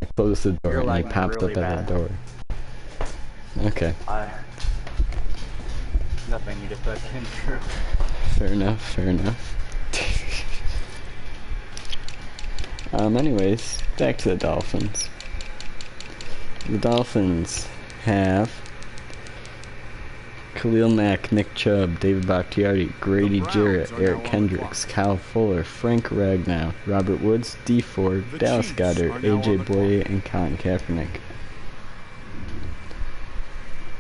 A: I closed the door
B: You're
A: and he
B: lagging
A: popped
B: really
A: up at
B: bad.
A: the door. Okay,
B: Nothing, you just said came through.
A: fair enough, fair enough. Anyways, back to the Dolphins. The Dolphins have Khalil Mack, Nick Chubb, David Bakhtiari, Grady
C: Browns
A: Jarrett,
C: are now
A: Eric
C: on the
A: Kendricks, Kyle Fuller, Frank Ragnow, Robert Woods, D Ford,
C: The
A: Dallas
C: Chiefs
A: Goddard,
C: are now on
A: AJ
C: the
A: Boye, and Colin Kaepernick.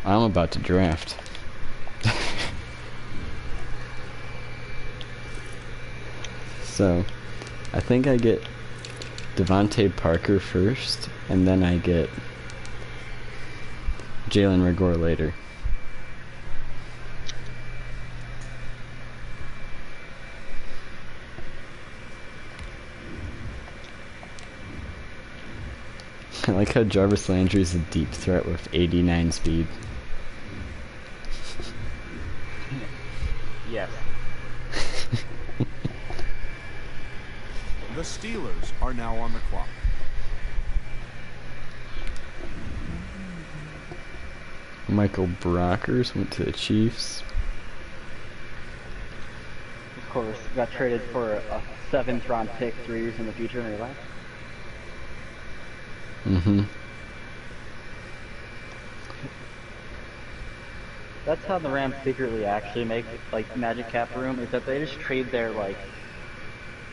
A: I'm about to draft. So, I think I get Devontae Parker first, and then I get Jalen Reagor later. I like how Jarvis Landry is a deep threat with 89 speed.
B: Yes.
C: The Steelers are now on the clock.
A: Michael Brockers went to the Chiefs.
B: Of course, got traded for a 7th round pick 3 years in the future in real life.
A: Mm-hmm.
B: That's how the Rams secretly actually make like magic cap room, is that they just trade their like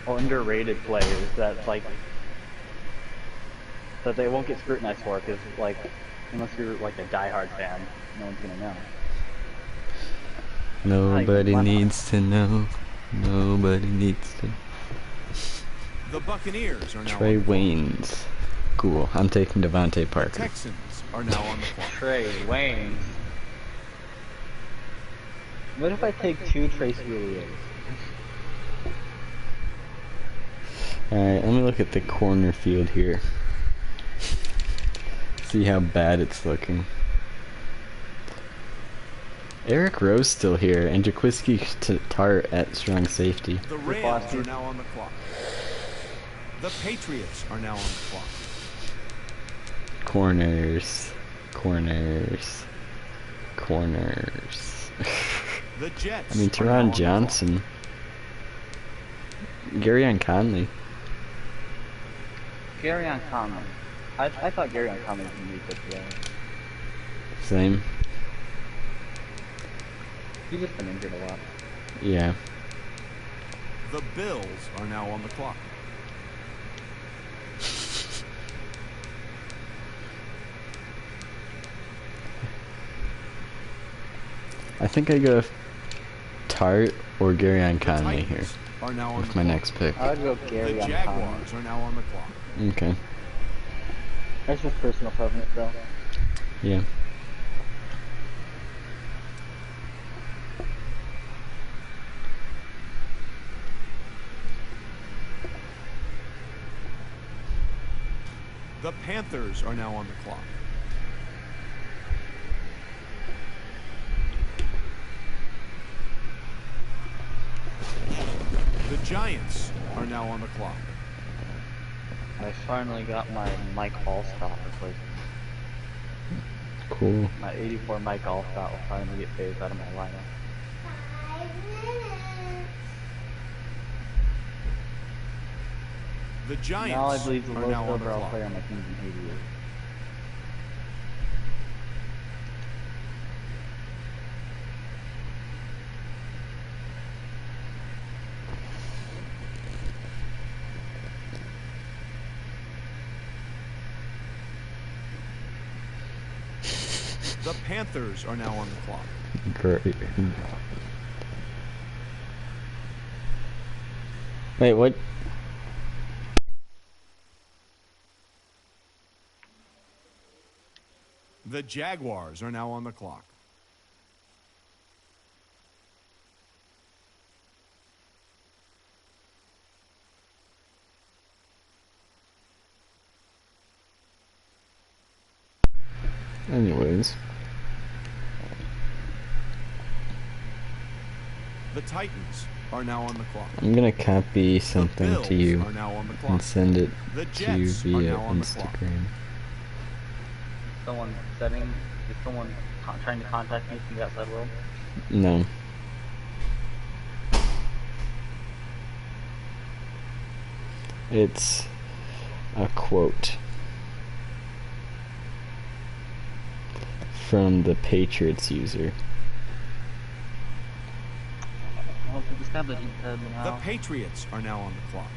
B: underrated players that like that they won't get scrutinized for, because like unless you're like a diehard fan, no one's gonna know.
A: Nobody
B: why not?
A: needs to know. Nobody needs to.
C: The Buccaneers are now
A: Trey
C: on the clock.
A: Waynes. Cool. I'm taking Devontae
C: The
A: Parker.
C: Texans are now on the clock.
B: Trey Waynes. What if I take 2 Trace Williams?
A: Alright, let me look at the corner field here. See how bad it's looking. Eric Rowe's still here, and Jaquiski Tart at strong safety.
C: The Rams are now on the clock. The Patriots are now on the clock.
A: Corners. Corners. Corners.
C: The Jets.
A: I mean,
C: are now on
A: Teron
C: the
A: Johnson. Garyon Conley.
B: Garyon Conley. I thought Garyon Conley was going to be good today.
A: Same.
B: He's just been injured a lot.
A: Yeah.
C: clock. The Bills are now on the clock.
A: I think I go Tart or Garyon
C: The
A: Conley here
C: Titans are now on
A: with
C: the
A: my
C: clock.
A: next pick.
B: I would go
C: The
B: Garyon Conley.
C: Jaguars are now on the clock.
A: Okay.
B: That's just personal preference, though.
A: Yeah.
C: The Panthers are now on the clock. The Giants are now on the clock.
B: I finally got my Mike Allstott replacement.
A: Cool.
B: My 84 Mike Allstott will finally get phased out of my lineup.
C: The Giants
B: Now I believe the
C: are
B: lowest
C: now on the
B: overall
C: clock.
B: player on my team is an idiot.
C: The Panthers are now on the clock.
A: Great. Wait, what?
C: The Jaguars are now on the clock.
A: Anyways.
C: The Titans are now on the clock.
A: I'm gonna copy
C: The
A: something
C: Bills
A: to you
C: are now on the clock.
A: and send it
C: The
A: to
C: Jets
A: you
C: are
A: via
C: now on the clock.
A: Instagram.
B: Is someone trying to contact me from the outside world?
A: No. It's a quote from the Patriots user.
B: Well, this tablet is dead
C: The
B: now.
C: Patriots are now on the clock.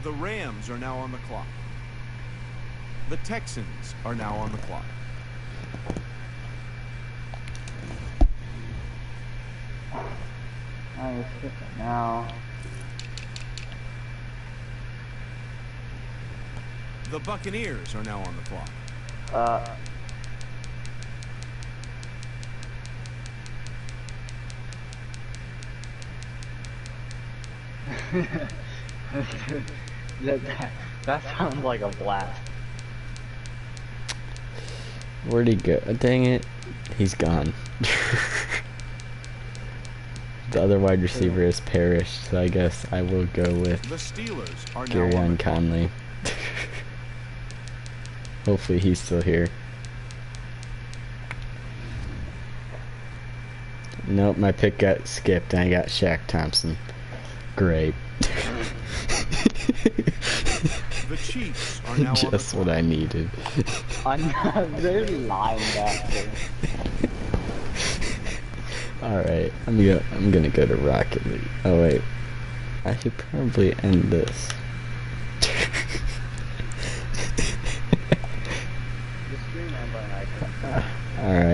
C: The Rams are now on the clock. The Texans are now on the clock.
B: I will skip it now.
C: The Buccaneers are now on the clock.
B: That sounds like a blast.
A: Where'd he go? Dang it. He's gone. The other wide receiver has perished, so I guess I will go with
C: The Steelers are now
A: Gary
C: on the clock.
A: Conley. Hopefully he's still here. Nope, my pick got skipped and I got Shaq Thompson. Great.
C: The Chiefs are now on the
A: Just what
C: clock.
A: I needed.
B: They're linebacker.
A: Alright, I'm gonna go to Rocket League. Oh wait. I should probably end this.
B: The stream ends on an icon.
A: Alright.